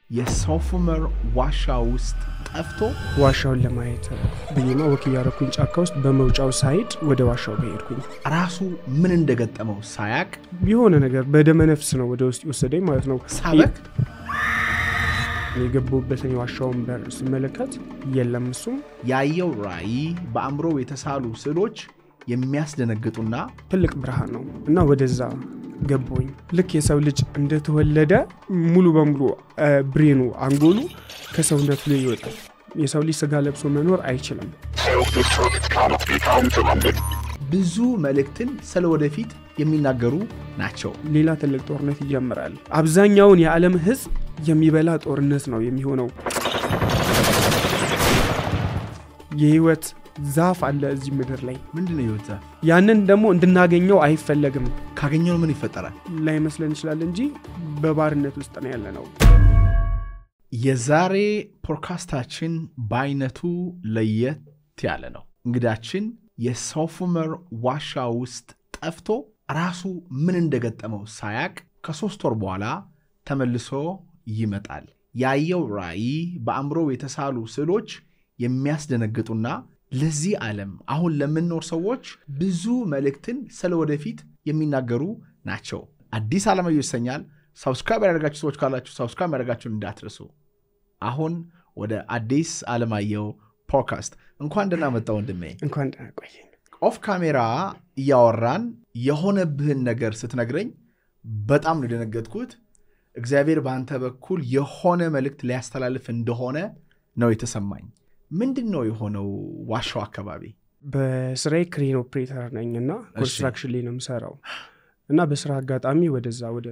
የሶፉመር ዋሻ ውስጥ ጠፍቶ ዋሻውን ለማየት በየማ ወክ ያረኩኝ ጫካ ውስጥ በመውጫው ሳይድ ወደ ዋሻው ሄድኩኝ ራሱ ምን እንደገጠመው ሳያቅ ቢሆነ ነገር በደመነፍስ ነው ወደ ውስጥ ወሰደኝ ማለት ነው ሳበክ የገቡበትን ዋሻውን በር ሲመለከት የለም እሱም ያየው ራእይ በአእምሮ የተሳሉ ስዕሎች የሚያስደነግጡና ትልቅ ብርሃን ነው እና ወደዛ ገቦኝ ልክ የሰው ልጅ እንደተወለደ ሙሉ በሙሉ ብሬኑ አንጎሉ ከሰውነቱ ላይ ይወጣል የሰው ልጅ ስጋ ለብሶ መኖር አይችልም ብዙ መልእክትን ስለወደፊት የሚናገሩ ናቸው ሌላ ትልቅ ጦርነት ይጀምራል አብዛኛውን የዓለም ህዝብ የሚበላ ጦርነት ነው የሚሆነው የህይወት ዛፍ አለ እዚህ ምድር ላይ ምንድነው የወጣ ያንን ደግሞ እንድናገኘው አይፈልግም ካገኘው ምን ይፈጠራል ላይ መስለን ይችላል እንጂ በባርነት ውስጥ ነው ያለነው የዛሬ ፖድካስታችን በአይነቱ ለየት ያለ ነው እንግዳችን የሶፉመር ዋሻ ውስጥ ጠፍቶ ራሱ ምን እንደገጠመው ሳያቅ ከ3 ወር በኋላ ተመልሶ ይመጣል ያየው ራእይ በአእምሮ የተሳሉ ስዕሎች የሚያስደነግጡና ለዚህ ዓለም አሁን ለምንኖር ሰዎች ብዙ መልእክትን ስለወደፊት የሚናገሩ ናቸው አዲስ ዓለማየሁ ይሰኛል ሰብስክራይብ ያደርጋችሁ ሰዎች ካላችሁ ሰብስክራይብ ያደርጋችሁን እንዳትረሱ አሁን ወደ አዲስ ዓለማየሁ ፖድካስት እንኳን ደህና መጣው ወንድሜ እንኳን ደህና ቆየኝ ኦፍ ካሜራ ያወራን የሆነብህን ነገር ስትነግረኝ በጣም ነው ደነገጥኩት እግዚአብሔር በአንተ በኩል የሆነ መልእክት ሊያስተላልፍ እንደሆነ ነው የተሰማኝ ምንድነው የሆነው ዋሻው አካባቢ በስራዬ ክሬን ኦፕሬተር ነኝና ኮንስትራክሽን ላይ ነው የምሰራው እና በስራ አጋጣሚ ወደዛ ወደ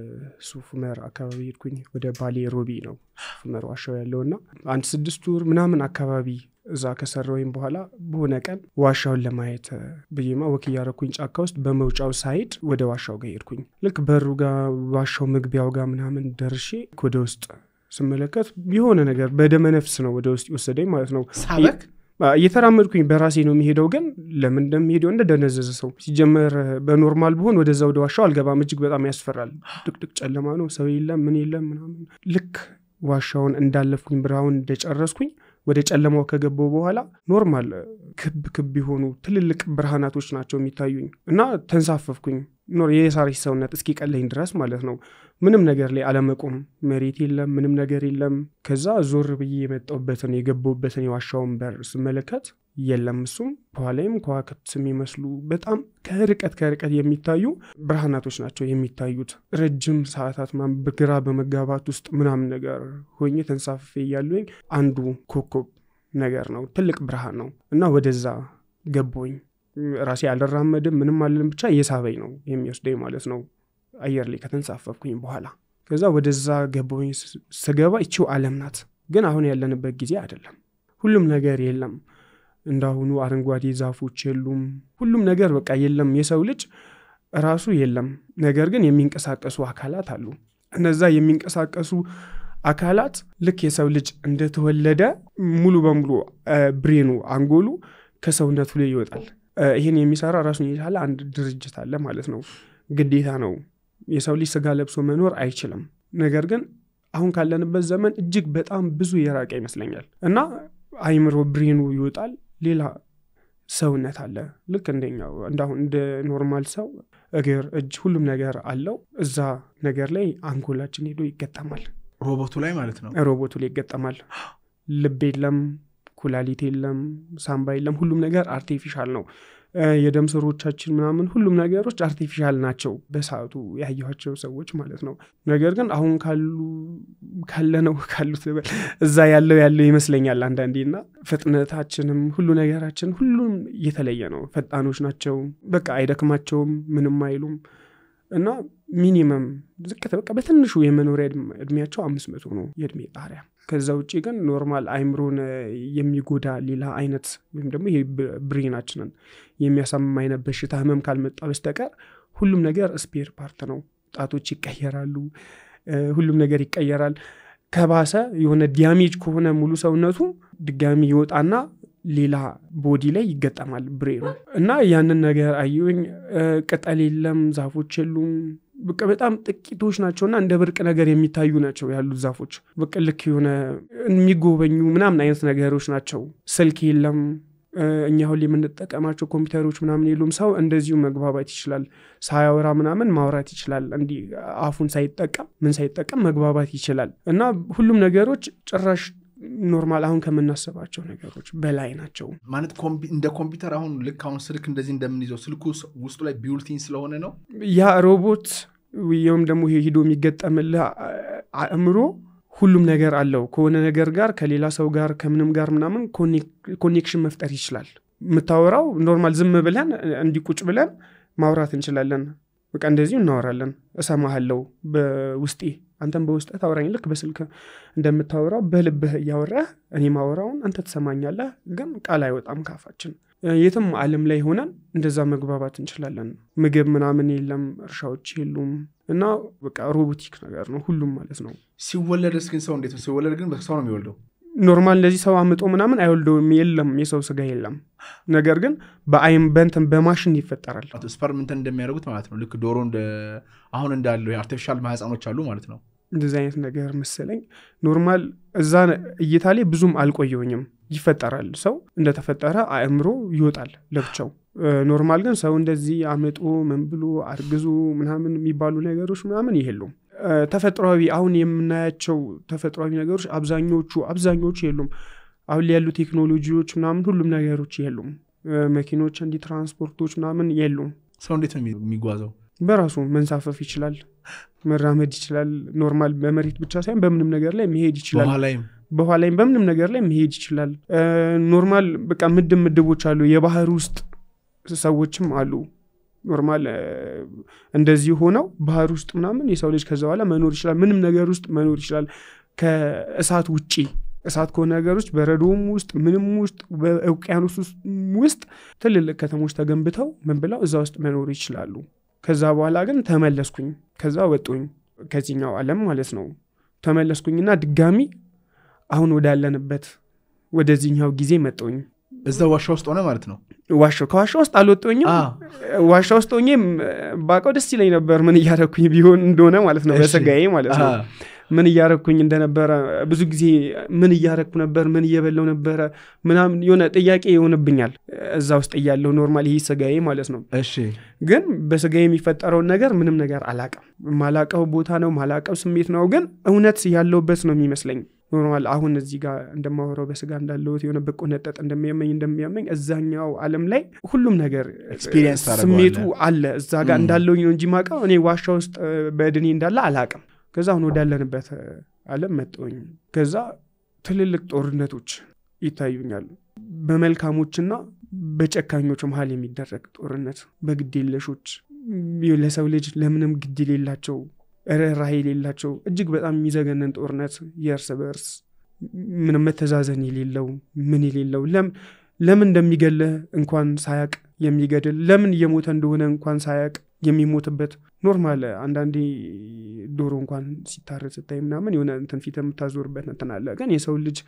ሶፉመር አካባቢ ሄድኩኝ ወደ ባሌ ሮቢ ነው ሶፉመር ዋሻው ያለውና አንድ 6 ወር ምናምን አካባቢ እዛ ከሰራውኝ በኋላ በሆነ ቀን ዋሻውን ለማየት በየማ ወክ ያረኩኝ ጫካ ውስጥ በመውጫው ሳይድ ወደ ዋሻው ሄድኩኝ ልክ በሩ ጋር ዋሻው መግቢያው ጋር ምናምን ደርሼ ወደ ውስጥ ስመለከት ቢሆነ ነገር በደመነፍስ ነው ወደ ውስጥ ወሰደኝ ማለት ነው ሳበክ እየተራመድኩኝ በራሴ ነው የሚሄደው ግን ለምን እንደምሄደው እንደደነዘዘ ሰው ሲጀመር በኖርማል ቢሆን ወደዛው ወደ ዋሻው አልገባም እጅግ በጣም ያስፈራል ድቅድቅ ጨለማ ነው ሰው የለም ምን የለም ምናምን ልክ ዋሻውን እንዳለፍኩኝ ብራውን እንደጨረስኩኝ ወደ ጨለማው ከገባው በኋላ ኖርማል ክብ ይሆኑ ትልልቅ ብርሃናቶች ናቸው የሚታዩኝ እና ተንሳፈፍኩኝ የሳሪስ ሰውነት እስኪ ቀለኝ ድረስ ማለት ነው ምንም ነገር ላይ አለመቆም መሬት የለም ምንም ነገር የለም ከዛ ዞር ብዬ የመጣውበትን የገባውበትን የዋሻውን በር ስመለከት የለም እሱም በኋላም ከዋክብት የሚመስሉ በጣም ከርቀት የሚታዩ ብርሃናቶች ናቸው የሚታዩት ረጅም ሰዓታት በግራ በመጋባት ውስጥ ምናምን ነገር ሆኜ ተንሳፍፌ ያለኝ አንዱ ኮከብ ነገር ነው ትልቅ ብርሃን ነው እና ወደዛ ገቦኝ ራሴ አልራመድም ምንም አልልም ብቻ የሳበኝ ነው የሚወስደኝ ማለት ነው አየር ላይ ከተንሳፈፍኩኝ በኋላ ከዛ ወደዛ ገቦኝ ስገባ እቺው ዓለም ናት ግን አሁን ያለንበት ጊዜ አይደለም ሁሉም ነገር የለም እንዳሁኑ አረንጓዴ ዛፎች የሉም ሁሉም ነገር በቃ የለም የሰው ልጅ ራሱ የለም ነገር ግን የሚንቀሳቀሱ አካላት አሉ እነዛ የሚንቀሳቀሱ አካላት ልክ የሰው ልጅ እንደተወለደ ሙሉ በሙሉ ብሬኑ አንጎሉ ከሰውነቱ ላይ ይወጣል ይሄን የሚሰራ ራሱን የቻለ አንድ ድርጅት አለ ማለት ነው ግዴታ ነው የሰው ልጅ ስጋ ለብሶ መኖር አይችልም ነገር ግን አሁን ካለንበት ዘመን እጅግ በጣም ብዙ የራቀ ይመስለኛል እና አይምሮ ብሬኑ ይወጣል ሌላ ሰውነት አለ ልክ እንደኛው እንዳሁን እንደ ኖርማል ሰው እግር እጅ ሁሉም ነገር አለው እዛ ነገር ላይ አንጎላችን ሄዶ ይገጠማል ሮቦቱ ላይ ማለት ነው ሮቦቱ ላይ ይገጠማል ልብ የለም ኩላሊት የለም ሳምባ የለም ሁሉም ነገር አርቲፊሻል ነው የደም ስሮቻችን ምናምን ሁሉም ነገሮች አርቲፊሻል ናቸው በሳቱ ያያቸው ሰዎች ማለት ነው ነገር ግን አሁን ካሉት እዛ ያለው ይመስለኛል አንዳንዴና ፍጥነታችንም ሁሉ ነገራችን ሁሉም የተለየ ነው ፈጣኖች ናቸው በቃ አይደክማቸውም ምንም አይሉም እና ሚኒመም ዝቅተ በቃ በትንሹ የመኖሪያ እድሜያቸው 500 ነው የእድሜ ጣሪያ ከዛ ውጪ ግን ኖርማል አይምሮን የሚጎዳ ሌላ አይነት ወይም ደግሞ ይሄ ብሬናችንን የሚያሳምም አይነት በሽታ ህመም ካልመጣ በስተቀር ሁሉም ነገር ስፔር ፓርት ነው ጣቶች ይቀየራሉ ሁሉም ነገር ይቀየራል ከባሰ የሆነ ዳሜጅ ከሆነ ሙሉ ሰውነቱ ድጋሚ ይወጣና ሌላ ቦዲ ላይ ይገጠማል ብሬኑ እና ያንን ነገር አዩኝ ቅጠል የለም ዛፎች የሉም በቃ በጣም ጥቂቶች ናቸውና እንደ ብርቅ ነገር የሚታዩ ናቸው ያሉት ዛፎች። በቃ ልክ የሆነ የሚጎበኙ ምናምን አይነት ነገሮች ናቸው። ስልክ የለም፣ እኛ ሁሌ የምንጠቀማቸው ኮምፒውተሮች ምናምን የሉም። ሰው እንደዚሁ መግባባት ይችላል፣ ሳያወራ ምናምን ማውራት ይችላል። እንዲህ አፉን ሳይጠቀም መግባባት ይችላል። እና ሁሉም ነገሮች ጭራሽ ኖርማል አሁን ከምናስባቸው ነገሮች በላይ ናቸው ማለት እንደ ኮምፒውተር አሁን ልክ አሁን ስልክ እንደዚህ እንደምንይዘው ስልኩ ውስጡ ላይ ቢውልቲን ስለሆነ ነው ያ ሮቦት ወይም ደግሞ ሄዶ የሚገጠምልህ አእምሮ ሁሉም ነገር አለው። ከሆነ ነገር ጋር ከሌላ ሰው ጋር ከምንም ጋር ምናምን ኮኔክሽን መፍጠር ይችላል። የምታወራው ኖርማል ዝም ብለን እንዲቁጭ ብለን ማውራት እንችላለን። በቃ እንደዚሁ እናወራለን። እሰማሃለሁ በውስጤ አንተም በውስጥህ ታወራኝ። ልክ በስልክ እንደምታወራው በልብህ እያወራህ እኔ ማወራውን አንተ ትሰማኛለህ፣ ግን ቃል አይወጣም ካፋችን። የትም ዓለም ላይ ሆነን እንደዛ መግባባት እንችላለን። ምግብ ምናምን የለም፣ እርሻዎች የሉም እና በቃ ሮቦቲክ ነገር ነው ሁሉም ማለት ነው። ሲወለድስ ግን ሰው እንዴት ነው ሲወለድ? ግን በሰው ነው የሚወልደው ኖርማል እንደዚህ ሰው አምጦ ምናምን አይወልደውም። የለም የሰው ስጋ የለም። ነገር ግን በአይም በእንትን በማሽን ይፈጠራል። ስፐርም እንትን እንደሚያደርጉት ማለት ነው። ልክ ዶሮ አሁን እንዳለው የአርቲፊሻል ማህፀኖች አሉ ማለት ነው። እንደዚህ አይነት ነገር መሰለኝ። ኖርማል እዛ እይታ ላይ ብዙም አልቆየሁኝም። ይፈጠራል፣ ሰው እንደተፈጠረ አእምሮ ይወጣል ለብቻው። ኖርማል ግን ሰው እንደዚህ አመጦ ምን ብሎ አርግዙ ምናምን የሚባሉ ነገሮች ምናምን ይሄሉም። ተፈጥሯዊ አሁን የምናያቸው ተፈጥሯዊ ነገሮች አብዛኞቹ የሉም። አሁን ያሉ ቴክኖሎጂዎች ምናምን ሁሉም ነገሮች የሉም። መኪኖች እንዲ ትራንስፖርቶች ምናምን የሉም። ሰው እንዴት ነው የሚጓዘው? በራሱ መንሳፈፍ ይችላል፣ መራመድ ይችላል። ኖርማል በመሬት ብቻ ሳይሆን በምንም ነገር ላይ መሄድ ይችላል። በኋላይም በምንም ነገር ላይ መሄድ ይችላል። ኖርማል በቃ ምድቦች አሉ። የባህር ውስጥ ሰዎችም አሉ። ኖርማል እንደዚህ ሆነው ባህር ውስጥ ምናምን የሰው ልጅ ከዛ በኋላ መኖር ይችላል። ምንም ነገር ውስጥ መኖር ይችላል። ከእሳት ውጪ እሳት ከሆነ ነገሮች በረዶም ውስጥ ምንም ውስጥ በውቅያኖስ ውስጥ ትልልቅ ከተሞች ተገንብተው ምን ብለው እዛ ውስጥ መኖር ይችላሉ። ከዛ በኋላ ግን ተመለስኩኝ። ከዛ ወጡኝ ከዚህኛው ዓለም ማለት ነው። ተመለስኩኝና ድጋሚ አሁን ወዳለንበት ወደዚህኛው ጊዜ መጣሁኝ። እዛ ዋሻ ውስጥ ሆነ ማለት ነው። ከዋሻ ውስጥ አልወጣሁኝም። ዋሻ ውስጥ ሆኜ ባቀው ደስ ይለኝ ነበር ምን እያደረኩኝ ቢሆን እንደሆነ ማለት ነው። በሰጋዬ ማለት ነው ምን እያደረኩኝ እንደነበረ ብዙ ጊዜ ምን እያደረኩ ነበር፣ ምን እየበላው ነበር ምናምን የሆነ ጥያቄ ይሆንብኛል እዛ ውስጥ እያለው። ኖርማል ይሄ ሰጋዬ ማለት ነው። እሺ ግን በሰጋዬ የሚፈጠረውን ነገር ምንም ነገር አላቀም። ማላቀው ቦታ ነው፣ ማላቀው ስሜት ነው። ግን እውነት ያለውበት ነው የሚመስለኝ። ኖርማል አሁን እዚህ ጋር እንደማወራው በስጋ እንዳለሁት የሆነ በቆነጠጥ እንደሚያመኝ እዛኛው ዓለም ላይ ሁሉም ነገር ስሜቱ አለ እዛ ጋር እንዳለውኝ ነው እንጂ ማቀው እኔ ዋሻ ውስጥ በእድኔ እንዳለ አላቅም። ከዛ አሁን ወዳለንበት ዓለም መጣሁኝ። ከዛ ትልልቅ ጦርነቶች ይታዩኛል። በመልካሞችና በጨካኞች መሃል የሚደረግ ጦርነት፣ በግዴለሾች ለሰው ልጅ ለምንም ግድ የሌላቸው ራይ የሌላቸው እጅግ በጣም የሚዘገነን ጦርነት፣ የእርስ በርስ ምንም መተዛዘን የሌለው ምን የሌለው ለምን እንደሚገለህ እንኳን ሳያቅ የሚገድል ለምን እየሞተ እንደሆነ እንኳን ሳያቅ የሚሞትበት። ኖርማል አንዳንዴ ዶሮ እንኳን ሲታረድ ስታይ ምናምን የሆነ እንትን ፊት የምታዞርበት እንትን አለ። ግን የሰው ልጅ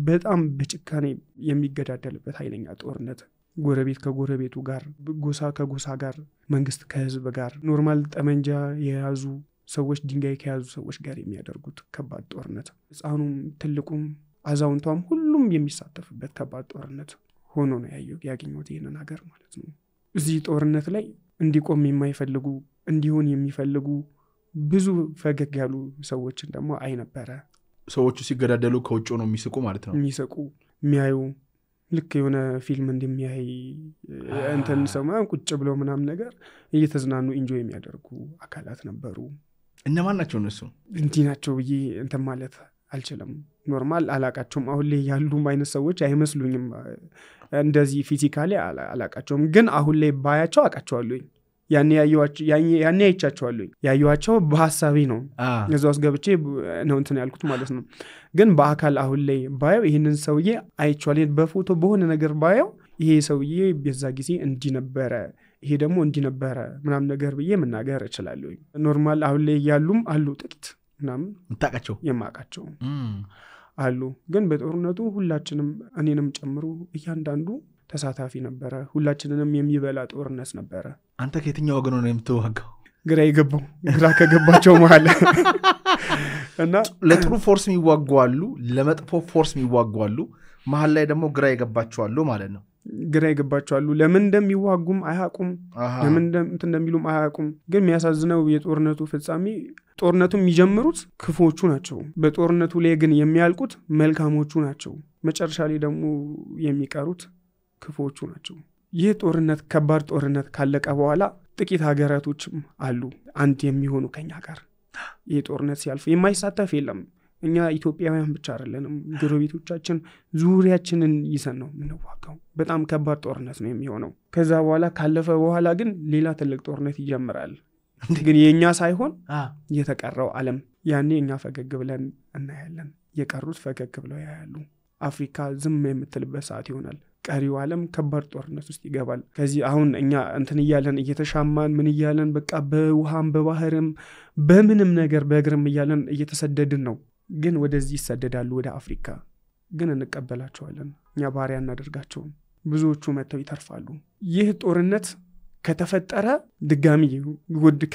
በጣም በጭካኔ የሚገዳደልበት ኃይለኛ ጦርነት፣ ጎረቤት ከጎረቤቱ ጋር፣ ጎሳ ከጎሳ ጋር፣ መንግስት ከህዝብ ጋር፣ ኖርማል ጠመንጃ የያዙ ሰዎች ድንጋይ ከያዙ ሰዎች ጋር የሚያደርጉት ከባድ ጦርነት፣ ህፃኑም ትልቁም አዛውንቷም ሁሉም የሚሳተፍበት ከባድ ጦርነት ሆኖ ነው ያገኘሁት ይህንን ሀገር ማለት ነው። እዚህ ጦርነት ላይ እንዲቆም የማይፈልጉ እንዲሆን የሚፈልጉ ብዙ ፈገግ ያሉ ሰዎችን ደግሞ አይ ነበረ። ሰዎቹ ሲገዳደሉ ከውጭ ነው የሚስቁ ማለት ነው። የሚስቁ የሚያዩ ልክ የሆነ ፊልም እንደሚያይ እንትን ሰማን ቁጭ ብለው ምናምን ነገር እየተዝናኑ ኢንጆይ የሚያደርጉ አካላት ነበሩ። እነማን ናቸው እነሱ? እንዲህ ናቸው ብዬ እንትን ማለት አልችልም። ኖርማል አላቃቸውም። አሁን ላይ ያሉም አይነት ሰዎች አይመስሉኝም። እንደዚህ ፊዚካሊ አላቃቸውም። ግን አሁን ላይ ባያቸው አቃቸዋለሁኝ። ያኔ አይቻቸዋለሁኝ። ያዩዋቸው በሐሳቤ ነው። እዛ ውስጥ ገብቼ ነው እንትን ያልኩት ማለት ነው። ግን በአካል አሁን ላይ ባየው ይህንን ሰውዬ አይቼዋለሁ። በፎቶ በሆነ ነገር ባየው ይሄ ሰውዬ በዛ ጊዜ እንዲህ ነበረ፣ ይሄ ደግሞ እንዲህ ነበረ ምናምን ነገር ብዬ መናገር እችላለሁ። ኖርማል አሁን ላይ ያሉም አሉ ጥቂት ምናምን እንታቃቸው የማቃቸው አሉ። ግን በጦርነቱ ሁላችንም እኔንም ጨምሮ እያንዳንዱ ተሳታፊ ነበረ። ሁላችንንም የሚበላ ጦርነት ነበረ። አንተ ከየትኛው ወገን ነው የምትዋጋው? ግራ ከገባቸው መሃል እና ለጥሩ ፎርስ የሚዋጓሉ ለመጥፎ ፎርስ የሚዋጓሉ መሃል ላይ ደግሞ ግራ ይገባቸዋል ማለት ነው ግራ ይገባቸዋል ለምን እንደሚዋጉም አያቁም ለምን እንደሚሉም አያቁም ግን የሚያሳዝነው የጦርነቱ ፍጻሜ ጦርነቱ የሚጀምሩት ክፉዎቹ ናቸው በጦርነቱ ላይ ግን የሚያልቁት መልካሞቹ ናቸው መጨረሻ ላይ ደግሞ የሚቀሩት ክፉዎቹ ናቸው ይህ ጦርነት ከባድ ጦርነት ካለቀ በኋላ ጥቂት ሀገራቶችም አሉ አንድ የሚሆኑ ከኛ ጋር ይህ ጦርነት ሲያልፍ የማይሳተፍ የለም እኛ ኢትዮጵያውያን ብቻ አይደለንም ጎረቤቶቻችን ዙሪያችንን ይሰን ነው ምንዋጋው በጣም ከባድ ጦርነት ነው የሚሆነው ከዛ በኋላ ካለፈ በኋላ ግን ሌላ ትልቅ ጦርነት ይጀምራል ግን የኛ ሳይሆን የተቀረው ዓለም ያኔ እኛ ፈገግ ብለን እናያለን የቀሩት ፈገግ ብለው ያያሉ አፍሪካ ዝም የምትልበት ሰዓት ይሆናል ቀሪው ዓለም ከባድ ጦርነት ውስጥ ይገባል ከዚህ አሁን እኛ እንትን ይያለን እየተሻማን ምን ይያለን በቃ በውሃም በባህርም በምንም ነገር በእግርም ይያለን እየተሰደድን ነው ግን ወደዚህ ይሰደዳሉ ወደ አፍሪካ ግን እንቀበላቸዋለን እኛ ባሪያ እናደርጋቸው ብዙዎቹ መተው ይተርፋሉ ይህ ጦርነት ከተፈጠረ ድጋሚ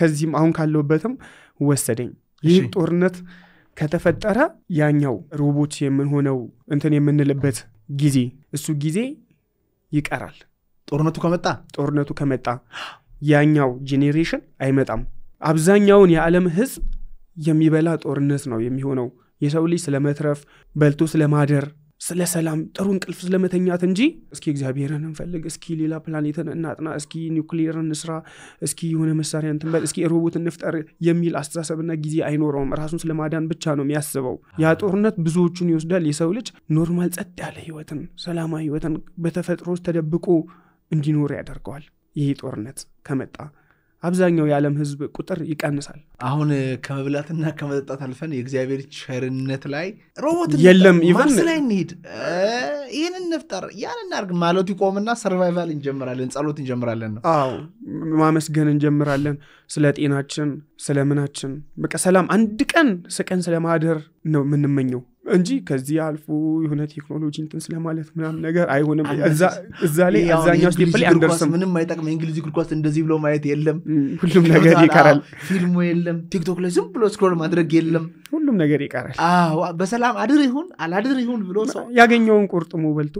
ከዚህም አሁን ካለውበትም ወሰደኝ ይህ ጦርነት ከተፈጠረ ያኛው ሮቦት የምንሆነው እንትን የምንልበት ጊዜ እሱ ጊዜ ይቀራል ጦርነቱ ከመጣ ያኛው ጄኔሬሽን አይመጣም አብዛኛውን የዓለም ህዝብ የሚበላ ጦርነት ነው የሚሆነው የሰው ልጅ ስለመትረፍ በልቶ ስለማደር ስለ ሰላም ጥሩ እንቅልፍ ስለመተኛት እንጂ እስኪ እግዚአብሔርን እንፈልግ እስኪ ሌላ ፕላኔትን እናጥና እስኪ ኒውክሊየርን እንስራ እስኪ የሆነ መሳሪያ እንትን እስኪ ሮቦት እንፍጠር የሚል አስተሳሰብና ጊዜ አይኖረውም ራሱን ስለማዳን ብቻ ነው የሚያስበው ያ ጦርነት ብዙዎቹን ይወስዳል የሰው ልጅ ኖርማል ጸጥ ያለ ህይወትን ሰላማዊ ህይወትን በተፈጥሮ ውስጥ ተደብቆ እንዲኖር ያደርገዋል ይሄ ጦርነት ከመጣ አብዛኛው የዓለም ህዝብ ቁጥር ይቀንሳል አሁን ከመብላትና ከመጠጣት አልፈን የእግዚአብሔር ቸርነት ላይ ሮቦት የለም ማርስ ላይ እንሂድ ይሄንን እንፍጠር ያንን አርግ ማለት ይቆምና ሰርቫይቫል እንጀምራለን ጸሎት እንጀምራለን ነው አዎ ማመስገን እንጀምራለን ስለ ጤናችን ስለምናችን በቃ ሰላም አንድ ቀን ስቀን ስለማደር ነው ምንመኘው እንጂ ከዚህ አልፎ የሆነ ቴክኖሎጂ እንትን ስለማለት ምናምን ነገር አይሆንም እዛ ላይ አዛኛው ስቴፕ ላይ አንደርስም ምንም አይጠቅም እንግሊዝ እግር ኳስ እንደዚህ ብሎ ማየት የለም ሁሉም ነገር ይቀራል ፊልሙ የለም ቲክቶክ ላይ ዝም ብሎ ስክሮል ማድረግ የለም ሁሉም ነገር ይቀራል አዎ በሰላም አድር ይሁን አላድር ይሁን ብሎ ሰው ያገኘውን ቁርጥሙ በልቶ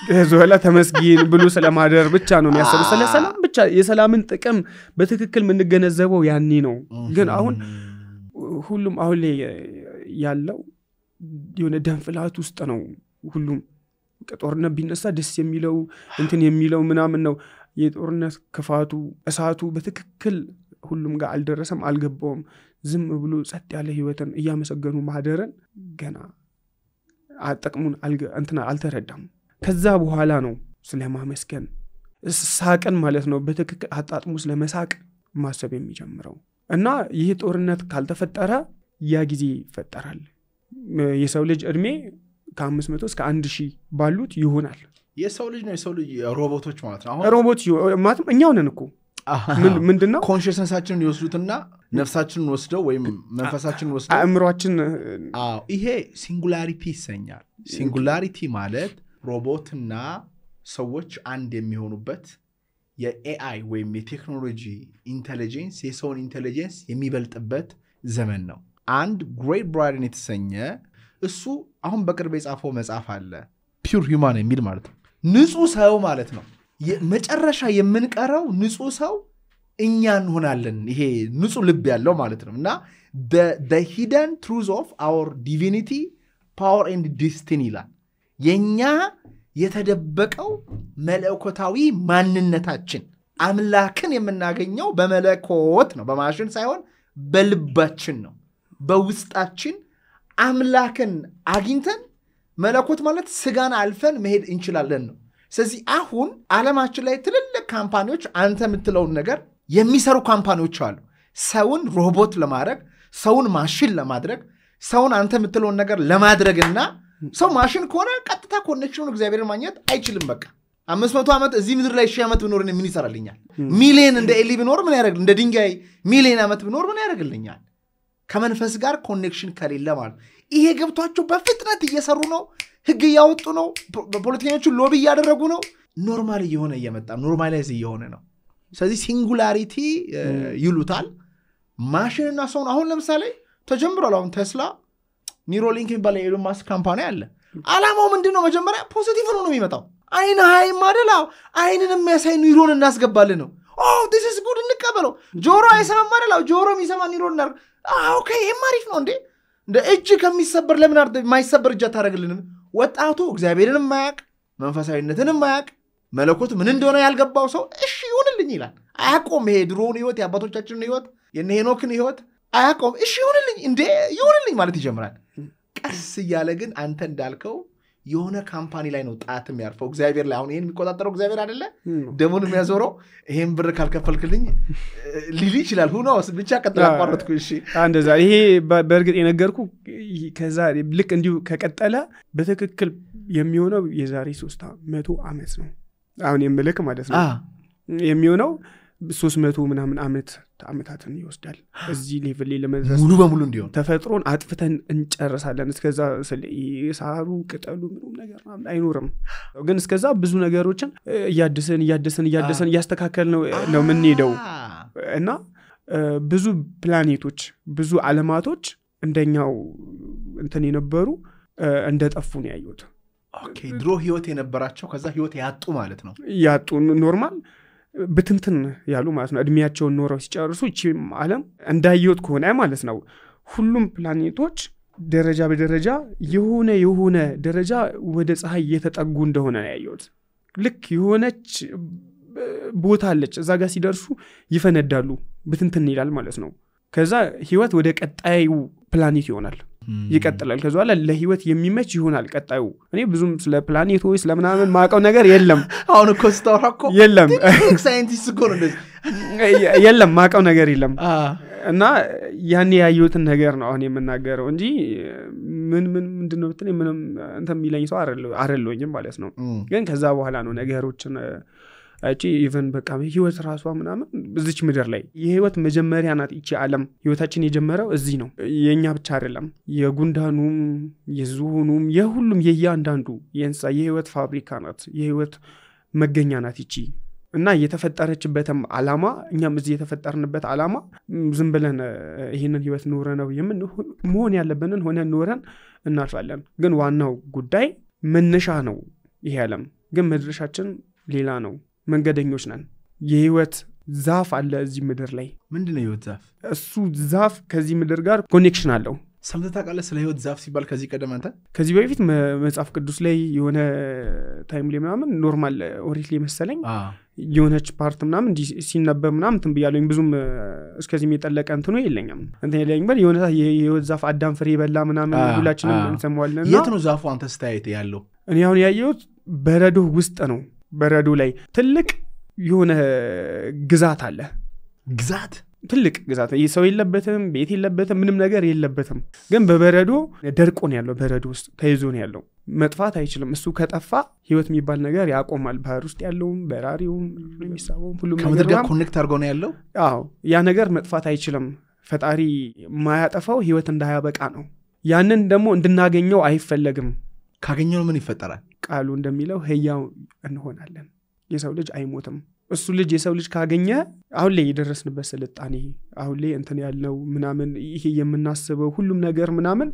ከዘላ ተመስጊን ብሎ ስለማደር ብቻ ነው የሚያስበው ስለ ሰላም ብቻ የሰላምን ጥቅም በትክክል ምንገነዘበው ያኔ ነው ግን አሁን ሁሉም አሁን ላይ ያለው የሆነ ደንፍላት ውስጥ ነው ሁሉም ጦርነት ቢነሳ ደስ የሚለው እንትን የሚለው ምናምን ነው የጦርነት ክፋቱ እሳቱ በትክክል ሁሉም ጋር አልደረሰም አልገባውም ዝም ብሎ ጸጥ ያለ ህይወትን እያመሰገኑ ማደረን ገና አጥቅሙን እንትና አልተረዳም ከዛ በኋላ ነው ስለማመስገን ሳቅን ማለት ነው በትክክል አጣጥሙ ስለመሳቅ ማሰብ የሚጀምረው እና ይህ ጦርነት ካልተፈጠረ ያ ጊዜ ይፈጠራል የሰው ልጅ እድሜ ከ500 እስከ 1000 ባሉት ይሆናል የሰው ልጅ ነው የሰው ልጅ ሮቦቶች ማለት ነው አሁን ሮቦት ማለት እኛው ነን እኮ ምንድነው ኮንሺየስነሳችንን ይወስዱትና ነፍሳችንን ወስደው ወይም መንፈሳችንን ወስደው አእምሮአችን ይሄ ሲንጉላሪቲ ይሰኛል ሲንጉላሪቲ ማለት ሮቦትና ሰዎች አንድ የሚሆኑበት የኤአይ ወይም የቴክኖሎጂ ኢንተለጀንስ የሰውን ኢንተለጀንስ የሚበልጥበት ዘመን ነው አንድ ግሬት ብራይደን የተሰኘ እሱ አሁን በቅርብ የጻፈው መጽሐፍ አለ ፒውር ሂውማን የሚል ማለት ነው ንጹህ ሰው ማለት ነው መጨረሻ የምንቀረው ንጹህ ሰው እኛ እንሆናለን ይሄ ንጹህ ልብ ያለው ማለት ነው እና the hidden truth of our divinity power and destiny ይላል የኛ የተደበቀው መለኮታዊ ማንነታችን አምላክን የምናገኘው በመለኮት ነው በማሽን ሳይሆን በልባችን ነው በውስጣችን አምላክን አግኝተን መለኮት ማለት ስጋን አልፈን መሄድ እንችላለን ነው ስለዚህ አሁን ዓለማችን ላይ ትልልቅ ካምፓኒዎች አንተ የምትለውን ነገር የሚሰሩ ካምፓኒዎች አሉ ሰውን ሮቦት ለማድረግ ሰውን ማሽን ለማድረግ ሰውን አንተ የምትለውን ነገር ለማድረግና ሰው ማሽን ከሆነ ቀጥታ ኮኔክሽኑን እግዚአብሔርን ማግኘት አይችልም በቃ 500 ዓመት እዚህ ምድር ላይ 1000 ዓመት ብኖር ምን ይሰራልኛል ሚሊየን እንደ ኤሊ ብኖር ምን ያደርግ እንደ ድንጋይ ሚሊየን ዓመት ብኖር ምን ያደርግልኛል ከመንፈስ ጋር ኮኔክሽን ከሌለ ማለት ይሄ ገብቷቸው በፍጥነት እየሰሩ ነው ህግ ያወጡ ነው ፖለቲከኞቹ ሎቢ ያደረጉ ነው ኖርማል እየሆነ እየመጣ ኖርማላይዝ እየሆነ ነው ስለዚህ ሲንጉላሪቲ ይሉታል ማሽንና ሰውን አሁን ለምሳሌ ተጀምሯል አሁን ቴስላ ኒውሮሊንክ የሚባል የኤሎን ማስክ ካምፓኒ አለ አላማው ምንድነው መጀመሪያ ፖዚቲቭ ነው የሚመጣው አይን ሃይ ማደላው አይንን የሚያሳይ ኒውሮን እናስገባለን ነው this is good እንቀበለው ጆሮ አይሰማም ማደላው ጆሮ የሚሰማ ኒውሮን እናር ኦኬ የማሪፍ ነው እንደ እጅ ከሚሰበር ለምን ማይሰበር እጅ ታረግልንም ወጣቱ እግዚአብሔርን ማያቅ መንፈሳዊነትን ማያቅ መለኮት ምን እንደሆነ ያልገባው ሰው እሺ ይሁንልኝ ይላል አያቆም ይሄ ድሮን ህይወት ያባቶቻችንን ህይወት የነ ሄኖክን ህይወት አያቆም እሺ ይሁንልኝ ማለት ይጀምራል ቀስ እያለ ግን አንተ እንዳልከው የሆነ ካምፓኒ ላይ ነው ጣትም ያርፈው እግዚአብሔር ላይ አሁን ይሄን የሚቆጣጠረው እግዚአብሔር አይደለ ደሞን የሚያዞረው ይሄን ብር ካልከፈልክልኝ ሊሊ ይችላል ሁኖስ ብቻ ቀጥላ አቋርጥኩ እሺ እንደዛ ይሄ በእርግጥ የነገርኩ ከዛ ልክ እንዲሁ ከቀጠለ በትክክል የሚሆነው የዛሬ 300 ዓመት ነው አሁን የምልክ ማለት ነው የሚሆነው 300 ምናምን ዓመታትን ይወስዳል እዚህ ሌቭል ላይ ለመድረስ ሙሉ በሙሉ እንዲሆን ተፈጥሮን አጥፍተን እንጨርሳለን እስከዛ ሳሩ ቅጠሉ ምንም ነገር አይኖርም ግን እስከዛ ብዙ ነገሮችን እያደሰን እያስተካከልን ነው የምንሄደው እና ብዙ ፕላኔቶች ብዙ ዓለማቶች እንደኛው እንትን የነበሩ እንደጠፉ ነው ያዩት ኦኬ ድሮ ህይወት የነበራቸው ከዛ ህይወት ያጡ ማለት ነው ያጡ ኖርማል በትንትን ያሉ ማለት ነው እድሜያቸውን ኖረው ሲጨርሱ እቺ ዓለም እንዳይወት ከሆነ ማለት ነው ሁሉም ፕላኔቶች ደረጃ በደረጃ የሆነ ደረጃ ወደ ፀሐይ እየተጠጉ እንደሆነ ያዩት ልክ የሆነች ቦታ አለች እዛ ጋር ሲደርሱ ይፈነዳሉ በትንትን ይላል ማለት ነው ከዛ ህይወት ወደ ቀጣዩ ፕላኔት ይሆናል ይቀጥላል ከዛ በኋላ ለህይወት የሚመች ይሆናል ቀጣዩ እኔ ብዙም ስለ ፕላኔቶች ስለምናምን ማቀው ነገር የለም አሁን እኮ ስታወራኮ የለም ሳይንቲስት እኮ ነው እንደዚህ የለም ማቀው ነገር የለም እና ያኔ ያዩትን ነገር ነው አሁን የምናገረው እንጂ ምንድነው ብትኔ ምንም እንትን የሚለኝ ሰው አይደለሁኝም ማለት ነው ግን ከዛ በኋላ ነው ነገሮችን እቺ ኢቨን በቃ ህይወት ራሷ ምናምን እዚች ምድር ላይ የህይወት መጀመሪያ ናት እቺ ዓለም ህይወታችን የጀመረው እዚህ ነው የኛ ብቻ አይደለም የጉንዳኑም የዝሆኑም የሁሉም የያንዳንዱ የእንስሳ የህይወት ፋብሪካ ናት የህይወት መገኛ ናት እቺ እና የተፈጠረችበትም ዓላማ እኛም እዚህ የተፈጠርንበት ዓላማ ዝም ብለን ይሄንን ህይወት ኖረ ነው መሆን ያለብንን ሆነን ኖረን እናልፋለን ግን ዋናው ጉዳይ መነሻ ነው ይሄ ዓለም ግን መድረሻችን ሌላ ነው መንገደኞች ነን የህይወት ዛፍ አለ እዚህ ምድር ላይ ምንድነው የህይወት ዛፍ እሱ ዛፍ ከዚህ ምድር ጋር ኮኔክሽን አለው ሰምተህ ታውቃለህ ስለ ህይወት ዛፍ ሲባል ከዚህ ቀደም አንተ ከዚህ በፊት መጽሐፍ ቅዱስ ላይ የሆነ ታይም ላይ ምናምን ኖርማል ኦሪት ላይ መሰለኝ የሆነች ፓርት ምናምን ሲነበብ ምናምን ትንብያለኝ ብዙም እስከዚህ የጠለቀ እንትኑ የለኝም እንትን የለኝ በል የሆነ የህይወት ዛፍ አዳም ፍሬ በላ ምናምን ሁላችንም እንሰማዋለን የት ነው ዛፉ አንተ ስታየት ያለው እኔ አሁን ያየሁት በረዶ ውስጥ ነው በረዶ ላይ ትልቅ የሆነ ግዛት አለ ግዛት ትልቅ ግዛት ሰው የለበትም ቤት የለበትም ምንም ነገር የለበትም ግን በበረዶ ደርቆ ነው ያለው በረዶ ውስጥ ተይዞ ነው ያለው መጥፋት አይችልም እሱ ከጠፋ ህይወት የሚባል ነገር ያቆማል ባህር ውስጥ ያለውም በራሪውም የሚሳበው ሁሉም ነገር ከምድር ጋር ኮኔክት አድርጎ ነው ያለው አዎ ያ ነገር መጥፋት አይችልም ፈጣሪ ማያጠፋው ህይወት እንዳያበቃ ነው ያንን ደግሞ እንድናገኘው አይፈለግም ካገኘው ምን ይፈጠራል ቃሉ እንደሚለው ህያው እንሆናለን የሰው ልጅ አይሞትም እሱ ልጅ የሰው ልጅ ካገኘ አሁን ላይ የደረስንበት ስልጣኔ አሁን ላይ እንትን ያለው ምናምን ይሄ የምናስበው ሁሉም ነገር ምናምን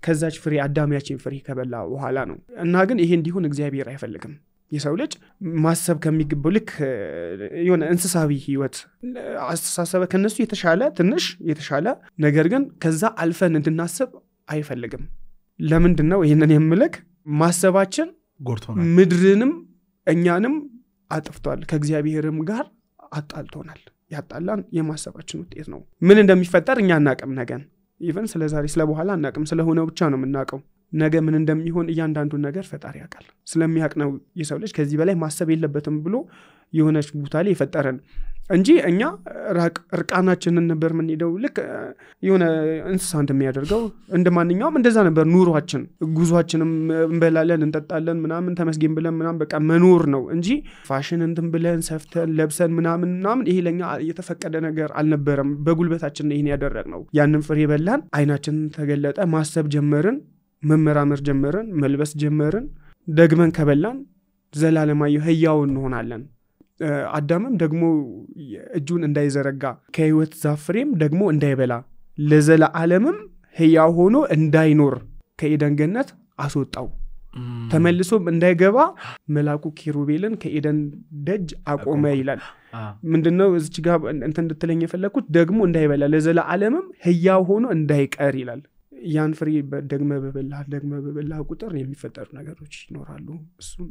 ከዛች ፍሬ አዳሚያችን ፍሬ ከበላ በኋላ ነው እና ግን ይሄ እንዲሆን እግዚአብሔር አይፈልግም የሰው ልጅ ማሰብ ከሚገባው ልክ የሆነ እንስሳዊ ህይወት አስተሳሰበ ከነሱ ትንሽ የተሻለ ነገር ግን ከዛ አልፈን እንድናስብ አይፈልግም ለምንድነው ይሄንን የምልክ ማሰባችን ጎርቶናል ምድርንም እኛንም አጥፍቷል ከእግዚአብሔርም ጋር አጣልቶናል ያጣላን የማሰባችን ውጤት ነው ምን እንደሚፈጠር እኛ አናቀም ነገን ኢቨን ስለዛሬ ስለበኋላ አናቀም ስለሆነው ብቻ ነው የምናቀው ነገ ምን እንደሚሆን እያንዳንዱ ነገር ፈጣሪ ያውቃል ስለሚያቅ ነው የሰው ልጅ ከዚህ በላይ ማሰብ የለበትም ብሎ የሆነች ቦታ ላይ ይፈጠራል እንጂ እኛ ርቃናችንን ነበር ምን ሄደው ልክ የሆነ እንስሳ እንደሚያደርገው እንደማንኛውም እንደዛ ነበር ኑሯችን ጉዟችንም እንበላለን እንጠጣለን ምናምን ተመስገን ብለን ምናምን በቃ መኖር ነው እንጂ ፋሽን እንትን ብለን ሰፍተን ለብሰን ምናምን ይሄ ለኛ የተፈቀደ ነገር አልነበረም በጉልበታችን ይሄን ያደረግነው ያንን ፍሬ በላን አይናችንን ተገለጠ ማሰብ ጀመርን መመራመር ጀመርን መልበስ ጀመርን ደግመን ከበላን ዘላለማዊ ህያው እንሆናለን አዳምም ደግሞ እጁን እንዳይዘረጋ ከሕይወት ዛፍ ፍሬም ደግሞ እንዳይበላ ለዘለዓለምም ሕያው ሆኖ እንዳይኖር ከኤደን ገነት አስወጣው ተመልሶም እንዳይገባ መልአኩ ኪሩቤልን ከኤደን ደጅ አቆመ ይላል ምንድነው እዚህ ጋር እንትን እንድትለኝ የፈለኩት ደግሞ እንዳይበላ ለዘለዓለምም ሕያው ሆኖ እንዳይቀር ይላል ያን ፍሬ ደግመ በበላ ቁጥር የሚፈጠሩ ነገሮች ይኖራሉ እሱም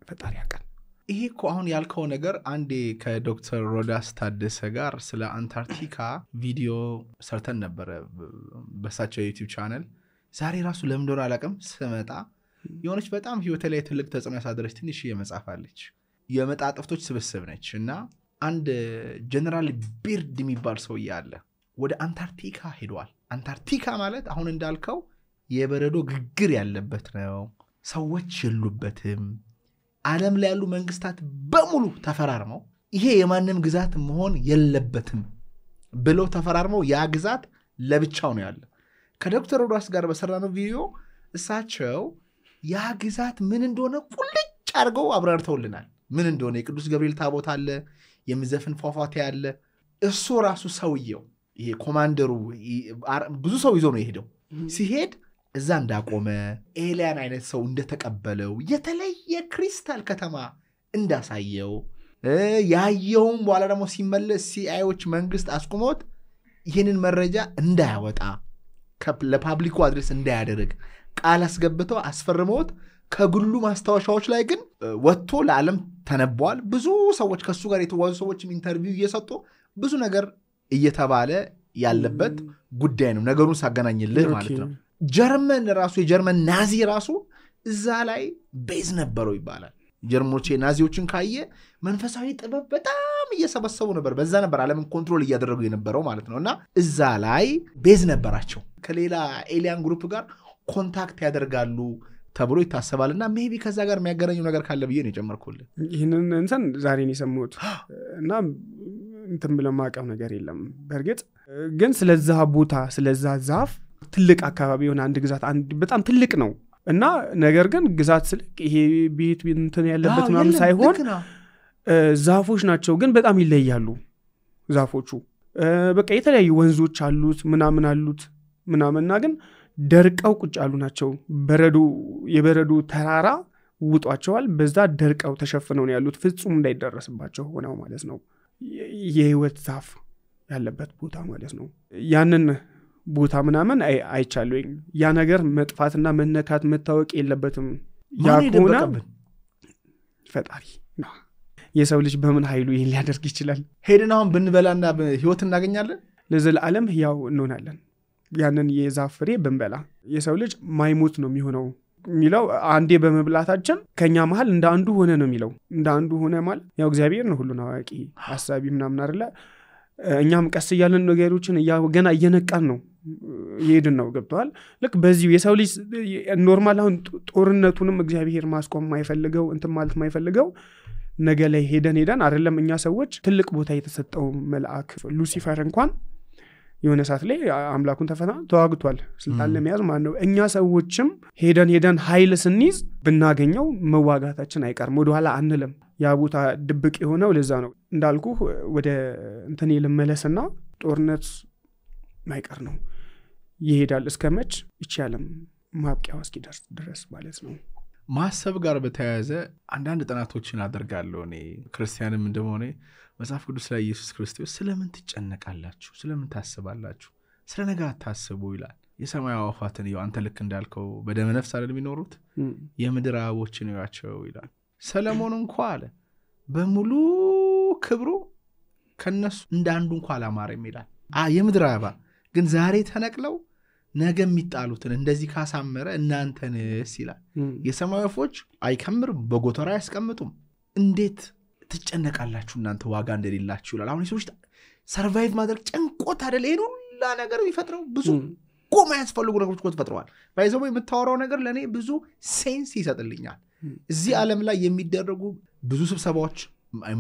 ፈጣሪ ያውቃል ይሄ እኮ አሁን ያልከው ነገር አንዴ ከዶክተር ሮዳስ ታደሰ ጋር ስለ አንታርክቲካ ቪዲዮ ሰርተን ነበር በሳቸው ዩቲዩብ ቻናል ዛሬ ራሱ ለምንድነው አላቀም ስመጣ የሆነች በጣም ህይወቴ ላይ ትልቅ ተጽዕኖ ያሳደረች ትንሽ የመጽሐፍ አለች የመጣጥፍቶች ስብስብ ነች እና አንድ ጀነራል ቢርድ የሚባል ሰው ያለ ወደ አንታርክቲካ ሄዷል አንታርክቲካ ማለት አሁን እንዳልከው የበረዶ ግግር ያለበት ነው ሰዎች የሉበትም ዓለም ላይ ያሉ መንግስታት በሙሉ ተፈራርመው ይሄ የማንም ግዛት መሆን የለበትም ብለው ተፈራርመው ያ ግዛት ለብቻው ነው ያለ ከዶክተር ሮዳስ ጋር በሰራነው ቪዲዮ እሳቸው ያ ግዛት ምን እንደሆነ ቁልጭ አድርገው አብራርተውልናል ምን እንደሆነ የቅዱስ ገብርኤል ታቦት አለ የሚዘፍን ፏፏቴ አለ እሱ ራሱ ሰውየው ይሄ ኮማንደሩ ብዙ ሰው ይዞ ነው የሄደው ሲሄድ እዛ እንዳቆመ ኤሊያን አይነት ሰው እንደተቀበለው የተለየ ክሪስታል ከተማ እንዳሳየው ያየውም በኋላ ደግሞ ሲመለስ ሲአይዎች መንግስት አስቆሞት ይሄንን መረጃ እንዳያወጣ ለፓብሊኩ አድሬስ እንዳያደርግ ቃል አስገብተው አስፈርመውት ከግሉ ማስታወሻዎች ላይ ግን ወጥቶ ለዓለም ተነቧል ብዙ ሰዎች ከሱ ጋር የተዋዙ ሰዎችም ኢንተርቪው እየሰጡ ብዙ ነገር እየተባለ ያለበት ጉዳይ ነው ነገሩን ሳገናኝልህ ማለት ነው ጀርመን ራሱ የጀርመን ናዚ ራሱ እዛ ላይ ቤዝ ነበረው ይባላል ጀርመኖች ናዚዎችን ካየ መንፈሳዊ ጥበብ በጣም እየሰበሰቡ ነበር በዛ ነበር ዓለምን ኮንትሮል እያደረጉ የነበረው ማለት ነውና እዛ ላይ ቤዝ ነበራቸው ከሌላ ኤሊያን ግሩፕ ጋር ኮንታክት ያደርጋሉ ተብሎ ይታሰባልና ሜቢ ከዛ ጋር የሚያገናኙ ነገር ካለ ብዬ ነው የጨመርኩልህ ይሄንን እንሰን ዛሬ ነው የሰሙት እና እንትን ብለው ማቀም ነገር የለም በርግጥ ግን ስለዛ ቦታ ስለዛ ዛፍ ትልቅ አካባቢ የሆነ አንድ ግዛት አንድ በጣም ትልቅ ነው እና ነገር ግን ግዛት ስልክ ይሄ ቤት እንትን ያለበት ምናምን ሳይሆን ዛፎች ናቸው ግን በጣም ይለያሉ ዛፎቹ በቃ የተለያዩ ወንዞች አሉት ምናምን አሉት ምናምንና ግን ደርቀው ቁጭ ያሉ ናቸው በረዶ የበረዶ ተራራ ውጧቸዋል በዛ ደርቀው ተሸፍነው ያሉት ፍጹም እንዳይደረስባቸው ሆነው ማለት ነው የህይወት ዛፍ ያለበት ቦታ ማለት ነው ያንን ቦታ ምናምን አይቻለኝ ያ ነገር መጥፋትና መነካት መታወቅ የለበትም ያቆና ፈጣሪ ነው የሰው ልጅ በምን ኃይሉ ይሄን ሊያደርግ ይችላል ሄደናውን ብንበላና ህይወት እናገኛለን ለዘላለም ያው እንሆናለን ያንን የዛፍ ፍሬ ብንበላ የሰው ልጅ ማይሞት ነው የሚሆነው ሚለው አንዴ በመብላታችን ከኛ መሃል እንደ አንዱ ሆነ ነው ሚለው እንደ አንዱ ሆነ ማለት ያው እግዚአብሔር ነው ሁሉን አዋቂ ሐሳቢ ምናምን አይደለ እኛም ቀስ ይያለን ነገሮችን ገና እየነቃን ነው ይሄድን ነው ገብቷል ልክ በዚህ የሰው ልጅ ኖርማል አሁን ጦርነቱንም እግዚአብሔር ማስቆም ማይፈልገው እንት ማለት ማይፈልገው ነገ ላይ ሄደን አይደለም እኛ ሰዎች ትልቅ ቦታ የተሰጠው መልአክ ሉሲፈር እንኳን የሆነ ሰዓት ላይ አምላኩን ተዋግቷል ስልጣን ለመያዝ ማለት ነው እኛ ሰዎችም ሄደን ኃይል ስንይዝ ብናገኘው መዋጋታችን አይቀርም ወደ ኋላ አንልም ያ ቦታ ድብቅ የሆነው ለዛ ነው እንዳልኩ ወደ እንትን ይልመለስና ጦርነት ማይቀር ነው ይሄዳል እስከመች ይቻለም ማብቂያው እስኪደርስ ድረስ ማለት ነው ማሰብ ጋር በተያያዘ አንዳንድ ጥናቶችን አደርጋለሁ እኔ ክርስቲያንም እንደሆነ መጽሐፍ ቅዱስ ላይ ኢየሱስ ክርስቶስ ስለምን ትጨነቃላችሁ ስለምን ታስባላችሁ ስለ ነገ አታስቡ ይላል የሰማይ አዋፋትን ይው አንተ ልክ እንዳልከው በደመ ነፍስ አይደል የሚኖሩት የምድር አበቦችን ይዋቸው ይላል ሰለሞን እንኳን አለ በሙሉ ክብሩ ከነሱ እንዳንዱ እንኳን አላማረም ይላል የምድር አበባ ግን ዛሬ ተነቅለው ነገ የሚጣሉትን እንደዚህ ካሳመረ እናንተንስ ይላል የሰማይ ወፎች አይከምር በጎተራ ያስቀምጡም እንዴት ትጨነቃላችሁ እናንተ ዋጋ እንደሌላችሁ ይላል አሁን ሰዎች ሰርቫይቭ ማድረግ ጨንቆት አይደል ይሄን ሁሉ ነገር ይፈጥረው ብዙ ቆማ ያስፈልጉ ነገሮች እኮ ተፈጥረዋል ባይዘው የምታወራው ነገር ለኔ ብዙ ሴንስ ይሰጥልኛል እዚህ ዓለም ላይ የሚደረጉ ብዙ ስብሰባዎች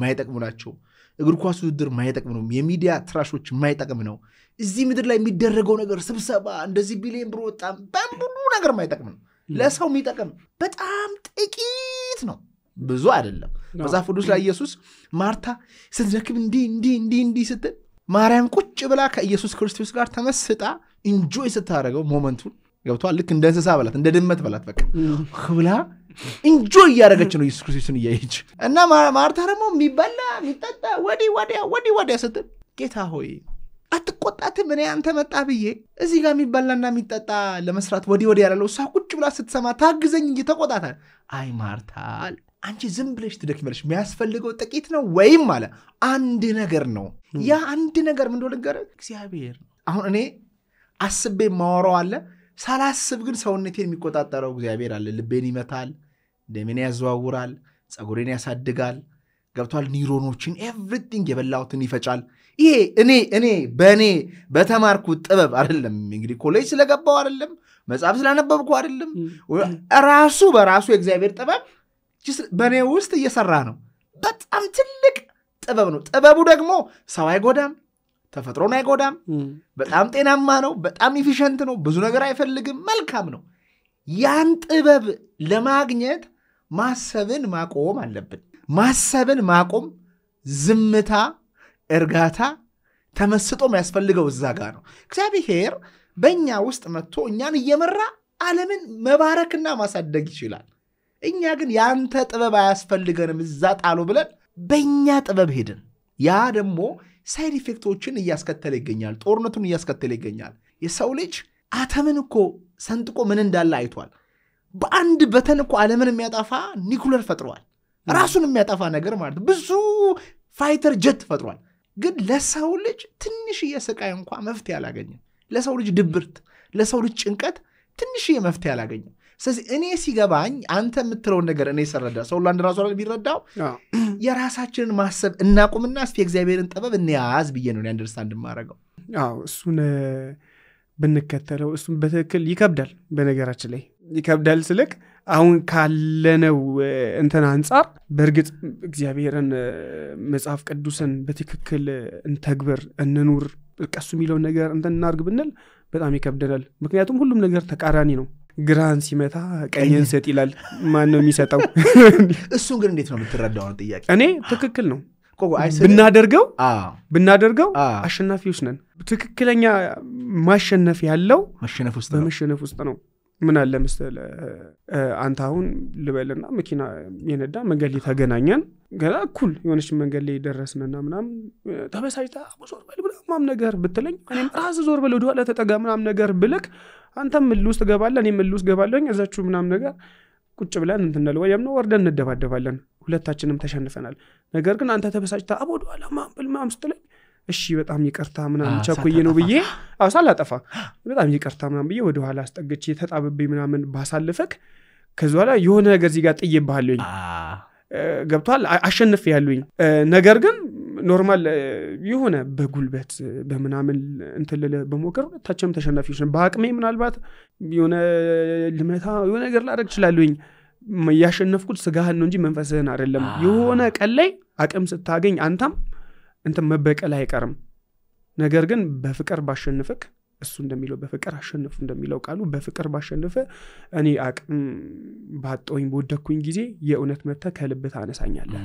ማይጠቅሙ ናቸው እግር ኳስ ውድድር ማይጠቅም ነው የሚዲያ ትራሾች ማይጠቅም ነው እዚህ ምድር ላይ የሚደረገው ነገር ስብሰባ እንደዚህ ቢሊየን ብር ወጣ በሙሉ ነገር ማይጠቅም ነው ለሰው የሚጠቅም በጣም ጥቂት ነው ብዙ አይደለም መጽሐፍ ቅዱስ ላይ ኢየሱስ ማርታ ስትደክም እንዲ ስትል ማርያም ቁጭ ብላ ከኢየሱስ ክርስቶስ ጋር ተመስጣ ኢንጆይ ስታደርገው ሞመንቱን ገብቷል ልክ እንደ እንስሳ በላት እንደ ድመት በላት በቃ ብላ ኢንጆይ ያደረገች ነው ኢየሱስ ክርስቶስን እያየች እና ማርታ ደግሞ የሚበላ የሚጠጣ ወዲያ ስትል ጌታ ሆይ አትቆጣትም እኔ አንተ መጣ ብዬ እዚህ ጋር የሚበላና የሚጠጣ ለመስራት ወዲያ ያለው እሷ ቁጭ ብላ ስትሰማ ታግዘኝ እንጂ ተቆጣታ አይ ማርታ አንቺ ዝም ብለሽ ትደክመልሽ የሚያስፈልገው ጥቂት ነው ወይም ማለት አንድ ነገር ነው ያ አንድ ነገር ምን እንደሆነ እግዚአብሔር አሁን እኔ አስቤ ማወራው አለ ሳላስብ ግን ሰውነቴን የሚቆጣጣረው እግዚአብሔር አለ ልቤን ይመታል ደሜን ያዘዋውራል ጸጉሬን ያሳድጋል ገብቷል ኒውሮኖችን ኤቭሪቲንግ የበላውትን ይፈጫል ይሄ እኔ በኔ በተማርኩት ጥበብ አይደለም እንግዲህ ኮሌጅ ስለገባው አይደለም መጽሐፍ ስለነበብኩ አይደለም ራሱ በራሱ የእግዚአብሔር ጥበብ በኔ ውስጥ እየሰራ ነው በጣም ትልቅ ጥበብ ነው ጥበቡ ደግሞ ሰው አይጎዳም ተፈጥሮን አይጎዳም በጣም ጤናማ ነው በጣም ኢፊሽንት ነው ብዙ ነገር አይፈልግም መልካም ነው ያን ጥበብ ለማግኘት ማሰብን ማቆም አለብን ማሰብን ማቆም ዝምታ እርጋታ ተመስጦ የሚያስፈልገው እዛ ጋር ነው እግዚአብሔር በእኛ ውስጥ መጥቶ እኛን እየመራ ዓለምን መባረክና ማሳደግ ይችላል እኛ ግን ያንተ ጥበብ አያስፈልገንም እዛ ጣሉ ብለን በእኛ ጥበብ ሄድን ያ ደግሞ ሳይድ ኢፌክቶችን እያስከተለ ይገኛል ጦርነቱን እያስከተለ ይገኛል የሰው ልጅ አተምን እኮ ሰንጥቆ ምን እንዳለ አይቷል በአንድ በተን እኮ ዓለምን የሚያጠፋ ኒኩለር ፈጥሯል ራሱን የሚያጠፋ ነገር ማለት ብዙ ፋይተር ጀት ፈጥሯል ግን ለሰው ልጅ ትንሽ የስቃይ እንኳን መፍትሄ አላገኘም ለሰው ልጅ ድብርት ለሰው ልጅ ጭንቀት ትንሽ የመፍትሄ አላገኘም ስለዚህ እኔ ሲገባኝ አንተ የምትለው ነገር እኔ ሰረዳ ሰው ለአንድ ራሱ ላይ ቢረዳው የራሳችንን ማሰብ እናቁምና እስቲ እግዚአብሔርን ጥበብ እንያዝ ብዬ ነው አንደርስታንድ ማረጋው እሱን ብንከተለው እሱን በትክክል ይከብዳል በነገራችን ላይ ይከብዳል ስልክ አሁን ካለነው እንተና አንፃር በርግጥ እግዚአብሔርን መጽሐፍ ቅዱስን በትክክል እንተግብር እንኑር ቀሱ የሚለው ነገር እንተናርግ ብንል በጣም ይከብደናል ምክንያቱም ሁሉም ነገር ተቃራኒ ነው ግራን ሲመታ ቀኝን ሰጥ ይላል ማን ነው የሚሰጠው እሱን ግን እንዴት ነው የምትረዳው ነው ጥያቄ እኔ ትክክል ነው ብናደርገው አሸናፊዎች ነን ትክክለኛ ማሸነፍ ያለው በመሸነፍ ውስጥ ነው ምን አለ መሰለ አንተ አሁን ልበልና መኪና የነዳ መንገድ ላይ ተገናኘን ገና እኩል የሆነች መንገድ ላይ ደረስንና ምናም ተበሳጭታ ዞር በል ምናም ነገር ብትለኝ እኔም ራስ ዞር በል ወደ ኋላ ተጠጋ ምናም ነገር ብልክ አንተም ልውስጥ ገባለ እኔም ልውስጥ ገባለኝ እዛችሁ ምናም ነገር ቁጭ ብለን እንትነል ወይም ነው ወርደን እንደባደባለን ሁለታችንም ተሸንፈናል ነገር ግን አንተ ተበሳጭታ ወደ ኋላ ማም ስትለኝ እሺ በጣም ይቅርታ ምናምን ቸኩዬ ነው ብዬ ሳላጠፋ በጣም ይቅርታ ምናምን ብዬ ወደ ኋላ አስጠግቼ ተጣብብኝ ምናምን ባሳልፈክ ከዚህ በኋላ የሆነ ነገር እዚህ ጋር ጥዬብሃለኝ ገብቷል አሸንፍ ያሉኝ ነገር ግን ኖርማል የሆነ በጉልበት በመናምን እንትልለ በመከር ታቸም ተሸናፊዎች ነን በአቅሜ ምናልባት የሆነ ልመታ የሆነ ነገር ላደርግ ይችላልኝ ያሸነፍኩት ስጋህን ነው እንጂ መንፈስህን አይደለም የሆነ ቀላይ አቅም ስታገኝ አንተም እንተ መበቀል አይቀርም ነገር ግን በፍቅር ባሸንፈክ እሱ እንደሚለው በፍቅር አሸንፉ እንደሚለው ቃሉ በፍቅር ባሸንፈ እኔ አቅም ባጣውኝ በወደኩኝ ጊዜ የእውነት መተ ከልብት አነሳኛለህ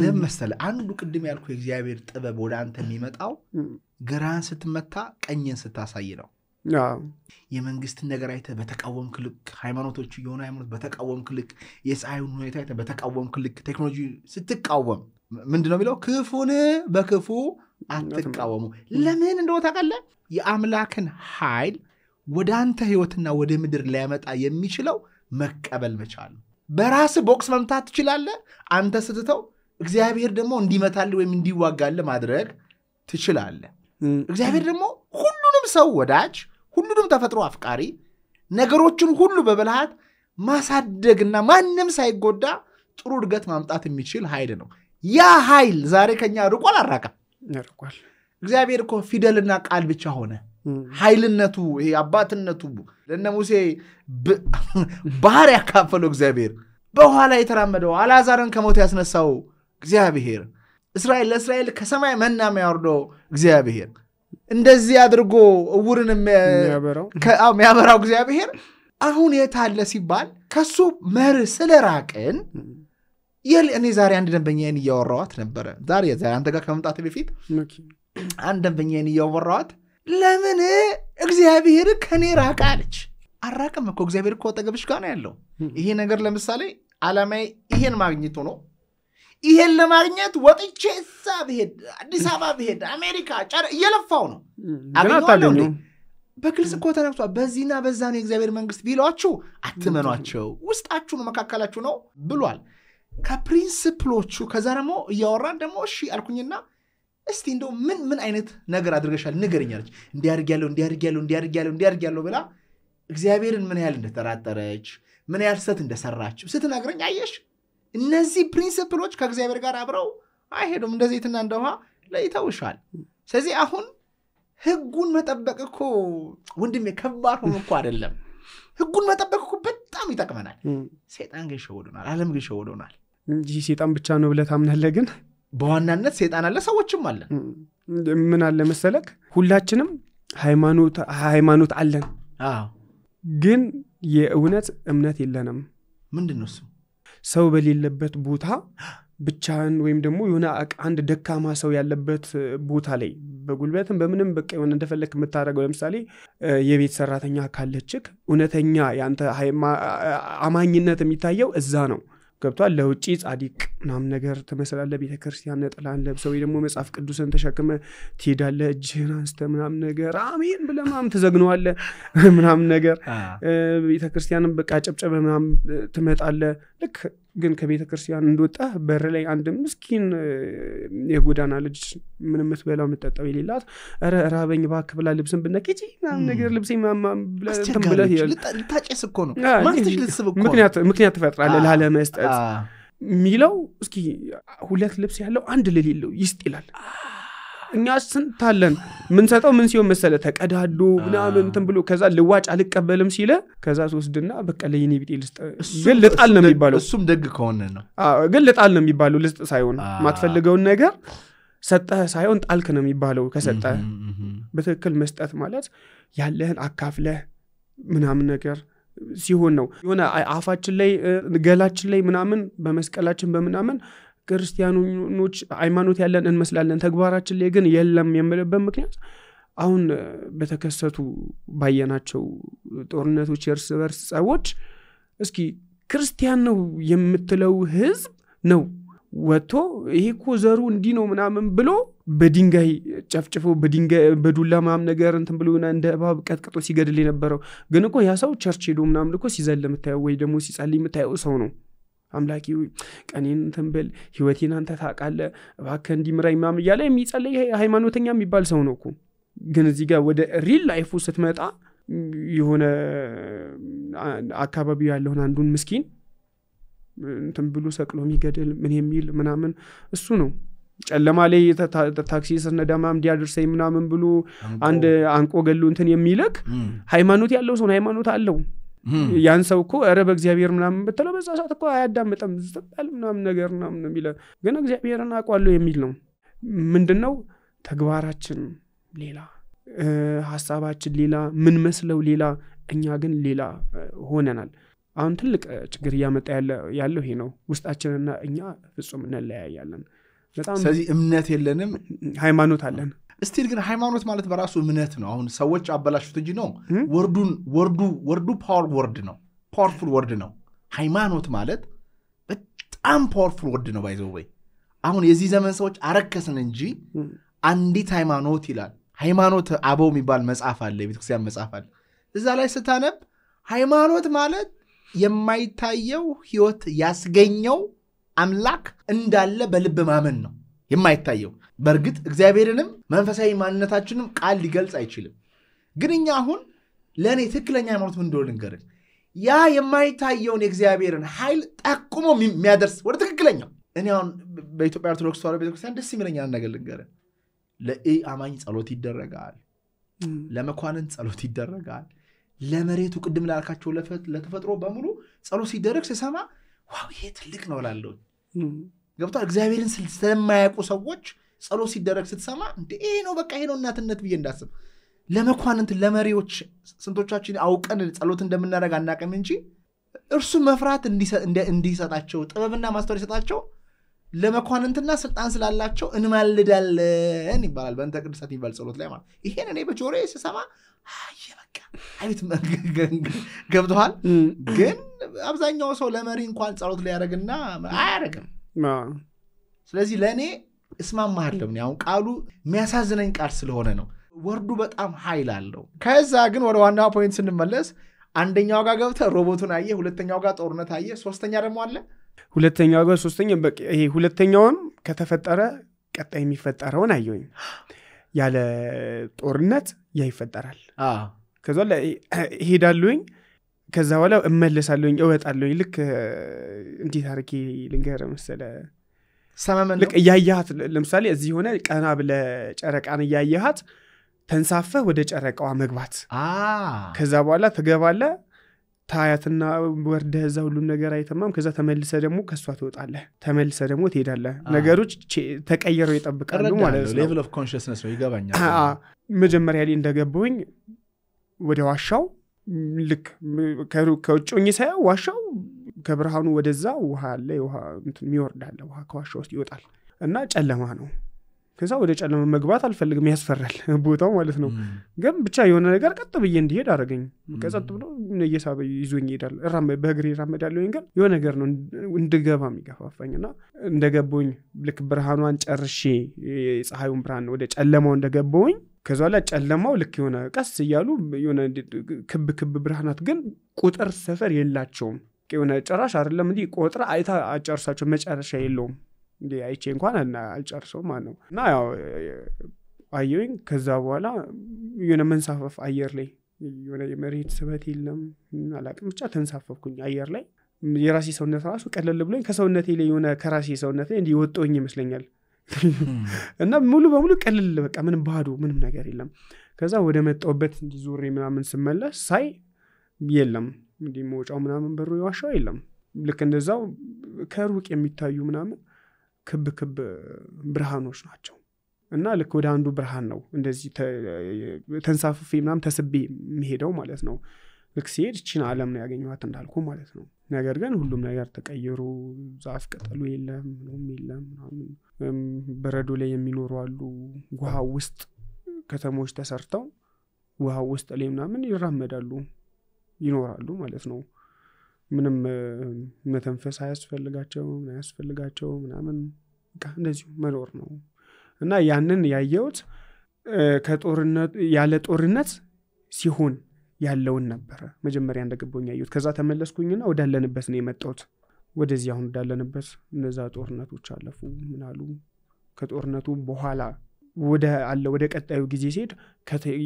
ለምሳሌ አንዱ ቅድም ያልኩ የእግዚአብሔር ጥበብ ወደ አንተ የሚመጣው ግራን ስትመታ ቀኝን ስታሳይ ነው የመንግስት ነገር አይተ በተቃወም ክልክ ሃይማኖቶች የሆነ ሃይማኖት በተቃወም ክልክ የፀሐዩን ሁኔታ አይተ በተቃወም ክልክ ቴክኖሎጂ ስትቃወም ምንድነው የሚለው ክፉን በክፉ አትቃወሙ ለምን እንደው ታውቃለህ የአምላክን ኃይል ወደ አንተ ህይወትና ወደ ምድር ሊያመጣ የሚችለው መቀበል መቻል በራስ ቦክስ መምታት ትችላለህ አንተ ስትተው እግዚአብሔር ደግሞ እንዲመታል ወይም እንዲዋጋል ማድረግ ትችላለህ እግዚአብሔር ደግሞ ሁሉንም ሰው ወዳጅ ሁሉንም ተፈጥሮ አፍቃሪ ነገሮችን ሁሉ በበልሃት ማሳደግና ማንንም ሳይጎዳ ጥሩ እድገት ማምጣት የሚችል ኃይል ነው ያ ኃይል ዛሬ ከኛ ርቋል አራቀም ያርቋል እግዚአብሔር እኮ ፊደልና ቃል ብቻ ሆነ ኃይልነቱ ይሄ አባትነቱ ለነ ሙሴ ባህር ያካፈለው እግዚአብሔር በኋላ የተራመደው አልዓዛርን ከሞት ያስነሳው እግዚአብሔር ለእስራኤል ከሰማይ መና የሚያወርደው እግዚአብሔር እንደዚህ አድርጎ እውርን የሚያበራው እግዚአብሔር አሁን የታለ ሲባል ከሱ መር ስለራቅን እኔ ዛሬ አንድ ደንበኛዬን እያወራኋት ነበረ። ዛሬ አንተ ጋር ከመምጣት በፊት አንድ ደንበኛዬን እያወራኋት ለምን እግዚአብሔር ከኔ ራቀ አለች። አራቀም እኮ እግዚአብሔር እኮ አጠገብሽ ጋር ነው ያለው። ይሄ ነገር ለምሳሌ ዓላማዬ ይሄን ማግኘት ሆኖ ይሄን ለማግኘት ወጥቼ እዛ ብሄድ አዲስ አበባ ብሄድ አሜሪካ እየለፋው ነው አገኘዋለሁ። በግልጽ እኮ ተነግቷል። በዚህና በዛ ነው የእግዚአብሔር መንግስት ቢሏችሁ አትመኗቸው፣ ውስጣችሁ ነው መካከላችሁ ነው ብሏል። ከፕሪንሲፕሎቹ ከዛ ደግሞ እያወራን ደግሞ እሺ አልኩኝና እስቲ እንደው ምን አይነት ነገር አድርገሻል ንገረኛለች። እንዲያርጋለሁ ብላ እግዚአብሔርን ምን ያህል እንደተራጠረች ምን ያህል ሰት እንደሰራች ስትነግረኝ አየሽ፣ እነዚህ ፕሪንሲፕሎች ከእግዚአብሔር ጋር አብረው አይሄዱም። እንደ ዘይትና እንደ ውሃ ለይተውሻል። ስለዚህ አሁን ህጉን መጠበቅ እኮ ወንድሜ ከባድ ሆኖ እኮ አይደለም። ህጉን መጠበቅ እኮ በጣም ይጠቅመናል። ሰይጣን ግን ሸወዶናል፣ ዓለም ግን ሸወዶናል። እንጂ ሰይጣን ብቻ ነው ብለህ ታምናለህ? ግን በዋናነት ሰይጣን አለ፣ ሰዎችም አለ። ምን አለ መሰለክ፣ ሁላችንም ሃይማኖት አለን። ግን የእውነት እምነት የለንም። ምንድነው እሱ? ሰው በሌለበት ቦታ ብቻን ወይም ደግሞ የሆነ አንድ ደካማ ሰው ያለበት ቦታ ላይ በጉልበትም በምንም በቃ የሆነ እንደፈለክ የምታደርገው ለምሳሌ የቤት ሰራተኛ ካለችክ እውነተኛ ያንተ አማኝነት የሚታየው እዛ ነው። ገብቷል? ለውጪ ጻድቅ ምናምን ነገር ትመስላለህ። ቤተክርስቲያን ነጥላን ለብሰው ወይ ደግሞ መጽሐፍ ቅዱስን ተሸክመ ትሄዳለህ። እጅህን አንስተ ምናምን ነገር አሜን ብለህ ምናምን ትዘግነዋለህ ምናምን ነገር ቤተክርስቲያንን በቃ ጨብጨበ ምናምን ትመጣለህ። ልክ ግን ከቤተክርስቲያን እንደወጣ በር ላይ አንድ ምስኪን የጎዳና ልጅ ምንም ምትበላው ምትጠጣው የሌላት አረ ራበኝ ባክ ብላ ልብስን ብነቂጂ ምናምን ነገር ልብሴ ብለህ ልታጨስ እኮ ነው ማስተሽ ልትስብ እኮ ምክንያት ትፈጥራለህ ላለመስጠት ሚለው። እስኪ ሁለት ልብስ ያለው አንድ ለሌለው ይስጥ ይላል። እኛ ስንታለን ምን ሰጠው ምን ሲሆን መሰለ ተቀዳዶ ምናምን እንትን ብሎ ከዛ ልዋጭ አልቀበልም ሲለ ከዛ ወስድና በቃ ለየኔ ቢጤ ልስጥ ግን ልጣል ነው የሚባለው። እሱም ደግ ከሆነ ነው። ግን ልጣል ነው የሚባለው። ልስጥ ሳይሆን ማትፈልገውን ነገር ሰጠህ ሳይሆን ጣልክ ነው የሚባለው። ከሰጠህ በትክክል መስጠት ማለት ያለህን አካፍለህ ምናምን ነገር ሲሆን ነው። የሆነ አፋችን ላይ ገላችን ላይ ምናምን በመስቀላችን በምናምን ክርስቲያኖች ሃይማኖት ያለን እንመስላለን፣ ተግባራችን ላይ ግን የለም የምልበት ምክንያት አሁን በተከሰቱ ባየናቸው ጦርነቶች የእርስ በርስ ጸቦች እስኪ ክርስቲያን ነው የምትለው ህዝብ ነው ወጥቶ ይሄ እኮ ዘሩ እንዲህ ነው ምናምን ብሎ በድንጋይ ጨፍጭፎ በዱላ ምናምን ነገር እንትን ብሎ እንደ እባብ ቀጥቅጦ ሲገድል የነበረው ግን እኮ ያ ሰው ቸርች ሄዶ ምናምን እኮ ሲዘል የምታየው ወይ ደግሞ ሲጸልይ የምታየው ሰው ነው። አምላኪ ቀኔን ተንበል ህይወቴን አንተ ታውቃለህ እባክህ እንዲምራኝ ምናምን እያለ የሚጸልይ ሃይማኖተኛ የሚባል ሰው ነው እኮ። ግን እዚህ ጋር ወደ ሪል ላይፉ ስትመጣ የሆነ አካባቢው ያለውን አንዱን ምስኪን እንትን ብሎ ሰቅሎ የሚገድል ምን የሚል ምናምን እሱ ነው። ጨለማ ላይ ታክሲ ስነዳ ምናምን እንዲያደርሰኝ ምናምን ብሎ አንድ አንቆ ገሉ እንትን የሚልክ ሃይማኖት ያለው ሰው ሃይማኖት አለው። ያን ሰው እኮ አረ በእግዚአብሔር ምናምን በተለው በዛ ሰዓት እኮ አያዳምጥም ዝም ምናምን ነገር ምናምን የሚል ግን እግዚአብሔርን አውቃለሁ የሚል ነው። ምንድነው ተግባራችን ሌላ ሐሳባችን ሌላ ምን መስለው ሌላ እኛ ግን ሌላ ሆነናል። አሁን ትልቅ ችግር ያመጣ ያለው ይሄ ነው። ውስጣችንና እኛ ፍጹም እንለያያለን በጣም። ስለዚህ እምነት የለንም ሃይማኖት አለን። እስቲል ግን ሃይማኖት ማለት በራሱ እምነት ነው። አሁን ሰዎች አበላሹት እንጂ ነው ወርዱ ፓወርፉል ወርድ ነው። ሃይማኖት ማለት በጣም ፓወርፉል ወርድ ነው። ባይዘው ወይ አሁን የዚህ ዘመን ሰዎች አረከስን እንጂ አንዲት ሃይማኖት ይላል። ሃይማኖት አበው የሚባል መጽሐፍ አለ፣ የቤተክርስቲያን መጽሐፍ አለ። እዛ ላይ ስታነብ ሃይማኖት ማለት የማይታየው ህይወት ያስገኘው አምላክ እንዳለ በልብ ማመን ነው። የማይታየው በርግጥ እግዚአብሔርንም መንፈሳዊ ማንነታችንም ቃል ሊገልጽ አይችልም። ግን እኛ አሁን ለኔ ትክክለኛ ሃይማኖት ምን እንደሆነ ልንገርህ። ያ የማይታየውን የእግዚአብሔርን ኃይል ጠቁሞ የሚያደርስ ወደ ትክክለኛው። እኔ አሁን በኢትዮጵያ ኦርቶዶክስ ተዋሕዶ ቤተክርስቲያን ደስ የሚለኝ ነገር ልንገርህ። ለአማኝ ጸሎት ይደረጋል፣ ለመኳንን ጸሎት ይደረጋል፣ ለመሬቱ ቅድም ላልካቸው ለተፈጥሮ በሙሉ ጸሎት ሲደረግ ሲሰማ ዋው ይሄ ትልቅ ነው እላለሁ። ገብቷል? እግዚአብሔርን ስለማያውቁ ሰዎች ጸሎት ሲደረግ ስትሰማ እንዴ ይሄ ነው በቃ ይሄ ነው እናትነት ብዬ እንዳስብ። ለመኳንንት ለመሪዎች ስንቶቻችን አውቀን ጸሎት እንደምናደርግ አናውቅም እንጂ እርሱ መፍራት እንዲሰጣቸው ጥበብና ማስተዋል ይሰጣቸው ለመኳንንትና ስልጣን ስላላቸው እንማልዳለን ይባላል በእንተ ቅድሳት የሚባል ጸሎት ላይ ማለት ይሄን እኔ በጆሮዬ ስሰማ በቃ አቤት ገብቶሃል ግን አብዛኛው ሰው ለመሪ እንኳን ጸሎት ሊያደርግና አያደርግም ስለዚህ ለእኔ እስማማለሁ ያው ቃሉ የሚያሳዝነኝ ቃል ስለሆነ ነው ወርዱ በጣም ኃይል አለው ከዛ ግን ወደ ዋናው ፖይንት ስንመለስ አንደኛው ጋር ገብተህ ሮቦቱን አየህ ሁለተኛው ጋር ጦርነት አየህ ሶስተኛ ደግሞ አለ ሁለተኛው ጋር ሶስተኛ በቃ ይሄ ሁለተኛውም ከተፈጠረ ቀጣይ የሚፈጠረውን አየሁኝ ያለ ጦርነት ይፈጠራል ከዛ ላይ ሄዳለሁኝ ከዛ በኋላ እመለሳለሁኝ እወጣለሁኝ ልክ እንዴት አርኪ ልንገር መሰለ ሰማመን ልክ ያያት ለምሳሌ እዚህ ሆነ ቀና ብለ ጨረቃን ያያያት ተንሳፈህ ወደ ጨረቃዋ መግባት ከዛ በኋላ ትገባለ ታያትና ወርደህ እዛ ሁሉ ነገር አይተማም ከዛ ተመልሰ ደግሞ ከሷ ትወጣለህ ተመልሰ ደግሞ ትሄዳለህ ነገሮች ተቀየረው ይጠብቃሉ ማለት ነው ሌቭል ኦፍ ኮንሺየስነስ ነው ይገባኛል መጀመሪያ ላይ እንደገባሁኝ ወደ ዋሻው ልክ ከውጭኝ ሳይው ዋሻው ከብርሃኑ ወደዛ ውሃ አለ ውሃ የሚወርዳል ውሃ ከዋሻው ውስጥ ይወጣል እና ጨለማ ነው ከዛ ወደ ጨለማ መግባት አልፈልግም ያስፈራል ቦታው ማለት ነው ግን ብቻ የሆነ ነገር ቀጥ ብዬ እንዲሄድ አረጋኝ ከጸጥ ብሎ እየሳበ ይዞኝ ይሄዳል በእግሬ ራመዳለሁ ግን የሆነ ነገር ነው እንድገባ የሚገፋፋኝና እንደገባሁኝ ልክ ብርሃኗን ጨርሼ የፀሐዩን ብርሃን ወደ ጨለማው እንደገባሁኝ ከዛ ላይ ጨለማው ልክ የሆነ ቀስ ይያሉ የሆነ ክብ ብርሃናት ግን ቁጥር ሰፈር የላቸውም የሆነ ጨራሽ አይደለም እንዴ ቁጥር አይታ አጨርሳቸው መጨረሻ የለውም እንዴ አይቼ እንኳን አልጨርሰው ማለት ነው እና ያው አየሁኝ ከዛ በኋላ የሆነ መንሳፈፍ አየር ላይ የሆነ የመሬት ስበት የለም አላቅም ብቻ ተንሳፈፍኩኝ አየር ላይ የራሴ ሰውነት ራሱ ቀለል ብሎኝ ከሰውነቴ ላይ የሆነ ከራሴ ሰውነት ላይ እንዲወጣኝ ይመስለኛል እና ሙሉ በሙሉ ቀለል በቃ ምንም ባዶ ምንም ነገር የለም ከዛ ወደ መጣውበት እንዲዞሬ ምናምን ስመለስ ሳይ የለም እንዲ ሞጫው ምናምን በሩ ይዋሻው የለም ልክ እንደዛው ከሩቅ የሚታዩ ምናምን ክብ ብርሃኖች ናቸው እና ልክ ወደ አንዱ ብርሃን ነው እንደዚህ ተንሳፍፌ ምናምን ተስቤ የሚሄደው ማለት ነው ልክ ሲሄድ እቺን ዓለም ነው ያገኘኋት እንዳልኩ ማለት ነው ነገር ግን ሁሉም ነገር ተቀየሩ ዛፍ ቅጠሉ የለም ምንም የለም ምናምን በረዶ ላይ የሚኖሩ አሉ ውሃ ውስጥ ከተሞች ተሰርተው ውሃ ውስጥ ላይ ምናምን ይራመዳሉ ይኖራሉ ማለት ነው ምንም መተንፈስ አያስፈልጋቸው ምናምን እንደዚህ መኖር ነው እና ያንን ያየሁት ከጦርነት ያለ ጦርነት ሲሆን ያለውን ነበር መጀመሪያ እንደገባኝ ያየሁት ከዛ ተመለስኩኝና ወዳለንበት ነው የመጣሁት ወደዚህ አሁን ወዳለንበት እነዛ ጦርነቶች አለፉ ምናሉ ከጦርነቱ በኋላ ወደ ቀጣዩ ጊዜ ሲሄድ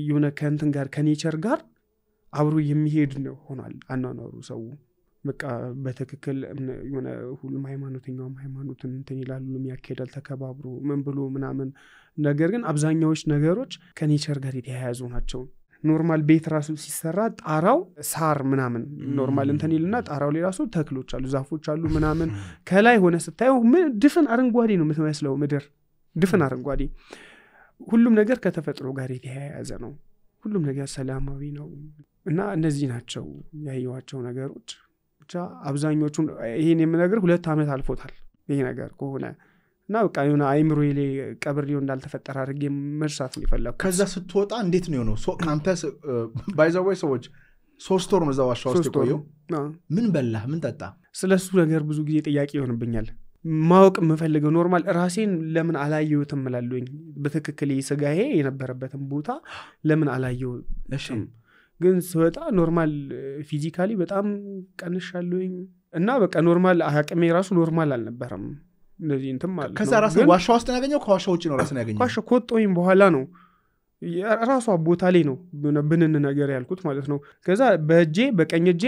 የሆነ ከእንትን ጋር ከኔቸር ጋር አብሮ የሚሄድ ነው ሆኗል አናናሩ ሰው በቃ በትክክል የሆነ ሁሉም ሃይማኖተኛውም ሃይማኖትን እንትን ይላሉ የሚያከዳል ተከባብሮ ምን ብሎ ምናምን ነገር ግን አብዛኛዎች ነገሮች ከኔቸር ጋር የተያያዙ ናቸው ኖርማል ቤት ራሱ ሲሰራ ጣራው ሳር ምናምን ኖርማል እንትን ይልና ጣራው ላይ ራሱ ተክሎች አሉ ዛፎች አሉ ምናምን ከላይ ሆነ ስታየው ድፍን አረንጓዴ ነው የምትመስለው ምድር ድፍን አረንጓዴ ሁሉም ነገር ከተፈጥሮ ጋር የተያያዘ ነው ሁሉም ነገር ሰላማዊ ነው እና እነዚህ ናቸው ያየዋቸው ነገሮች ብቻ አብዛኞቹ ይሄን የምነግር 2 አመት አልፎታል ይሄ ነገር ከሆነ እና በቃ የሆነ አይምሮዬ ላይ ቀብሬው እንዳልተፈጠረ አድርጌ መርሳት ነው የፈለኩት ከዛ ስትወጣ እንዴት ነው የሆነው ካንተ ባይዘው ሰዎች 3 ወር ነው እዛው ዋሻ ውስጥ ቆየው ምን በላህ ምን ጠጣ ስለሱ ነገር ብዙ ጊዜ ጥያቄ ይሆንብኛል ማወቅ የምፈልገው ኖርማል ራሴን ለምን አላየሁትም እላለሁኝ በትክክል ይስጋዬ የነበረበትን ቦታ ለምን አላየሁ እሺ ግን ስወጣ ኖርማል ፊዚካሊ በጣም ቀንሻለሁኝ እና በቃ ኖርማል አቅሜ ራሱ ኖርማል አልነበረም እንደዚህ እንትን ማለት ነው ከዛ ራስን ዋሻ ውስጥ ያገኘው ከዋሻ ውጪ ነው ራስን ያገኘው ዋሻ ከወጣሁኝ በኋላ ነው ራሷ ቦታ ላይ ነው ብንን ነገር ያልኩት ማለት ነው ከዛ በእጄ በቀኝ እጄ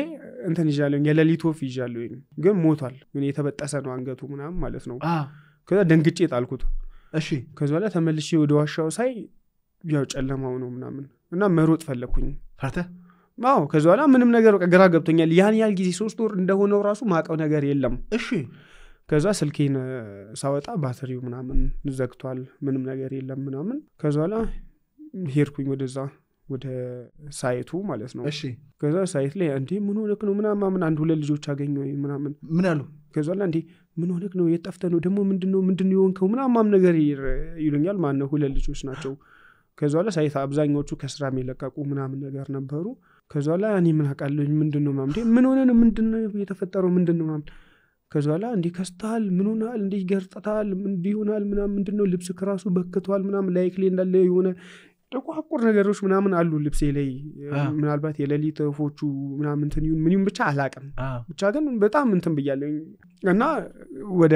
እንትን ይዣለሁኝ የሌሊት ወፍ ይዣለሁኝ ግን ሞቷል የተበጠሰ ነው አንገቱ ምናምን ማለት ነው ከዛ ደንግጬ ጣልኩት እሺ ከዛ በኋላ ተመልሼ ወደ ዋሻው ሳይ ያው ጨለማው ነው ምናምን እና መሮጥ ፈለኩኝ ፈርተ አዎ ከዛ በኋላ ምንም ነገር ግራ ገብቶኛል ያን ያህል ጊዜ 3 ወር እንደሆነው ራሱ ማቀው ነገር የለም እሺ ከዛ ስልኬን ሳወጣ ባትሪው ምናምን ዘግቷል ምንም ነገር የለም ምናምን ከዛ በኋላ ሄድኩኝ ወደዛ ወደ ሳይቱ ማለት ነው እሺ ከዛ ሳይት ላይ እንዴ ምን ሆነክ ነው ምናምን አንድ ሁለት ልጆች አገኘው ምናምን ምን አሉ ከዛ ላይ እንዴ ምን ሆነክ ነው የጠፍተ ነው ደግሞ ምንድነው የሆንከው ምናምን ነገር ይሉኛል ማን ነው ሁለት ልጆች ናቸው ከዛ ላይ ሳይት አብዛኞቹ ከስራ የሚለቀቁ ምናምን ነገር ነበሩ ከዛ ላይ እኔ ምን አቃለኝ ምንድነው ማምዴ ምን ሆነ ነው ምንድነው የተፈጠረው ምንድነው ማም ከዛ ላይ እንዴ ከስታል ምን ሆናል እንዴ ገርጣታል ምን ዲሆናል ምንድነው ልብስ ከራሱ በክቷል ምናምን ላይክ ላይ እንዳለ የሆነ ተቋቁር ነገሮች ምናምን አሉ ልብሴ ላይ ምናልባት የሌሊት ወፎቹ ምናምን እንትን ይሁን ምንም ብቻ አላቀም ብቻ ግን በጣም እንትን ብያለኝ እና ወደ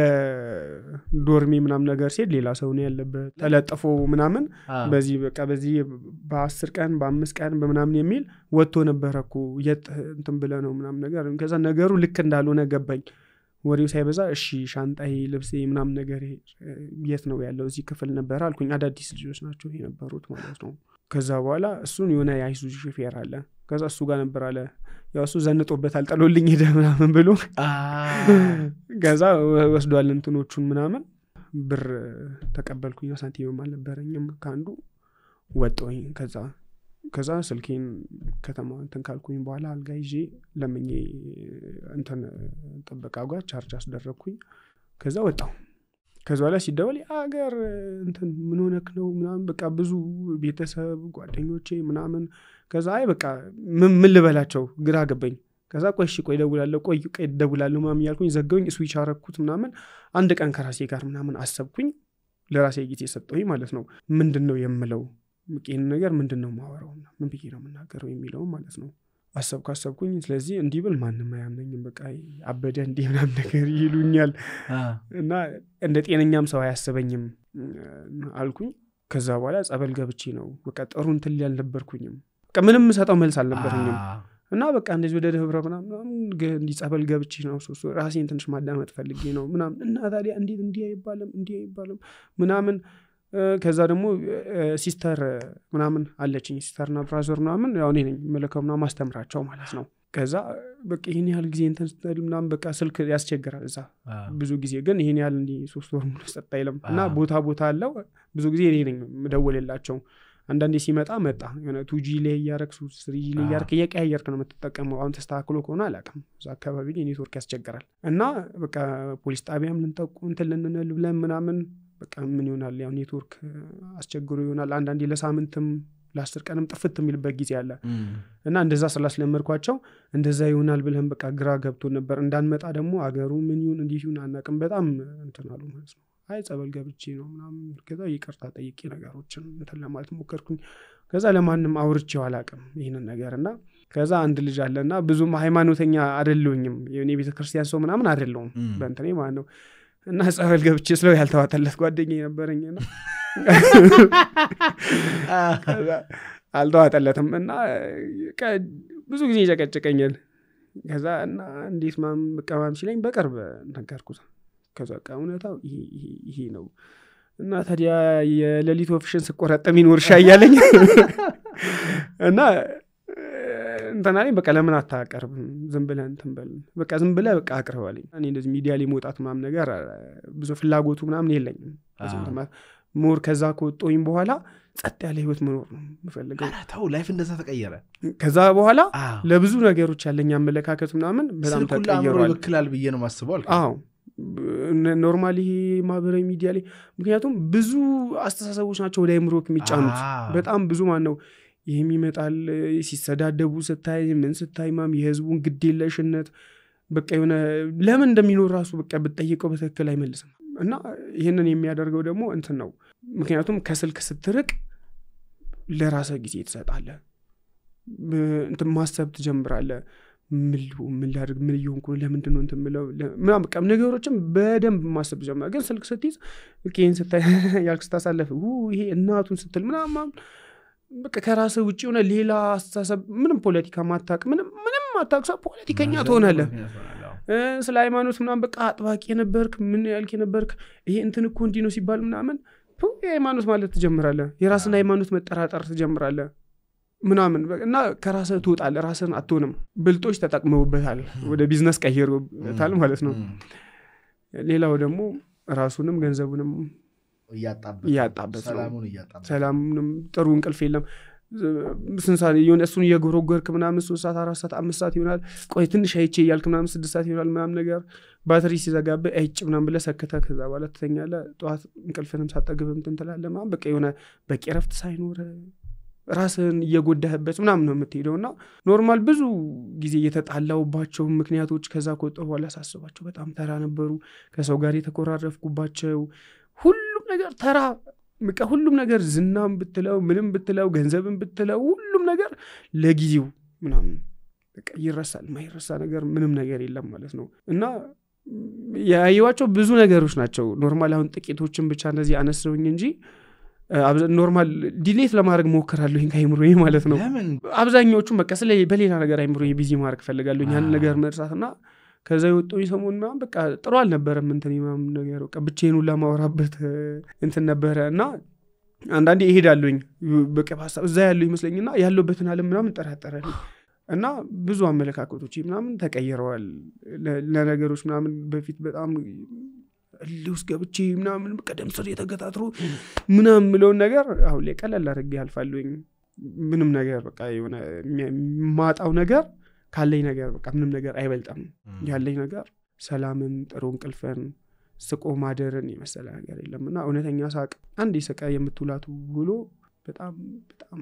ዶርሚ ምናምን ነገር ሲል ሌላ ሰው ነው ያለበት ተለጥፎ ምናምን በዚህ በቃ በዚህ በ10 ቀን በ5 ቀን በምናምን የሚል ወጥቶ ነበርኩ እንትን ብለ ነው ምናምን ነገር ከዛ ነገሩ ልክ እንዳልሆነ ገባኝ ወሬው ሳይበዛ እሺ ሻንጣዬ ልብሴ ምናምን ነገር የት ነው ያለው እዚህ ክፍል ነበር አልኩኝ አዳዲስ ልጆች ናቸው የነበሩት ማለት ነው ከዛ በኋላ እሱን የሆነ አይሱዙ ሹፌር አለ ከዛ እሱ ጋር ነበር አለ ያው እሱ ዘንጦበታል ጠሎልኝ ሄደ ምናምን ብሎ ከዛ ወስዷል እንትኖቹን ምናምን ብር ተቀበልኩኝ ሳንቲም አልነበረኝም ካንዱ ወጣሁኝ ከዛ ስልኬን ከተማ እንትን ካልኩኝ በኋላ አልጋ ይዤ ለምኜ እንትን ጥበቃ ጋር ቻርጅ አስደረኩኝ ከዛ ወጣሁ ከዛ በኋላ ሲደወል አገር እንትን ምን ሆነክ ነው ምናምን በቃ ብዙ ቤተሰብ ጓደኞቼ ምናምን ከዛ አይ በቃ ምን ልበላቸው ግራ ገባኝ ከዛ ቆይ ደውላለሁ ማም ያልኩኝ ዘጋውኝ ስዊች አረኩት ምናምን አንድ ቀን ከራሴ ጋር ምናምን አሰብኩኝ ለራሴ ጊዜ ሰጠሁኝ ማለት ነው ምንድነው የምለው ምቄን ነገር ምንድነው ማወራው ምን ብዬ ነው መናገረው የሚለው ማለት ነው አሰብኩኝ ስለዚህ እንዲህ ብል ማንንም አያምነኝም በቃ አበደ እንዲህ ምናምን ነገር ይሉኛል እና እንደ ጤነኛም ሰው አያስበኝም አልኩኝ ከዛ በኋላ ጸበል ገብቼ ነው በቃ ጥሩ እንትን ያልነበርኩኝም በቃ ምንም ሰጣው መልስ አልነበረኝም እና በቃ እንደዚህ ወደ ደብረ ምናምን እንዲ ጸበል ገብቼ ነው ራሴን ትንሽ ማዳመጥ ፈልጌ ነው ምናምን እና ታዲያ እንዲህ አይባልም ምናምን ከዛ ደግሞ ሲስተር ምናምን አለችኝ ሲስተርና ብራዘር ምናምን ያው እኔ ነኝ መለከው ምናምን ማስተምራቸው ማለት ነው ከዛ በቃ ይሄን ያህል ጊዜ እንትን ምናምን በቃ ስልክ ያስቸግራል እዛ ብዙ ጊዜ ግን ይሄን ያህል እንዲ 3 ወር ሙሉ ሰጣ ይለም እና ቦታ አለው ብዙ ጊዜ እኔ ነኝ መደወልላቸው አንዳንዴ ሲመጣ መጣ የሆነ 2G ላይ ያረክሱ 3G ላይ ያርክ የቀያየርክ ነው የምትጠቀመው አሁን ተስተካክሎ ከሆነ አላውቅም እዛ አካባቢ ላይ ኔትወርክ ያስቸግራል እና በቃ ፖሊስ ጣቢያም ልንጠቁ እንትን ልንነል ብለን ምናምን በቃ ምን ይሆናል ያው ኔትወርክ አስቸግሮ ይሆናል አንዳንዴ ለሳምንትም ለ10 ቀንም ጥፍት የሚልበት ጊዜ አለ እና እንደዛ ስላስለመድኳቸው እንደዛ ይሆናል ብለን በቃ ግራ ገብቶ ነበር እንዳንመጣ ደግሞ አገሩ ምን ይሁን እንዲህ ይሁን አናውቅም በጣም እንትን አሉ ማለት ነው አይ ጸበል ገብቼ ነው ምናምን ከዛ ይቅርታ ጠይቄ ነገሮችን እንትን ለማለት ሞከርኩኝ ከዛ ለማንም አውርቼው አላውቅም ይሄንን ነገርና ከዛ አንድ ልጅ አለና ብዙም ሃይማኖተኛ አይደለሁኝም የኔ ቤተክርስቲያን ሰው ምናምን አይደለሁም በእንተኔ ማለት ነው እና ጸበል ገብቼ ስለው ያልተዋጠለት ጓደኛዬ ነበርኝና አልተዋጠለትም እና ብዙ ጊዜ ይጨቀጨቀኛል ከዛ እና እንዴት ማም ሲለኝ በቅርብ ነገርኩት ከዛ እውነታው ይሄ ነው እና ታዲያ የሌሊት ወፍሽን ስቆረጠም ይኖር ሻያለኝ እና እንተናለኝ በቃ ለምን አታቀርብ ዝም ብለህ እንትን በል በቃ ዝም ብለህ በቃ አቅርባለኝ እኔ እንደዚህ ሚዲያ ላይ መውጣት ምናምን ነገር ብዙ ፍላጎቱ ምናምን የለኝም ሞር ከዛ ከወጣሁኝ በኋላ ጸጥ ያለ ህይወት መኖር ነው የምፈልገው አራታው ላይፍ እንደዛ ተቀየረ ከዛ በኋላ ለብዙ ነገሮች ያለኝ አመለካከት ምናምን በጣም ተቀየሯል ይክላል ብዬ ነው ማስበው አዎ ኖርማሊ ማህበራዊ ሚዲያ ላይ ምክንያቱም ብዙ አስተሳሰቦች ናቸው ወደ አይምሮክ የሚጫኑት በጣም ብዙ ማን ነው ይሄም ይመጣል ሲሰዳደቡ ስታይ ምን ስታይ ማም የህዝቡን ግዴለሽነት በቃ የሆነ ለምን እንደሚኖር ራሱ በቃ በተጠየቀው በትክክል አይመልስም እና ይሄንን የሚያደርገው ደግሞ እንትን ነው ምክንያቱም ከስልክ ስትርቅ ለራስህ ጊዜ ትሰጣለህ እንትን ማሰብ ትጀምራለህ ምን ላድርግ ምን ይሆንኩ ለምንድን ነው እንትን ምናምን በቃ ነገሮችን በደንብ ማሰብ ጀምራለህ ግን ስልክ ስትይዝ ከይን ስታይ ያልክ ስታሳለፍ ይሄ እናቱን ስትል ምናምን በቃ ከራስህ ውጪ ሆነ ሌላ አስተሳሰብ ምንም ፖለቲካ ማታቅ ምንም ማታቅሳ ፖለቲከኛ ትሆናለህ ስለ ሃይማኖት ምናምን በቃ አጥባቂ ነበርክ ምን ያልክ ነበርክ ይሄ እንትን እኮ እንዲ ነው ሲባል ምናምን ሃይማኖት ማለት ትጀምራለህ የራስን ሃይማኖት መጠራጠር ትጀምራለህ ምናምን እና ከራስህ ትወጣለህ ራስህን አትሆንም ብልጦች ተጠቅመውበታል ወደ ቢዝነስ ቀይረውታል ማለት ነው ሌላው ደግሞ ራሱንም ገንዘቡንም ያጣበት ሰላሙንም ጥሩ እንቅልፍ የለም ስንት ሰዓት ይሆን እሱን እየጎረጎርክ ምናምን 3 ሰዓት 4 ሰዓት 5 ሰዓት ይሆናል ቆይ ትንሽ አይቼ እያልክ ምናምን 6 ሰዓት ይሆናል ምናምን ነገር ባትሪ ሲዘጋብህ አይጭ ምናምን ብለህ ሰክተህ ከዛ በኋላ ትተኛለህ ጠዋት እንቅልፍንም ሳትጠግብም እንትን ትላለህ ምናምን በቃ የሆነ በቂ ረፍት ሳይኖር ራስን እየጎዳህበት ምናምን ነው የምትሄደውና ኖርማል ብዙ ጊዜ የተጣላውባቸው ምክንያቶች ከዛ ከወጣሁ በኋላ ሳስባቸው በጣም ተራ ነበሩ ከሰው ጋር የተኮራረፍኩባቸው ሁሉም ነገር ተራ በቃ ሁሉም ነገር ዝናም ብትለው ምንም ብትለው ገንዘብም ብትለው ሁሉም ነገር ለጊዜው ምናምን በቃ ይረሳል ማይረሳ ነገር ምንም ነገር የለም ማለት ነው እና ያየዋቸው ብዙ ነገሮች ናቸው ኖርማል አሁን ጥቂቶችን ብቻ እንደዚህ አነስረውኝ እንጂ ኖርማል ዲሌት ለማድረግ ሞከራለሁ ከአይምሮዬ ማለት ነው አብዛኛዎቹም በቃ ስለ በሌላ ነገር አይምሮዬ ቢዚ ማድረግ ፈልጋለሁ ያን ነገር መርሳትና ከዛ የወጣው ይሰሙና በቃ ጥሩ አልነበረም እንትን ይማም ነገር በቃ ብቻዬን ሁላ ማወራበት እንትን ነበርና አንዳንዴ ይሄዳሉኝ በቃ ሐሳብ እዛ ያለው ይመስለኝና ያለውበትን ዓለም ምናምን ተራጠራለሁ እና ብዙ አመለካከቶች ምናምን ተቀይረዋል ለነገሮች ምናምን በፊት በጣም ልውስ ገብቼ ምናምን በቀደም ስር የተገታትሩ ምናምን ምለው ነገር አሁን ላይ ቀለል አድርጌ ያልፋሉኝ ምንም ነገር በቃ የሆነ ማጣው ነገር ካለኝ ነገር በቃ ምንም ነገር አይበልጣም ያለኝ ነገር ሰላምን ጥሩ እንቅልፍን ስቆ ማደርን የመሰለ ነገር የለምና እውነተኛ ሳቅ አንድ ይሰቃ የምትውላቱ ብሎ በጣም በጣም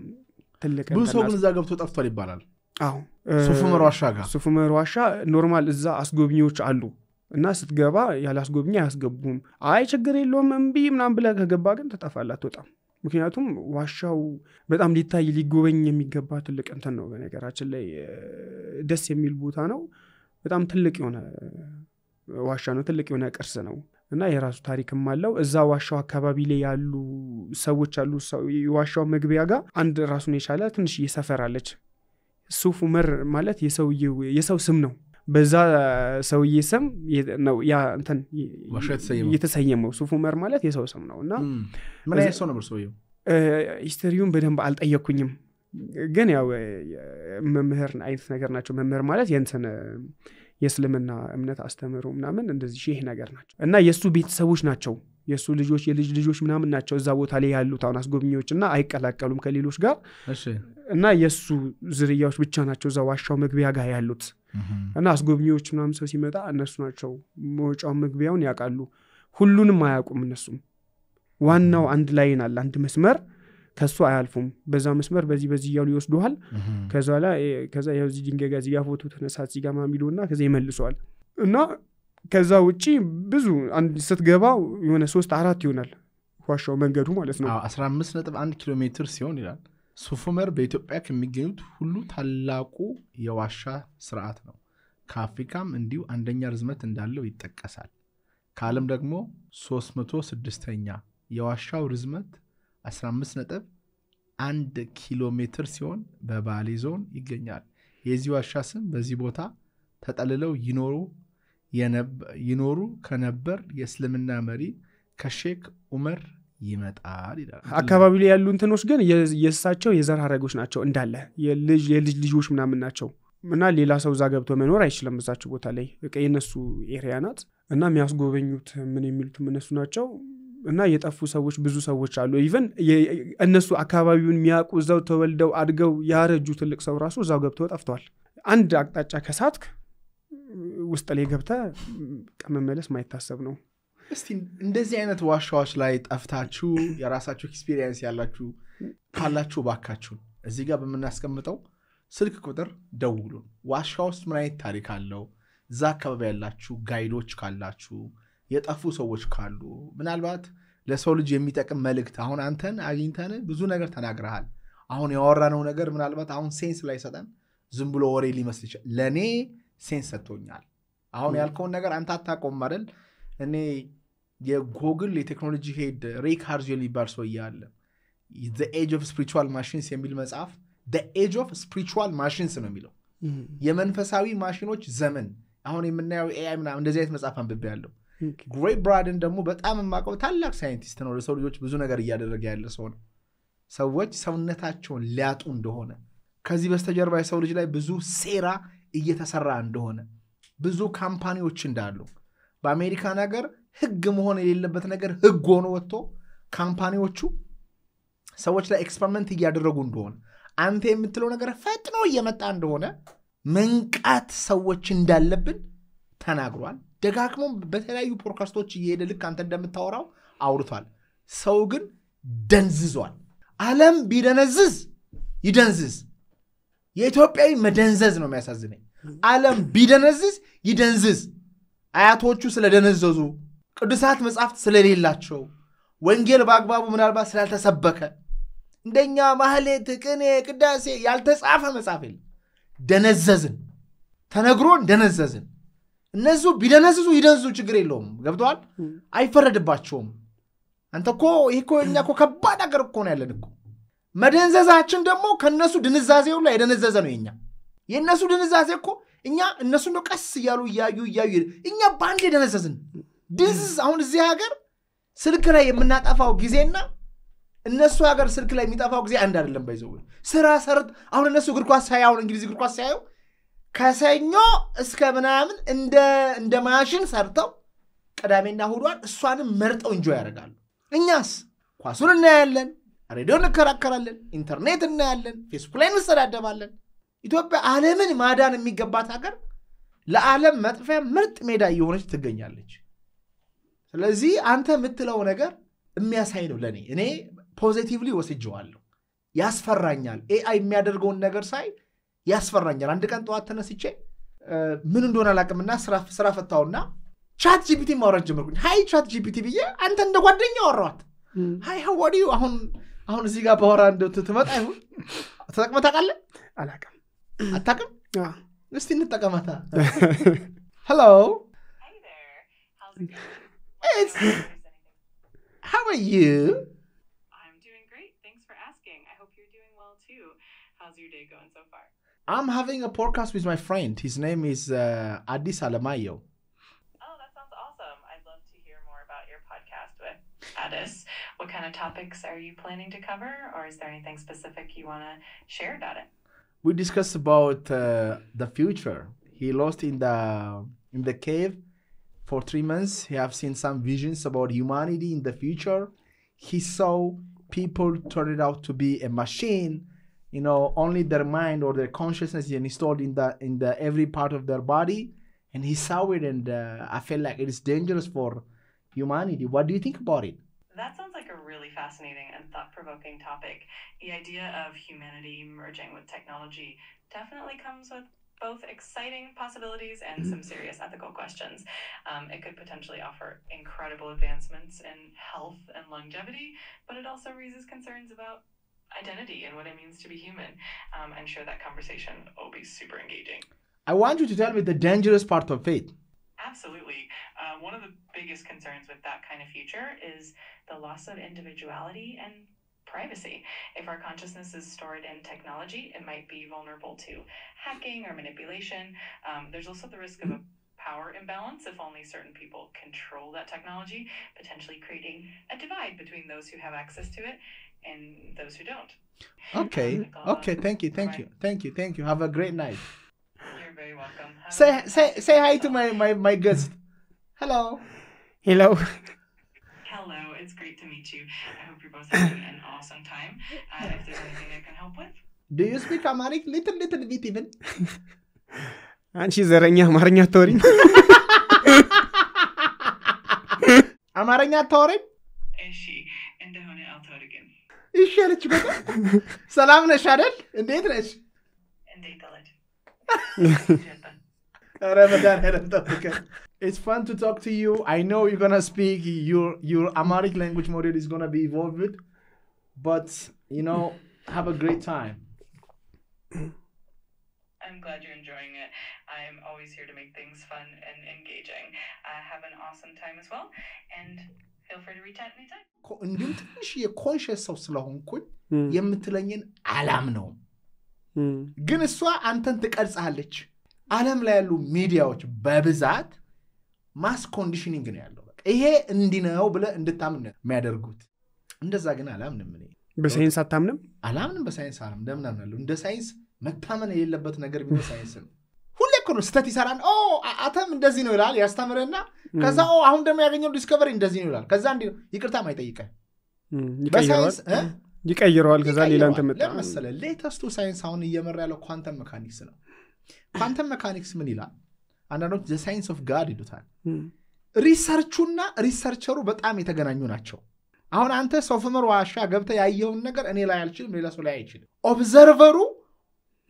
ትልቅ ብዙ ሰው ግን እዛ ገብቶ ጠፍቷል ይባላል አዎ ሱፉመር ዋሻ ኖርማል እዛ አስጎብኚዎች አሉ እና ስትገባ ያላስጎብኚ አያስገቡም አይ ችግር የለውም እንቢ ምናምን ብለህ ከገባ ግን ተጣፋለህ አትወጣም ምክንያቱም ዋሻው በጣም ሊታይ ሊጎበኝ የሚገባ ትልቅ እንትን ነው በነገራችን ላይ ደስ የሚል ቦታ ነው በጣም ትልቅ የሆነ ዋሻ ነው ትልቅ የሆነ ቅርስ ነው እና የራሱ ታሪክም አለው እዛ ዋሻው አካባቢ ላይ ያሉ ሰዎች አሉ ዋሻው መግቢያ ጋር አንድ ራሱን የቻለ ትንሽ እየሰፈራለች ሱፉመር ማለት የሰው ስም ነው በዛ ሰውዬ ስም ነው ያ እንትን የተሰየመው ሱፉመር ማለት የሰው ስም ነውና ምን አይነት ሰው ነበር ሰውዬው ሂስትሪውን በደንብ አልጠየቅኩኝም ግን ያው መምህር አይነት ነገር ናቸው መምህር ማለት የእንትን የእስልምና እምነት አስተምሮ ምናምን እንደዚህ ሼህ ነገር ናቸው እና የሱ ቤተሰቦች ናቸው የሱ ልጆች የልጅ ልጆች ምናምን ናቸው እዛ ቦታ ላይ ያሉት አሁን አስጎብኚዎችና አይቀላቀሉም ከሌሎች ጋር እሺ እና የሱ ዝርያዎች ብቻ ናቸው እዛ ዋሻው መግቢያ ጋር ያሉት እና አስጎብኚዎች ምናምን ሰው ሲመጣ እነሱ ናቸው መውጫው መግቢያውን ያውቃሉ ሁሉንም አያውቁም እነሱም ዋናው አንድ ላይን አለ አንድ መስመር ከሱ አያልፉም በዛ መስመር በዚህ ያሉ ይወስዱሃል ከዛ ያው እዚህ ድንጋይ ጋር እዚህ ፎቶ ተነሳት እዚህ ጋር ማሚሉና ከዛ ይመልሰዋል እና ከዛ ውጪ ብዙ አንድ ስትገባው የሆነ 3-4 ይሆናል ዋሻው መንገዱ ማለት ነው 15.1 ኪሎ ሜትር ሲሆን ይላል ሱፉመር በኢትዮጵያ ከሚገኙት ሁሉ ታላቁ የዋሻ ስርዓት ነው ከአፍሪካም እንዲሁ አንደኛ ርዝመት እንዳለው ይጠቀሳል ከዓለም ደግሞ 306ኛ የዋሻው ርዝመት 15.1 ኪሎ ሜትር ሲሆን በባሌ ዞን ይገኛል የዚህ ዋሻ ስም በዚህ ቦታ ተጠልለው ይኖሩ ከነበር የእስልምና መሪ ከሼክ ዑመር ይመጣል ይላል አካባቢ ላይ ያሉ እንትኖች ግን የእሳቸው የዘር ሐረጎች ናቸው እንዳለ የልጅ ልጆች ምናምን ናቸው እና ሌላ ሰው እዛ ገብቶ መኖር አይችልም እዛቸው ቦታ ላይ በቃ የነሱ ኤሪያ ናት እና የሚያስጎበኙት ምን የሚሉት እነሱ ናቸው እና የጠፉ ሰዎች ብዙ ሰዎች አሉ ኢቭን እነሱ አካባቢውን የሚያውቁ እዛው ተወልደው አድገው ያረጁ ትልቅ ሰው ራሱ እዛው ገብቶ ጠፍቷል አንድ አቅጣጫ ከሳትክ ውስጥ ላይ ገብተህ መመለስ ማይታሰብ ነው እስቲ እንደዚህ አይነት ዋሻዎች ላይ ጠፍታችሁ የራሳችሁ ኤክስፒሪየንስ ያላችሁ ካላችሁ ባካችሁ እዚህ ጋር በመናስቀምጠው ስልክ ቁጥር ደውሉን ዋሻው ውስጥ ምን አይነት ታሪክ አለው እዛ አካባቢ ያላችሁ ጋይዶች ካላችሁ የጠፉ ሰዎች ካሉ ምናልባት ለሰው ልጅ የሚጠቅም መልእክት አሁን አንተን አግኝተን ብዙ ነገር ተናግረሃል አሁን ያወራነው ነገር ምናልባት አሁን ሴንስ ላይ ሰጠን ዝም ብሎ ወሬ ሊመስል ይችላል ለኔ ሴንስ ሰጥቶኛል አሁን ያልከውን ነገር አንተ አታቆም አይደል እኔ የጎግል የቴክኖሎጂ ሄድ ሪክ ሃርዝዌል ይባል ሰው ያለ the age of spiritual machines የሚል መጽሐፍ the age of spiritual machines ነው የሚለው የመንፈሳዊ ማሽኖች ዘመን አሁን የምናየው AI ምናምን እንደዚህ አይነት መጽሐፍ አንብቤያለሁ ግሬት ብራደን ደግሞ በጣም የማውቀው ታላቅ ሳይንቲስት ነው ለሰው ልጆች ብዙ ነገር እያደረገ ያለ ሰው ነው ሰዎች ሰውነታቸውን ሊያጡ እንደሆነ ከዚህ በስተጀርባ የሰው ልጅ ላይ ብዙ ሴራ እየተሰራ እንደሆነ ብዙ ካምፓኒዎች እንዳሉ በአሜሪካ ነገር ህግ መሆን የሌለበት ነገር ህግ ሆኖ ወጥቶ ካምፓኒዎቹ ሰዎች ላይ ኤክስፐሪመንት እያደረጉ እንደሆነ አንተ የምትለው ነገር ፈጥኖ እየመጣ እንደሆነ መንቃት ሰዎች እንዳለብን ተናግሯል። ደጋግሞ በተለያዩ ፖድካስቶች እየሄደ ልክ አንተ እንደምታወራው አውርቷል። ሰው ግን ደንዝዟል። ዓለም ቢደነዝዝ ይደንዝዝ። የኢትዮጵያዊ መደንዘዝ ነው የሚያሳዝነኝ። ዓለም ቢደነዝዝ ይደንዝዝ። አያቶቹ ስለደነዘዙ፣ ቅዱሳት መጻሕፍት ስለሌላቸው፣ ወንጌል በአግባቡ ምናልባት ስላልተሰበከ፣ እንደኛ ማህሌት፣ ቅኔ፣ ቅዳሴ ያልተጻፈ መጽሐፍ የለም። ደነዘዝን፣ ተነግሮን ደነዘዝን። እነሱ ቢደነዝዙ ይደንዙ፣ ችግር የለውም። ገብቷል? አይፈረድባቸውም። አንተ እኮ ይሄ እኮ እኛ እኮ ከባድ ነገር እኮ ነው ያለን እኮ። መደንዘዛችን ደግሞ ከነሱ ድንዛዜው ላይ የደነዘዘ ነው የኛ። የነሱ ድንዛዜ እኮ እኛ እነሱ ነው ቀስ እያሉ እያዩ እኛ ባንዴ ደነዘዝን። ድንዝዝ አሁን እዚህ ሀገር ስልክ ላይ የምናጠፋው ጊዜና እነሱ ሀገር ስልክ ላይ የሚጠፋው ጊዜ አንድ አይደለም። ባይዘው ስራ ሰርት አሁን እነሱ እግር ኳስ ሳያዩ እንግሊዝ እግር ኳስ ሳያዩ ከሰኞ እስከ ምናምን እንደ ማሽን ሰርተው ቅዳሜና እሑድን እሷንም መርጠው እንጆ ያደርጋሉ። እኛስ ኳሱን እናያለን፣ ሬዲዮ እንከራከራለን፣ ኢንተርኔት እናያለን፣ ፌስቡክ ላይ እንሰዳደባለን። ኢትዮጵያ ዓለምን ማዳን የሚገባት ሀገር ለዓለም መጥፊያ ምርጥ ሜዳ እየሆነች ትገኛለች። ስለዚህ አንተ የምትለው ነገር የሚያሳይ ነው ለኔ። እኔ ፖዚቲቭሊ ወስጄዋለሁ። ያስፈራኛል። ኤአይ የሚያደርገውን ነገር ሳይ ያስፈራኛል። አንድ ቀን ጠዋት ተነስቼ ምን እንደሆነ አላውቅምና ስራ ፈታውና ቻት ጂፒቲ ማውራት ጀመርኩኝ። ሃይ ቻት ጂፒቲ ብዬ አንተ እንደ ጓደኛ አወራኋት። ሃይ ሃው አር ዩ አሁን እዚህ ጋር ባወራ እንደው ትመጣ ይሁን ተጠቅመህ ታውቃለህ? አላውቅም። አታውቅም? እስቲ እንጠቀማታ። ሄሎ Hi there. How's it going? How are you? I'm doing great. Thanks for asking. I hope you're doing well too. How's your day going so far? I'm having a podcast with my friend. His name is Addis Alamayo. Oh, that sounds awesome. I'd love to hear more about your podcast with Addis. What kind of topics are you planning to cover, or is there anything specific you want to share about it? We discussed about the future. He lost in the cave for 3 months. He have seen some visions about humanity in the future. He saw people turn it out to be a machine. You know, only their mind or their consciousness is installed in the every part of their body. And he saw it, and I feel like it is dangerous for humanity. What do you think about it? That sounds like a really fascinating and thought-provoking topic. The idea of humanity merging with technology definitely comes with both exciting possibilities and some serious ethical questions. It could potentially offer incredible advancements in health and longevity, but it also raises concerns about identity and what it means to be human. I'm sure that conversation will be super engaging. I want you to tell me the dangerous part of it. Absolutely. One of the biggest concerns with that kind of future is the loss of individuality and privacy. If our consciousness is stored in technology, it might be vulnerable to hacking or manipulation. There's also the risk of a power imbalance if only certain people control that technology, potentially creating a divide between those who have access to it and those who don't. Okay. Thank you. Have a great night. You're very welcome. Say hi to my guest. Hello. Hello. Hello, it's great to meet you. I hope you're both having an awesome time. If there's anything I can help with. Do you speak Amharic? Little bit even. አንቺ ዘረኛ አማርኛ አታወሪም? አማርኛ አታወሪም? እሺ እንደሆነ አልተወርግም። እሺ አለች በቃ። ሰላም ነሽ አይደል? እንዴት ነሽ? እንዴት አለች? Ramadan it's fun to talk to you. I know you're gonna speak your Amharic language model is gonna be evolved, but you know, have a great time. I'm glad you're enjoying it. I'm always here to make things fun and engaging. Have an awesome time as well, and feel free to reach out anytime. እንዲሁም ትንሽ የኮንሽስ ሰው ስለሆንኩኝ የምትለኝን አላም ነው ግን እሷ አንተን ትቀርጻለች። ዓለም ላይ ያሉ ሚዲያዎች በብዛት ማስ ኮንዲሽኒንግ ነው ያለው። በቃ ይሄ እንዲህ ነው ብለህ እንድታምን ነው የሚያደርጉት። እንደዛ ግን አላምንም። እኔ በሳይንስ አታምንም? አላምንም። በሳይንስ አላምንም። እንደምን አምናለሁ? እንደ ሳይንስ መታመን የሌለበት ነገር ቢሆን ሳይንስ ነው። ሁሌ እኮ ነው ስተት ይሰራል። አተም እንደዚህ ነው ይላል ያስተምረና ከዛ አሁን ደግሞ ያገኘው ዲስከቨሪ እንደዚህ ነው ይላል። ከዛ እንዲህ ይቅርታ ማይጠይቀህ በሳይንስ ይቀይረዋል ከዛ ሌላ እንተ መጣ ለምሳሌ ሌተስቱ ሳይንስ አሁን እየመራ ያለው ኳንተም ሜካኒክስ ነው ኳንተም ሜካኒክስ ምን ይላል አንዳንዶች the science of god ይሉታል ሪሰርቹና ሪሰርቸሩ በጣም የተገናኙ ናቸው አሁን አንተ ሶፍትዌር ዋሻ ገብተ ያየውን ነገር እኔ ላይ አልችልም ሌላ ሰው ላይ አይችልም ኦብዘርቨሩ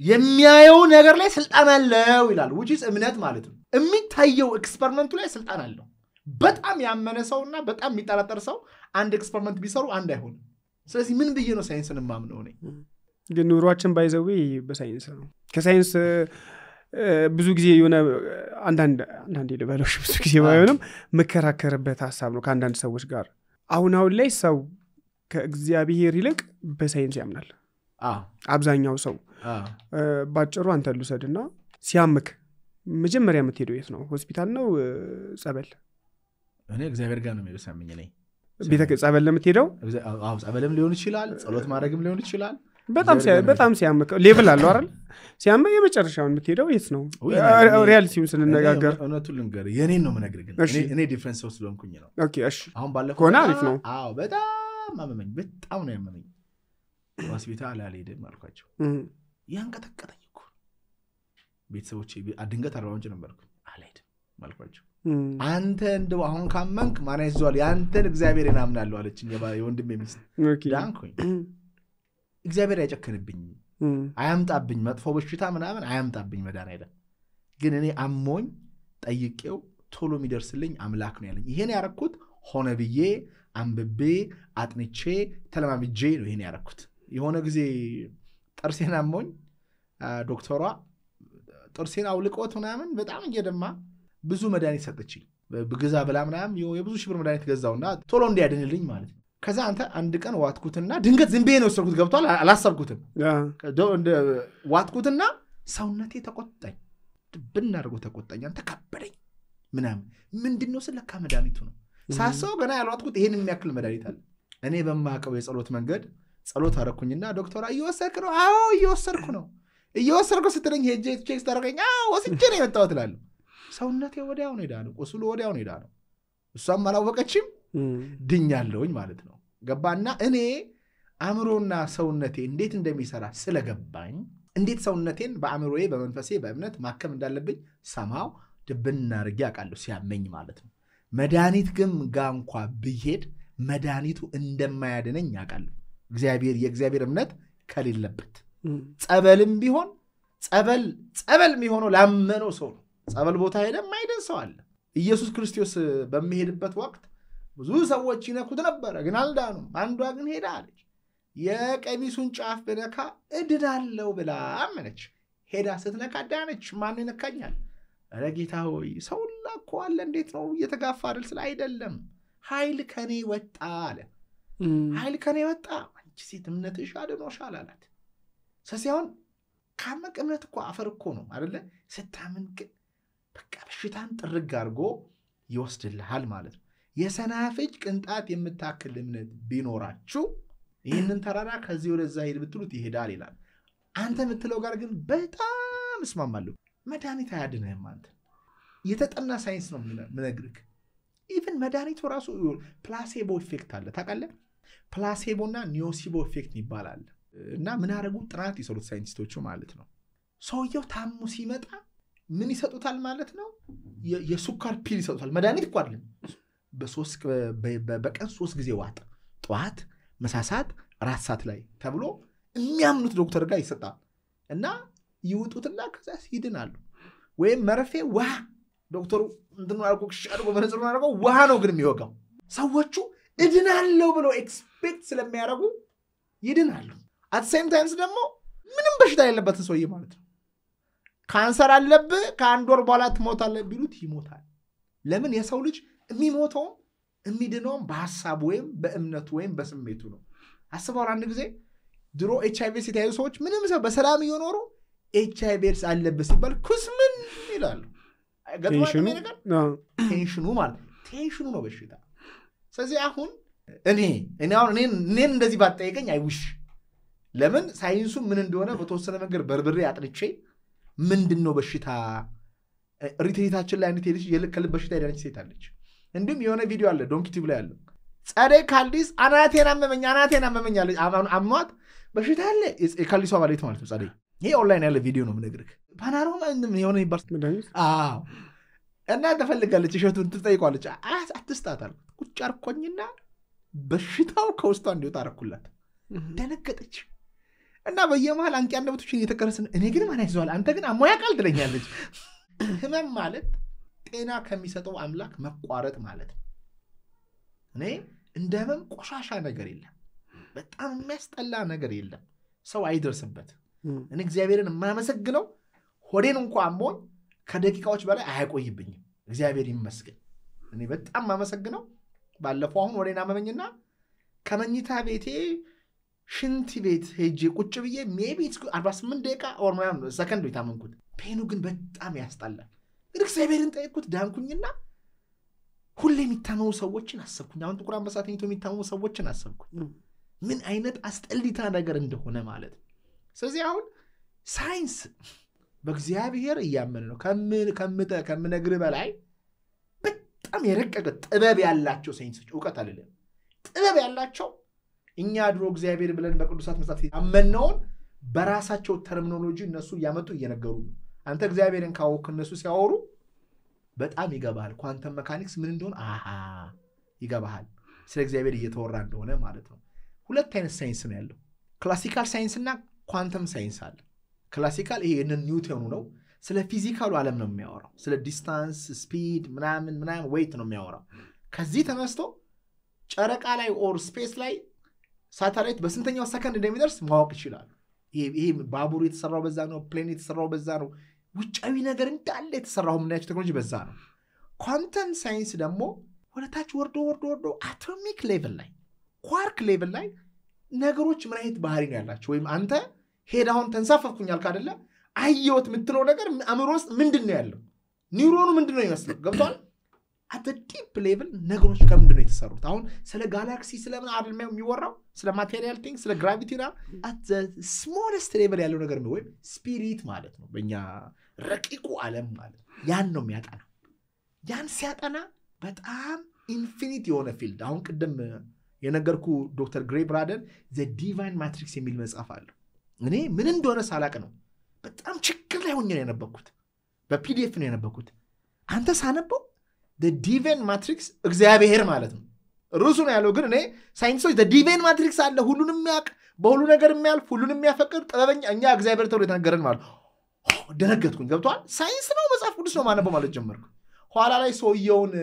የሚያየው ነገር ላይ ስልጣን አለው ይላል which is እምነት ማለት ነው የሚታየው ኤክስፐሪመንቱ ላይ ስልጣን አለው በጣም ያመነ ሰውና በጣም የሚጠራጠር ሰው አንድ ኤክስፐሪመንት ቢሰሩ አንድ አይሆንም ስለዚህ ምን ብዬ ነው ሳይንስን ማምነው ነኝ ግን ኑሯችን ባይዘው በሳይንስ ነው ከሳይንስ ብዙ ጊዜ የሆነ አንዳንድ ለባሎች ብዙ ጊዜ ባይሆንም መከራከርበት ሐሳብ ነው ከአንዳንድ ሰዎች ጋር አሁን ላይ ሰው ከእግዚአብሔር ይልቅ በሳይንስ ያምናል አብዛኛው ሰው ባጭሩ አንተ ልውሰድና ሲያምክ መጀመሪያ የምትሄደው የት ነው ሆስፒታል ነው ጸበል እኔ እግዚአብሔር ጋር ነው የሚያሳምኝ ነኝ ቤተ ጸበል ለምትሄደው ጸበልም ሊሆን ይችላል ጸሎት ማድረግም ሊሆን ይችላል በጣም ሲያምክ ሌቭል አለው አይደል ሲያምክ የመጨረሻውን የምትሄደው የት ነው ሪያሊቲውን ስንነጋገር እውነቱን ልንገር የኔን ነው መነግር ግን እኔ ዲፈረንስ ውስጥ ስለሆንኩኝ ነው ኦኬ እሺ አሁን ባለፈው ኮና አሪፍ ነው በጣም አመመኝ በጣም ነው ያመመኝ ሆስፒታል አልሄድም አልኳቸው ያንቀጠቀጠኝ እኮ ቤተሰቦቼ ድንገት አርባምንጭ ነበርኩ አልሄድም አልኳቸው አንተ እንደው አሁን ካመንክ ማን ይዟል ያንተን እግዚአብሔር እናምናለሁ አለችኝ የወንድሜ ሚስት ዳንኩኝ እግዚአብሔር ያጨከንብኝ አያምጣብኝ መጥፎ በሽታ ምናምን አያምጣብኝ መዳን አይደል ግን እኔ አሞኝ ጠይቄው ቶሎ የሚደርስልኝ አምላክ ነው ያለኝ ይሄን ያረኩት ሆነ ብዬ አንብቤ አጥንቼ ተለማምጄ ነው ይሄን ያረኩት የሆነ ጊዜ ጥርሴን አሞኝ ዶክተሯ ጥርሴን አውልቆት ምናምን በጣም እየደማ ብዙ መድኃኒት ሰጠችኝ በግዛ ብላ ምናምን የብዙ ሺህ ብር መድኃኒት ገዛውና ቶሎ እንዲያድንልኝ ማለት ነው ከዛ አንተ አንድ ቀን ዋትኩትና ድንገት ዝም ብዬ ነው ወሰድኩት ገብቷል አላሰብኩትም ዋትኩትና ሰውነቴ ተቆጣኝ ብናርጎ ተቆጣኝ አንተ ከበደኝ ምንድነው ስለካ መድኃኒቱ ነው ሳሰው ገና ያልዋትኩት ይሄንን የሚያክል መድኃኒት አለ እኔ በማቀው የጸሎት መንገድ ጸሎት አረኩኝና ዶክተር እየወሰድክ ነው አዎ እየወሰድኩ ስትለኝ ሄጄ ቼክ ታረጋኝ ወስጄ ነው የመጣሁት እላለሁ ሰውነቴ ወዲያው ነው ሄዳለው ቁስሉ ወዲያው ነው ሄዳለው እሷም አላወቀችም ድኛለሁኝ ማለት ነው ገባና እኔ አእምሮና ሰውነቴ እንዴት እንደሚሰራ ስለገባኝ እንዴት ሰውነቴን በአእምሮዬ በመንፈሴ በእምነት ማከም እንዳለብኝ ሰማው ድብና አርጌ አቃለሁ ሲያመኝ ማለት ነው መድኃኒት ግን ጋንኳ ብሄድ መድኃኒቱ እንደማያድነኝ አቃለሁ የእግዚአብሔር እምነት ከሌለበት ጸበልም ቢሆን ጸበል የሚሆነው ላመነው ሰው ነው ጸበል ቦታ ሄደ ማይደን ሰው አለ ኢየሱስ ክርስቶስ በሚሄድበት ወቅት ብዙ ሰዎች ይነኩት ነበር ግን አልዳኑም አንዷ ግን ሄዳ አለች የቀሚሱን ጫፍ በነካ እድናለው ብላ አመነች ሄዳ ስትነካ ዳነች ማን ይነካኛል አረ ጌታ ሆይ ሰውላ እኮ አለ እንዴት ነው እየተጋፋ አይደል ስለ አይደለም ኃይል ከኔ ወጣ አለ ኃይል ከኔ ወጣ አንቺ ሴት እምነትሽ አድኖሻል አላት ሰሲያውን ካመቅ እምነት እኮ አፈር እኮ ነው አይደለ ስታምን ግን በቃ በሽታን ጥርግ አድርጎ ይወስድልሃል ማለት ነው የሰናፍጭ ቅንጣት የምታክል እምነት ቢኖራችሁ ይህንን ተራራ ከዚህ ወደዛ ሄድ ብትሉት ይሄዳል ይላል አንተ የምትለው ጋር ግን በጣም እስማማለሁ መድኃኒት አያድንህም አንተ የተጠና ሳይንስ ነው ምነግርህ ኢቭን መድኃኒቱ ራሱ ፕላሴቦ ኢፌክት አለ ታውቃለህ ፕላሴቦና ኒዮሲቦ ኢፌክት ይባላል እና ምን አረጉ ጥናት ይሰሩት ሳይንቲስቶቹ ማለት ነው ሰውየው ታሙ ሲመጣ ምን ይሰጡታል ማለት ነው የሱካር ፒል ይሰጡታል መድኃኒት እኮ አይደለም በቀን 3 ጊዜ ዋጥ ጧት መሳሳት ራት ሰዓት ላይ ተብሎ የሚያምኑት ዶክተር ጋር ይሰጣል እና ይውጡትና ከዛ ይድናሉ ወይም መርፌ ውሃ ዶክተሩ እንትኑ አድርጎ በነጽሩ አድርጎ ውሃ ነው ግን የሚወጋው ሰዎቹ እድናለው ብለው ኤክስፔክት ስለሚያደርጉ ይድናሉ at same times ደግሞ ምንም በሽታ የለበትን ሰውዬ ማለት ነው ካንሰር አለብህ ከአንድ ወር በኋላ ትሞታለህ ቢሉት ይሞታል ለምን የሰው ልጅ የሚሞተው የሚድነው በሐሳብ ወይም በእምነቱ ወይም በስሜቱ ነው አስበው አንድ ጊዜ ድሮ ኤችአይቪ ሲታዩ ሰዎች ምንም ሰው በሰላም ይኖሩ ኤችአይቪ አለበት ሲባል ኩስምን ይላሉ ቴንሽኑ ማለት ቴንሽኑ ነው በሽታ ስለዚህ አሁን እኔ እንደዚህ ባጠየቀኝ አይውሽ ለምን ሳይንሱ ምን እንደሆነ በተወሰነ መንገድ በርብሬ አጥንቼ ምንድነው በሽታ ሪትሪታችን ላይ አንተ ልጅ የልከል በሽታ ያዳነች ሴት አለች እንዴም የሆነ ቪዲዮ አለ ዶንኪ ቲቪ ላይ አለ ጸደይ ካልዲስ አናቴን አመመኝ አለች አሟት በሽታ አለ የካልዲሷ ባለቤት ማለት ነው ጸደይ ይሄ ኦንላይን ያለ ቪዲዮ ነው ምነግርህ ፓናሮማ የሆነ ይባል መድኃኒት አዎ እና ተፈልጋለች እሸቱን ትጠይቋለች አትስጣት አልኩት ቁጭ አርኮኝና በሽታው ከውስጧ እንዲወጣ አረኩላት ደነገጠች እና በየመሃል አንቂ አንደበቶችን እየተቀረስን እኔ ግን ማን አይዟል አንተ ግን አሞያ ቃል ትለኛለች ህመም ማለት ጤና ከሚሰጠው አምላክ መቋረጥ ማለት ነው እኔ እንደ ህመም ቆሻሻ ነገር የለም በጣም የሚያስጠላ ነገር የለም ሰው አይደርስበት እኔ እግዚአብሔርን የማመሰግነው ሆዴን እንኳን አሞኝ ከደቂቃዎች በላይ አያቆይብኝም እግዚአብሔር ይመስገን እኔ በጣም ማመሰግነው ባለፈው አሁን ሆዴን አመመኝና ከመኝታ ቤቴ ሽንት ቤት ሄጄ ቁጭ ብዬ ሜቢ 48 ደቂቃ ኦር ምናምን ሰከንድ የታመምኩት ፔኑ ግን በጣም ያስጣላል ግን እግዚአብሔርን ጠይቁት ዳንኩኝና ሁሌ የሚታመሙ ሰዎችን አሰብኩኝ አሁን ጥቁር አንበሳ ተኝቶ የሚታመሙ ሰዎችን አሰብኩኝ ምን አይነት አስጠሊታ ነገር እንደሆነ ማለት ስለዚህ አሁን ሳይንስ በእግዚአብሔር እያመነ ነው ከምነግር በላይ በጣም የረቀቀ ጥበብ ያላቸው ሳይንሶች ዕውቀት አይደለም ጥበብ ያላቸው እኛ ድሮ እግዚአብሔር ብለን በቅዱሳት መጻሕፍት ያመነውን በራሳቸው ተርሚኖሎጂ እነሱ ያመጡ እየነገሩ ነው አንተ እግዚአብሔርን ካወቅ እነሱ ሲያወሩ በጣም ይገባል ኳንተም ሜካኒክስ ምን እንደሆነ ይገባል ስለ እግዚአብሔር እየተወራ እንደሆነ ማለት ነው ሁለት አይነት ሳይንስ ነው ያለው ክላሲካል ሳይንስ እና ኳንተም ሳይንስ አለ ክላሲካል ይሄ ኒውተኑ ነው ስለ ፊዚካሉ ዓለም ነው የሚያወራው ስለ ዲስታንስ ስፒድ ምናምን ዌይት ነው የሚያወራው ከዚህ ተነስቶ ጨረቃ ላይ ኦር ስፔስ ላይ ሳተላይት በስንተኛው ሰከንድ እንደሚደርስ ማወቅ ይችላል ይሄ ባቡር የተሰራው በዛ ነው ፕሌን የተሰራው በዛ ነው ውጫዊ ነገር እንዳለ የተሰራው ምናያቸው ቴክኖሎጂ በዛ ነው ኳንተም ሳይንስ ደግሞ ወደታች ወርዶ አቶሚክ ሌቭል ላይ ኳርክ ሌቭል ላይ ነገሮች ምን አይነት ባህሪ ነው ያላቸው ወይም አንተ ሄዳውን ተንሳፈፍኩኛል ካደለ አየውት የምትለው ነገር አእምሮ ውስጥ ምንድነው ያለው ኒውሮኑ ምንድነው ይመስላል ገብቷል at the deep level ነገሮች ከምንድነው የተሰሩት አሁን ስለ ጋላክሲ ስለምን አይደለም የሚወራው ስለ ማቴሪያል ቲንግ ስለ ግራቪቲ ነው at the smallest level ያለው ነገር ነው ወይ ስፒሪት ማለት ነው በእኛ ረቂቁ ዓለም ማለት ያን ነው የሚያጠና ያን ሲያጠና በጣም ኢንፊኒት የሆነ ፊልድ አሁን ቀደም የነገርኩ ዶክተር ግሬ ብራደን the divine matrix የሚል መጽሐፍ አለ እኔ ምን እንደሆነ ሳላቅ ነው በጣም ችግር ላይ ሆኜ ነው ያነበብኩት በፒዲኤፍ ነው ያነበብኩት አንተ ሳነበው the divine matrix እግዚአብሔር ማለት ነው ሩሱ ነው ያለው ግን እኔ ሳይንሶች the divine matrix አለ ሁሉንም የሚያውቅ በሁሉ ነገር የሚያልፍ ሁሉንም የሚያፈቅር ጥበበኛ እኛ እግዚአብሔር ተብሎ የተነገረን ማለት ደነገጥኩኝ ገብቷል ሳይንስ ነው መጽሐፍ ቅዱስ ነው ማነበው ማለት ጀመርኩ ኋላ ላይ ሰውየውን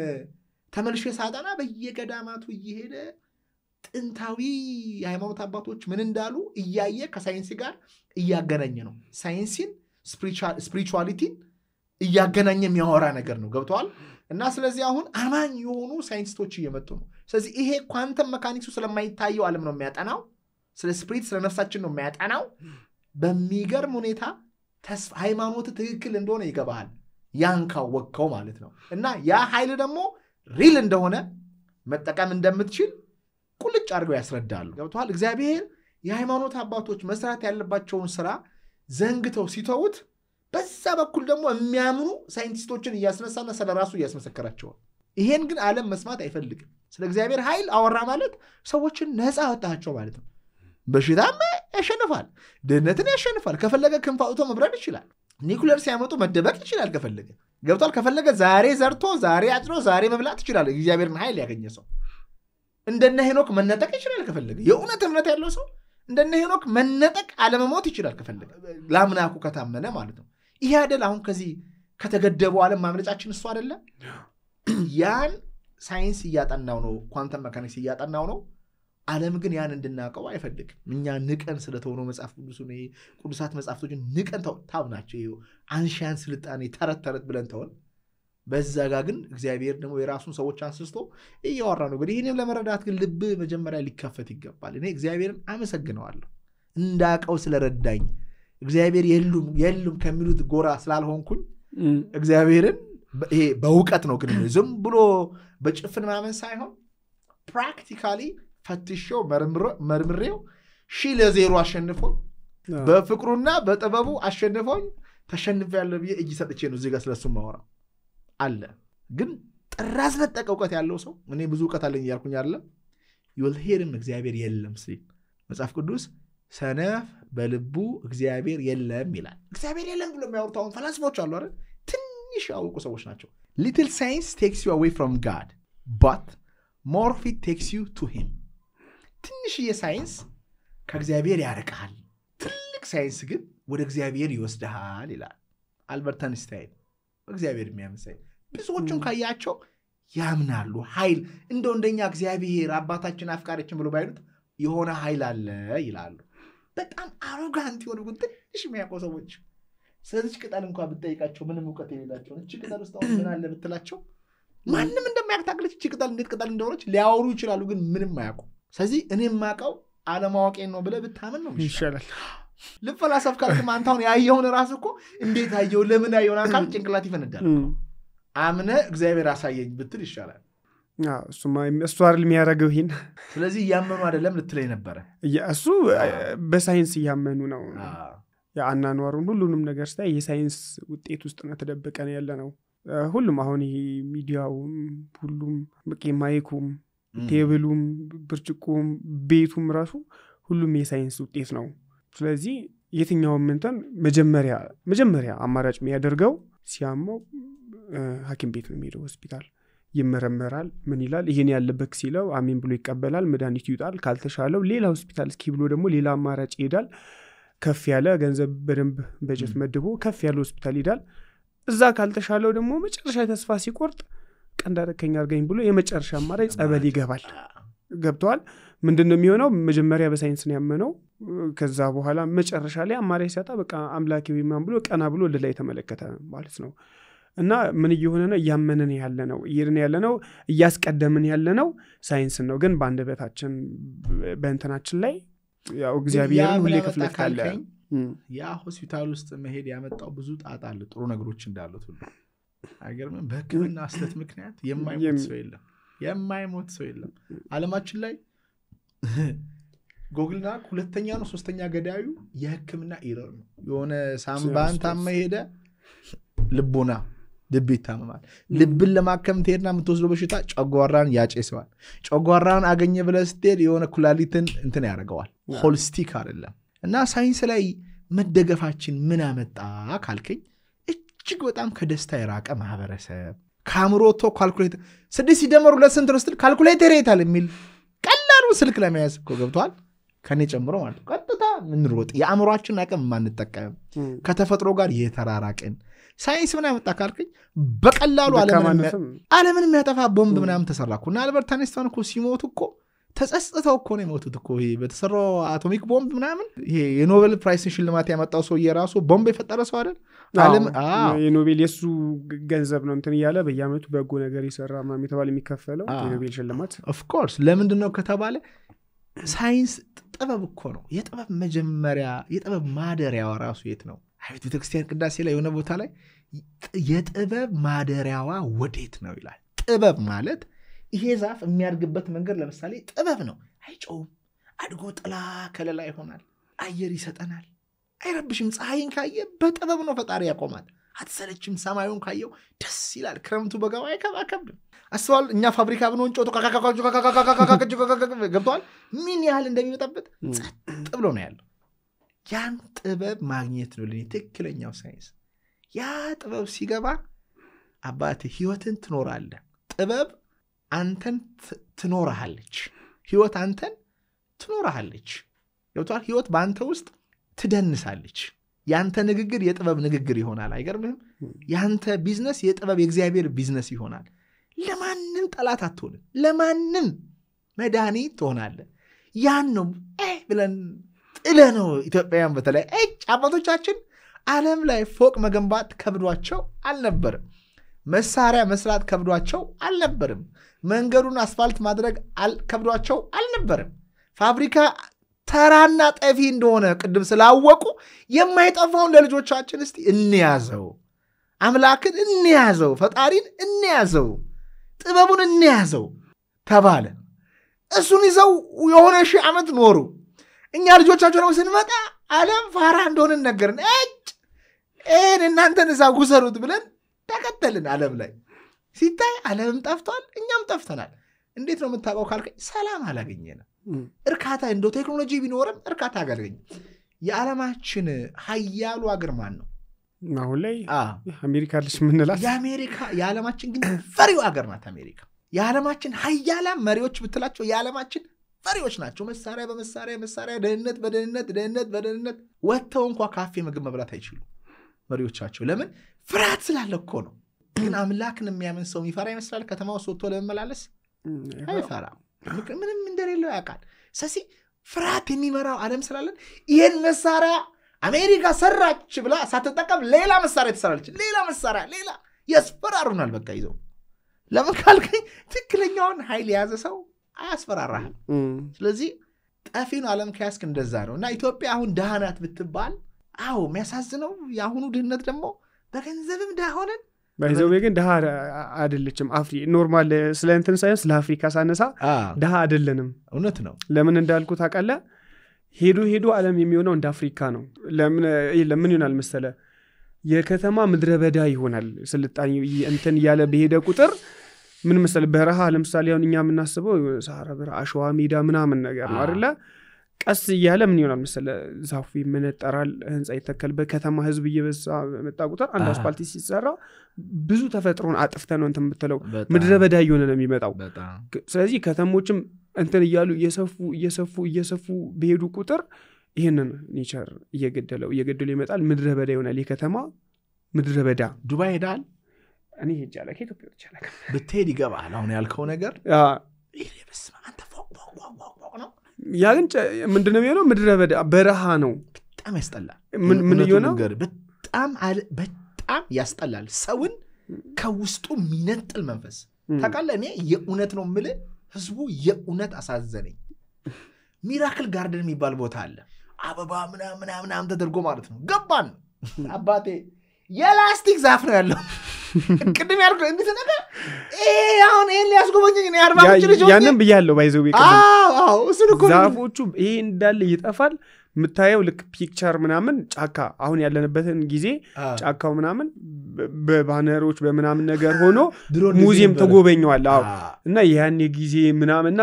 ተመልሼ ሳጣና በየገዳማቱ እየሄደ ጥንታዊ የሃይማኖት አባቶች ምን እንዳሉ እያየ ከሳይንስ ጋር እያገናኘ ነው ሳይንስን ስፒሪቹዋሊቲን እያገናኘ የሚያወራ ነገር ነው ገብቷል እና ስለዚህ አሁን አማኝ የሆኑ ሳይንቲስቶች እየመጡ ነው ስለዚህ ይሄ ኳንተም ሜካኒክሱ ስለማይታየው ዓለም ነው የሚያጠናው ስለ ስፒሪት ስለ ነፍሳችን ነው የሚያጠናው በሚገርም ሁኔታ ተስፋ ሃይማኖት ትክክል እንደሆነ ይገባሃል ያን ካወቅከው ማለት ነው እና ያ ኃይል ደግሞ ሪል እንደሆነ መጠቀም እንደምትችል ቁልጭ አድርገው ያስረዳሉ ገብቷል እግዚአብሔር የሃይማኖት አባቶች መስራት ያለባቸውን ስራ ዘንግተው ሲተውት በዛ በኩል ደግሞ የሚያምኑ ሳይንቲስቶችን እያስነሳና ስለራሱ እያስመሰከራቸው ይሄን ግን ዓለም መስማት አይፈልግም ስለ እግዚአብሔር ኃይል አወራ ማለት ሰዎችን ነፃ አወጣቸው ማለት ነው በሽታም ያሸንፋል ድህነትን ያሸንፋል ከፈለገ ክንፍ አውጥቶ መብረር ይችላል ኒኩለር ሲያመጡ መደበቅ ይችላል ከፈለገ ገብቷል ከፈለገ ዛሬ ዘርቶ ዛሬ አጭዶ ዛሬ መብላት ይችላል እግዚአብሔርን ኃይል ያገኘ ሰው እንደነ ሄኖክ መነጠቅ ይችላል ከፈለገ የእውነት እምነት ያለው ሰው እንደነ ሄኖክ መነጠቅ አለመሞት ይችላል ከፈለገ ለአምላኩ ከታመነ ማለት ነው ይሄ አይደል አሁን ከዚህ ከተገደበው ዓለም ማምለጫችን እሱ አይደለ ያን ሳይንስ እያጠናው ነው ኳንተም ሜካኒክስ እያጠናው ነው ዓለም ግን ያን እንድናቀው አይፈልግም እኛ ንቀን ስለተሆነው መጽሐፍ ቅዱስ ነው ቅዱሳት መጽሐፍቶችን ንቀን ታውናቸው አንሻን ስልጣኔ ተረት ብለን ተወን በዛ ጋር ግን እግዚአብሔር ደግሞ የራሱን ሰዎች አንስቶ እያወራ ነው ግን ይሄንን ለመረዳት ግን ልብ መጀመሪያ ሊከፈት ይገባል እኔ እግዚአብሔርን አመሰግነዋለሁ እንዳቀው ስለረዳኝ እግዚአብሔር የሉም ከሚሉት ጎራ ስላልሆንኩኝ እግዚአብሔርን ይሄ በእውቀት ነው ግን ዝም ብሎ በጭፍን ማመን ሳይሆን ፕራክቲካሊ ፈትሼው መርምሬው 0 አሸንፎኝ በፍቅሩና በጥበቡ አሸንፎኝ ተሸንፌያለሁ ብዬ እጅ ሰጥቼ ነው እዚህ ጋር ስለሱ ማወራ አለ ግን ጥራዝ ነጠቅ ዕውቀት ያለው ሰው እኔ ብዙ ዕውቀት አለኝ ያልኩኝ አይደለም you will hear him እግዚአብሔር የለም ሲል መጽሐፍ ቅዱስ ሰነፍ በልቡ እግዚአብሔር የለም ይላል እግዚአብሔር የለም ብሎ የሚያወሩት ፈላስፎች አሉ አይደል ትንሽ ያውቁ ሰዎች ናቸው little science takes you away from God but more of it takes you to him ትንሽ የሳይንስ ከእግዚአብሔር ያርቃል ትልቅ ሳይንስ ግን ወደ እግዚአብሔር ይወስዳል ይላል አልበርት አንስታይን እግዚአብሔር የሚያምሰይ ብዙዎቹን ካያቸው ያምናሉ ኃይል እንደኛ እግዚአብሔር አባታችን አፍቃሪችን ብሎ ባይሉት የሆነ ኃይል አለ ይላሉ በጣም አሮጋንት የሆኑ ግን ትንሽ የሚያውቁ ሰዎች ስለዚህ ቅጠል እንኳን ብትጠይቃቸው ምንም ዕውቀት የሌላቸው እቺ ቅጠል ውስጥ አሁን ምን አለ ብትላቸው ማንንም እንደማያታግለች እቺ ቅጠል እንዴት ቅጠል እንደሆነች ሊያወሩ ይችላሉ ግን ምንም አያውቁ ስለዚህ እኔም ማቀው አለማወቄን ነው ብለ ብታምን ነው ይሻላል ልፈላሰፍ ካልከም አንታውን ያየውን ራስ እኮ እንዴት አየው ለምን አየውና ካል ጭንቅላት ይፈነዳል አምነ እግዚአብሔር አሳየኝ ብትል ይሻላል እሱማ እሱ አይደል የሚያረጋው ይሄን ስለዚህ ያመኑ አይደለም ልትለይ ነበር እሱ በሳይንስ ያመኑ ነው ያአናኗሩን ሁሉንም ነገር ስታይ የሳይንስ ውጤት ውስጥ ነው ተደብቀን ያለ ነው ሁሉም አሁን ይሄ ሚዲያው ሁሉም በቃ ማይኩም ቴብሉም ብርጭቆም ቤቱም ራሱ ሁሉም የሳይንስ ውጤት ነው ስለዚህ የትኛውም እንትን መጀመሪያ አማራጭ የሚያደርገው ሲያመው ሐኪም ቤት ነው የሚሄደው ሆስፒታል ይመረመራል ምን ይላል ይሄን ያለበት ሲለው አሜን ብሎ ይቀበላል መድኃኒት ይውጣል ካልተሻለው ሌላ ሆስፒታል እስኪ ብሎ ደግሞ ሌላ አማራጭ ይሄዳል ከፍ ያለ ገንዘብ በደንብ በጀት መድቦ ከፍ ያለ ሆስፒታል ይሄዳል እዛ ካልተሻለው ደግሞ መጨረሻ ተስፋ ሲቆርጥ ቀንዳረከኛ አርገኝ ብሎ የመጨረሻ አማራጭ ጸበል ይገባል ገብቷል ምንድነው የሚሆነው መጀመሪያ በሳይንስ ነው ያመነው ከዛ በኋላ መጨረሻ ላይ አማራጭ ሲያጣ በቃ አምላኬ ወይማን ብሎ ቀና ብሎ ለላይ ተመለከተ ማለት ነው እና ምን እየሆነ ነው ያመነን ያለነው ይርን ያለነው ያስቀደምን ያለነው ሳይንስ ነው ግን ባንደበታችን በእንተናችን ላይ ያው እግዚአብሔርን ሁሌ ከፍለካለ ያ ሆስፒታል ውስጥ መሄድ ያመጣው ብዙ ጣጣ አለ ጥሩ ነገሮች እንዳሉት ሁሉ አይገርምም በህክምና አስተት ምክንያት የማይሞት ሰው የለም ዓለማችን ላይ ጎግልና ሁለተኛ ነው ሶስተኛ ገዳዩ የህክምና ኢረር ነው የሆነ ሳምባን ታመሄደ ልቦና ልብ ይታመማል ልብን ለማከም ትሄድና የምትወስደው በሽታ ጨጓራን ያጨሰዋል ጨጓራን አገኘ ብለህ ስትሄድ የሆነ ኩላሊትን እንትን ያደርገዋል ሆሊስቲክ አይደለም እና ሳይንስ ላይ መደገፋችን ምን አመጣ ካልከኝ እጅግ በጣም ከደስታ የራቀ ማህበረሰብ ካምሮቶ ካልኩሌተር 6 ሲደመሩ ለስንት ነው ስትል ካልኩሌተር ይታል የሚል ቀላሉ ስልክ ለመያዝ እኮ ገብቷል ከኔ ጨምሮ ማለት ቀጥታ ምን ሮጥ ያአምሮአችን አቀም ማንጠቀም ከተፈጥሮ ጋር የተራራቀን ሳይንስ ምን ያመጣ ካልከኝ በቀላሉ ዓለምን የሚያጠፋ ቦምብ ምናምን ተሰራኩና አልበርት አንስታይን እኮ ሲሞቱ እኮ ተጸጽተው እኮ ነው የሞቱት እኮ ይሄ በተሰራው አቶሚክ ቦምብ ምናምን ይሄ የኖቤል ፕራይስ ሽልማት ያመጣው ሰው የራሱ ቦምብ የፈጠረ ሰው አይደል ዓለም የኖቤል የሱ ገንዘብ ነው እንትን ያለ በየአመቱ በጎ ነገር ይሰራ ምናምን የተባለ የሚከፈለው የኖቤል ሽልማት ኦፍ ኮርስ ለምንድነው ከተባለ ሳይንስ ጥበብ እኮ ነው የጥበብ መጀመሪያ የጥበብ ማደሪያው ራሱ የት ነው አይት ቤተክርስቲያን ቅዳሴ ላይ የሆነ ቦታ ላይ የጥበብ ማደሪያዋ ወዴት ነው ይላል ጥበብ ማለት ይሄ ዛፍ የሚያድግበት መንገድ ለምሳሌ ጥበብ ነው አይጮም አድጎ ጥላ ከለላ ይሆናል አየር ይሰጠናል አይረብሽም ፀሐይን ካየ በጥበብ ነው ፈጣሪ ያቆማል አትሰለችም ሰማዩን ካየው ደስ ይላል ክረምቱ በጋው አይከባከብም አስዋል እኛ ፋብሪካ ብንሆን ጮቶ ገብቷል ምን ያህል እንደሚመጣበት ጸጥ ብሎ ነው ያለው ያን ጥበብ ማግኘት ነው ለኔ ትክክለኛው ሳይንስ ያ ጥበብ ሲገባ አባቴ ህይወትን ትኖራለህ ጥበብ አንተን ትኖራለች ህይወት አንተን ትኖራለች ገብቷል ህይወት በአንተ ውስጥ ትደንሳለች ያንተ ንግግር የጥበብ ንግግር ይሆናል አይገርምህም ያንተ ቢዝነስ የጥበብ የእግዚአብሔር ቢዝነስ ይሆናል ለማንም ጠላት አትሆንም ለማንም መድኃኒት ትሆናለህ ያን ነው ብለን ጥለነው ኢትዮጵያውያን በተለይ አባቶቻችን ዓለም ላይ ፎቅ መገንባት ከብዷቸው አልነበረም መሳሪያ መስራት ከብዷቸው አልነበረም መንገዱን አስፋልት ማድረግ ከብዷቸው አልነበረም ፋብሪካ ተራና ጠፊ እንደሆነ ቅድም ስላወቁ የማይጠፋውን ለልጆቻችን እስቲ እንያዘው አምላክን እንያዘው ፈጣሪን እንያዘው ጥበቡን እንያዘው ተባለ እሱን ይዘው የሆነ ሺህ ዓመት ኖሩ እኛ ልጆቻቸው ነው ስንመጣ ዓለም ፋራ እንደሆነ ነገርን እናንተን እዛ ጉሰሩት ብለን ተከተልን ዓለም ላይ ሲታይ ዓለም ጠፍቷል እኛም ጠፍተናል እንዴት ነው የምታውቀው ካልከኝ ሰላም አላገኘንም እርካታ እንደው ቴክኖሎጂ ቢኖርም እርካታ አላገኘንም የዓለማችን ኃያሉ ሀገር ማን ነው አሁን ላይ አሜሪካ ልጅ ምንላት የአሜሪካ የዓለማችን ግን ፈሪው ሀገር ናት አሜሪካ የዓለማችን ኃያላ መሪዎች ብትላቸው የዓለማችን ፈሪዎች ናቸው መሳሪያ ደህንነት ወጥተው እንኳን ካፌ ምግብ መብላት አይችሉ መሪዎቻቸው ለምን ፍርሃት ስላለ እኮ ነው ግን አምላክን የሚያምን ሰው የሚፈራ ይመስላል ከተማው ወጥቶ ለመመላለስ አይፈራም ምንም እንደሌለው ያውቃል ስለዚህ ፍርሃት የሚመራው ዓለም ስላለን ይሄን መሳሪያ አሜሪካ ሰራች ብላ ሳትጠቀም ሌላ መሳሪያ ትሰራለች ሌላ ያስፈራሩናል በቃ ይዘው ለምን ካልከኝ ትክክለኛውን ኃይል የያዘ ሰው አያስፈራራህም ስለዚህ ጠፊን ዓለም ከያስክ እንደዛ ነው እና ኢትዮጵያ አሁን ደሃናት ብትባል አዎ የሚያሳዝነው ያሁኑ ድህነት ደግሞ በገንዘብም ዳሆነን ባይዘው ግን ደሃ አይደለችም አፍሪ ኖርማል ስለ እንትን ሳይንስ ለአፍሪካ ሳነሳ ደሃ አይደለንም እውነት ነው ለምን እንዳልኩት አቃለ ሄዶ ዓለም የሚሆነው እንደ አፍሪካ ነው ለምን ይሆናል መሰለ የከተማ ምድረበዳ ይሆናል ስልጣኔ እንትን ያለ በሄደ ቁጥር ምን መሰለ በረሃ ለምሳሌ አሁን እኛ የምናስበው ሳራ በረሃ አሸዋ ሜዳ ምናምን ነገር ነው አይደለ ቀስ ይያለ ምን ይሆናል መሰለ ዛፉ ይመነጠራል ህንጻ ይተከልበት ከተማ ህዝብ እየበዛ መጣ ቁጥር አንድ አስፋልት ሲሰራ ብዙ ተፈጥሮን አጥፍተን ነው እንትን ብትለው ምድረበዳ ይሆነ ነው የሚመጣው ስለዚህ ከተሞችም እንትን ይያሉ እየሰፉ በሄዱ ቁጥር ይሄንን ኔቸር እየገደለው ይመጣል ምድረበዳ ይሆናል የከተማ ምድረበዳ ዱባይ ሄዳል እኔ ሄጃለሁ ከኢትዮጵያ ወጥቻለሁ ብትሄድ ይገባል አሁን ያልከው ነገር ይሄ በስመ አንተ ፎቅ ነው ያ ግን ምንድነው የሚሆነው ምድረበዳ በረሃ ነው በጣም ያስጠላል ምን ይሆናል በጣም ያስጠላል ሰውን ከውስጡ የሚነጥል መንፈስ ታውቃለህ እኔ የእውነት ነው የምልህ ህዝቡ የእውነት አሳዘነኝ ሚራክል ጋርደን የሚባል ቦታ አለ አበባ ምናምን ተደርጎ ማለት ነው ገባን አባቴ የላስቲክ ዛፍ ነው ያለው ቅድም ያልከው እንዴት ነገር አሁን ይሄን ሊያስጎበኘኝ ነው 40 ልጅ ያንን ብያለሁ ባይዘው አዎ እሱን እኮ ዛፎቹ ይሄ እንዳለ ይጠፋል ምታየው ልክ ፒክቸር ምናምን ጫካ አሁን ያለንበትን ጊዜ ጫካው ምናምን በባነሮች በምናምን ነገር ሆኖ ሙዚየም ተጎበኘዋል አዎ እና ያን ጊዜ ምናምንና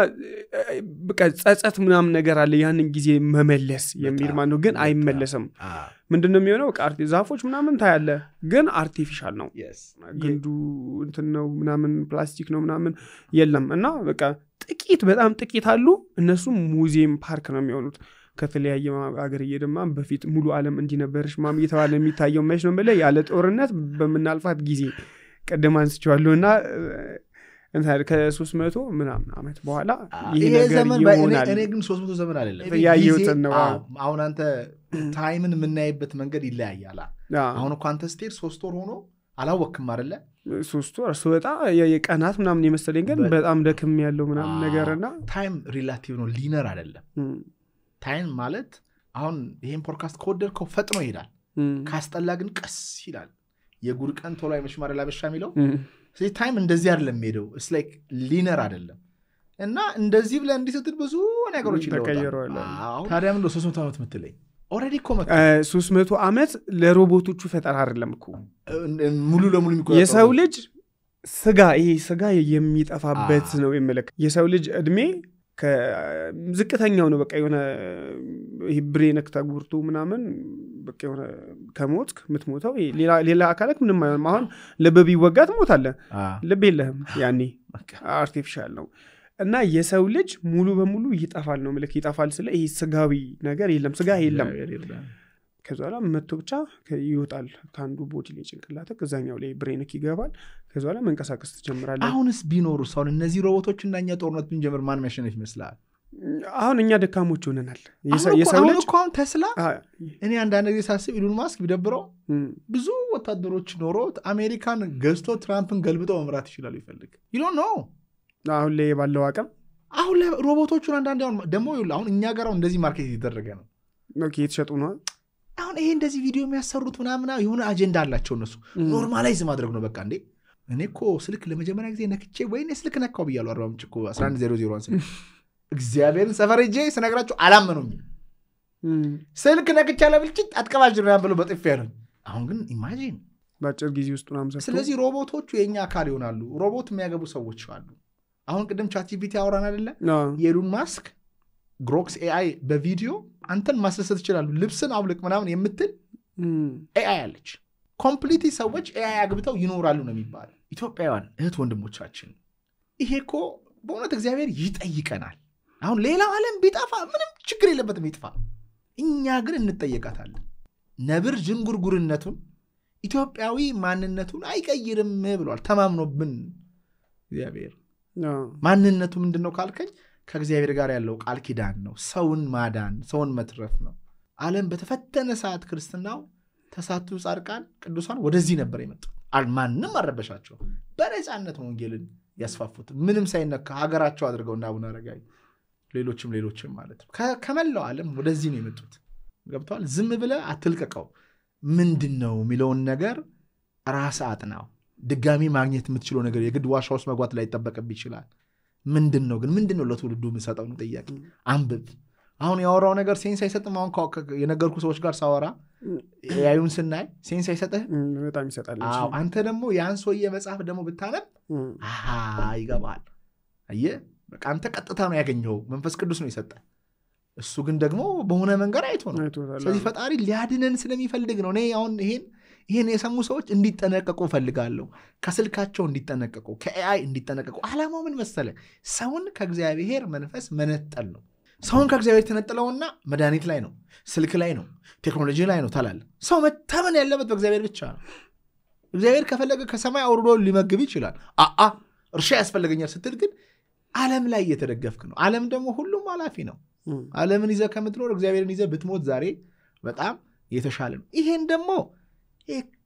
በቃ ጸጸት ምናምን ነገር አለ ያንን ጊዜ መመለስ የሚል ማን ነው ግን አይመለስም ምንድነው የሚሆነው ቃርቲ ዛፎች ምናምን ታያለ ግን አርቲፊሻል ነው ግንዱ እንትን ነው ምናምን ፕላስቲክ ነው ምናምን የለም እና በቃ በጣም ጥቂት አሉ እነሱ ሙዚየም ፓርክ ነው የሚሆኑት ከተለያየ ሀገር እየደማ በፊት ሙሉ ዓለም እንዲነበርሽ ማም እየተባለ የሚታየው መች ነው በላይ ያለ ጦርነት በመናልፋት ጊዜ ቀደም አንስቻለሁና እንታር ከ300 ምናምን አመት በኋላ ይሄ ነገር ይሆናል እኔ ግን 300 ዘመን አይደለም ያየሁት ነው አሁን አንተ ታይምን የምናይበት መንገድ ይለያያል አሁን እኮ አንተ ስቴድ 3 ወር ሆኖ አላወቅም አይደለ 3 ወር ስወጣ የቀናት ምናምን የመሰለኝ ግን በጣም ደክም ያለው ምናምን ነገርና ታይም ሪላቲቭ ነው ሊነር አይደለም ታይም ማለት አሁን ይሄን ፖድካስት ኮደርከው ፈጥኖ ይሄዳል ካስጠላ ግን ቀስ ይላል የጉድ ቀን ቶሎ አይመሽማር ላበሻ የሚለው ስለዚህ ታይም እንደዚህ አይደለም ሄደው it's like linear አይደለም እና እንደዚህ ብለ እንዲስትል ብዙ ነገሮች ይለወጣሉ ታዲያ ምን 300 አመት ምትለኝ ኦሬዲ እኮ 300 አመት ለሮቦቶቹ ፈጠራ አይደለም እኮ ሙሉ ለሙሉ የሚቆጠረው የሰው ልጅ ስጋ የሚጠፋበት ነው የሚመለክ የሰው ልጅ እድሜ ከዝቅተኛው ነው በቃ የሆነ ይሄ ብሬንክ ተጉርቶ ምናምን በቃ የሆነ ከሞትክ ምትሞተው ሌላ አካላት ምንም አይሆንም አሁን ልብ ቢወጋት ሞታለ ልብ የለህም ያኔ አርቲፊሻል ነው እና የሰው ልጅ ሙሉ በሙሉ ይጠፋል ነው ማለት ይጠፋል ስለ ይሄ ስጋዊ ነገር የለም ስጋ የለም ከዛላ መጥቶ ብቻ ይወጣል ታንዱ ቦዲ ላይ ጭንቅላተክ እዛኛው ላይ ብሬንክ ይገባል ከዛላ መንቀሳቀስ ትጀምራለህ አሁንስ ቢኖሩ ሰው እነዚህ ሮቦቶች እና እኛ ጦርነት ብንጀምር ማን የሚያሸንፍ ይመስላል አሁን እኛ ደካሞች ሆነናል የሰው ልጅ እኮ ተስላ እኔ አንዳንድ ጊዜ ሳስብ ኢሉን ማስክ ቢደብረው ብዙ ወታደሮች ኖሮት አሜሪካን ገዝቶ ትራምፕን ገልብጦ መምራት ይችላል ይፈልግ you know አሁን ላይ ባለው አቅም አሁን ላይ ሮቦቶቹን አንዳንድ ደሞ አሁን እኛ ጋር እንደዚህ ማርኬት እየተደረገ ነው ኦኬ የተሸጡ ነው አሁን ይሄ እንደዚህ ቪዲዮ የሚያሰሩት ምናምና የሆነ አጀንዳ አላቸው እነሱ ኖርማላይዝ ማድረግ ነው በቃ እንዴ እኔ እኮ ስልክ ለመጀመሪያ ጊዜ ነክቼ ወይኔ ስልክ ነካው ብያለሁ 40 ምንጭ እኮ 1100 ስልክ እግዚአብሔርን ሰፈረጄ ስነግራችሁ አላመኑኝ ስልክ ነክቼ ለብልጭት አጥቀባጅ ነው ብለው በጥፍ ያለው አሁን ግን ኢማጂን ባጭር ጊዜ ውስጥ ነው አምሰው ስለዚህ ሮቦቶቹ የኛ አካል ይሆናሉ ሮቦት የሚያገቡ ሰዎች አሉ አሁን ቅድም ChatGPT አወራን አይደለ የኤሎን ማስክ ግሮክስ AI በቪዲዮ አንተን ማስደሰት ይችላል ልብስን አውልቅ ምናምን የምትል AI አለች ኮምፕሊትሊ ሰዎች AI አግብተው ይኖራሉ ነው የሚባለው ኢትዮጵያውያን እህት ወንድሞቻችን ይሄኮ በእውነት እግዚአብሔር ይጠይቀናል አሁን ሌላው ዓለም ቢጠፋ ምንም ችግር የለበትም ይጥፋ እኛ ግን እንጠየቃታለን ነብር ጅንጉርጉርነቱን ኢትዮጵያዊ ማንነቱን አይቀይርም ብሏል ተማምኖብን እግዚአብሔር ማንነቱ ምንድነው ካልከኝ ከእግዚአብሔር ጋር ያለው ቃል ኪዳን ነው ሰውን ማዳን ሰውን መትረፍ ነው ዓለም በተፈተነ ሰዓት ክርስትናው ተሳቱ ጻድቃን ቅዱሳን ወደዚህ ነበር የመጡት ማንንም አረበሻቸው በነፃነት ወንጌልን ያስፋፉት ምንም ሳይነካ ሀገራቸው አድርገውና አቡነ አረጋዊ ሌሎችም ማለት ነው ከመላው ዓለም ወደዚህ ነው የመጡት ገብቷል ዝም ብለ አትልቀቀው ምንድነው የሚለውን ነገር ራስ አጥናው ድጋሚ ማግኘት የምትችለው ነገር የግድ ዋሻ ውስጥ መግባት ላይ ተጠበቀብ ይችላል ምንድነው ለትውልዱ መሰጠው ነው ጥያቄ አንብብ አሁን ያወራው ነገር ሴንስ አይሰጥም አሁን የነገርኩ ሰዎች ጋር ሳወራ ያዩን ስናይ ሴንስ አይሰጥህ በጣም ይሰጣል አዎ አንተ ደግሞ ያን ሰውዬ መጽሐፍ ደግሞ ብታነብ ይገባል አየ በቃ አንተ ቀጥታ ነው ያገኘው መንፈስ ቅዱስ ነው ይሰጣል እሱ ግን ደግሞ በሆነ መንገር አይቶ ነው ስለዚህ ፈጣሪ ሊያድነን ስለሚፈልግ ነው እኔ አሁን ይሄን የሰሙ ሰዎች እንዲጠነቀቁ ፈልጋለሁ ከስልካቸው እንዲጠነቀቁ ከAI እንዲጠነቀቁ ዓላማው ምን መሰለ ሰውን ከእግዚአብሔር መንፈስ መነጠል ነው ሰውን ከእግዚአብሔር ተነጥለውና መድኃኒት ላይ ነው ስልክ ላይ ነው ቴክኖሎጂ ላይ ነው ታላል ሰው መታመን ያለበት በእግዚአብሔር ብቻ ነው እግዚአብሔር ከፈለገ ከሰማይ አውርዶ ሊመግብ ይችላል እርሻ ያስፈልገኛል ስትል ግን ዓለም ላይ እየተደገፍክ ነው ዓለም ደግሞ ሁሉም ኃላፊ ነው ዓለምን ይዘህ ከምትኖር እግዚአብሔርን ይዘህ ብትሞት ዛሬ በጣም የተሻለ ነው ይሄን ደግሞ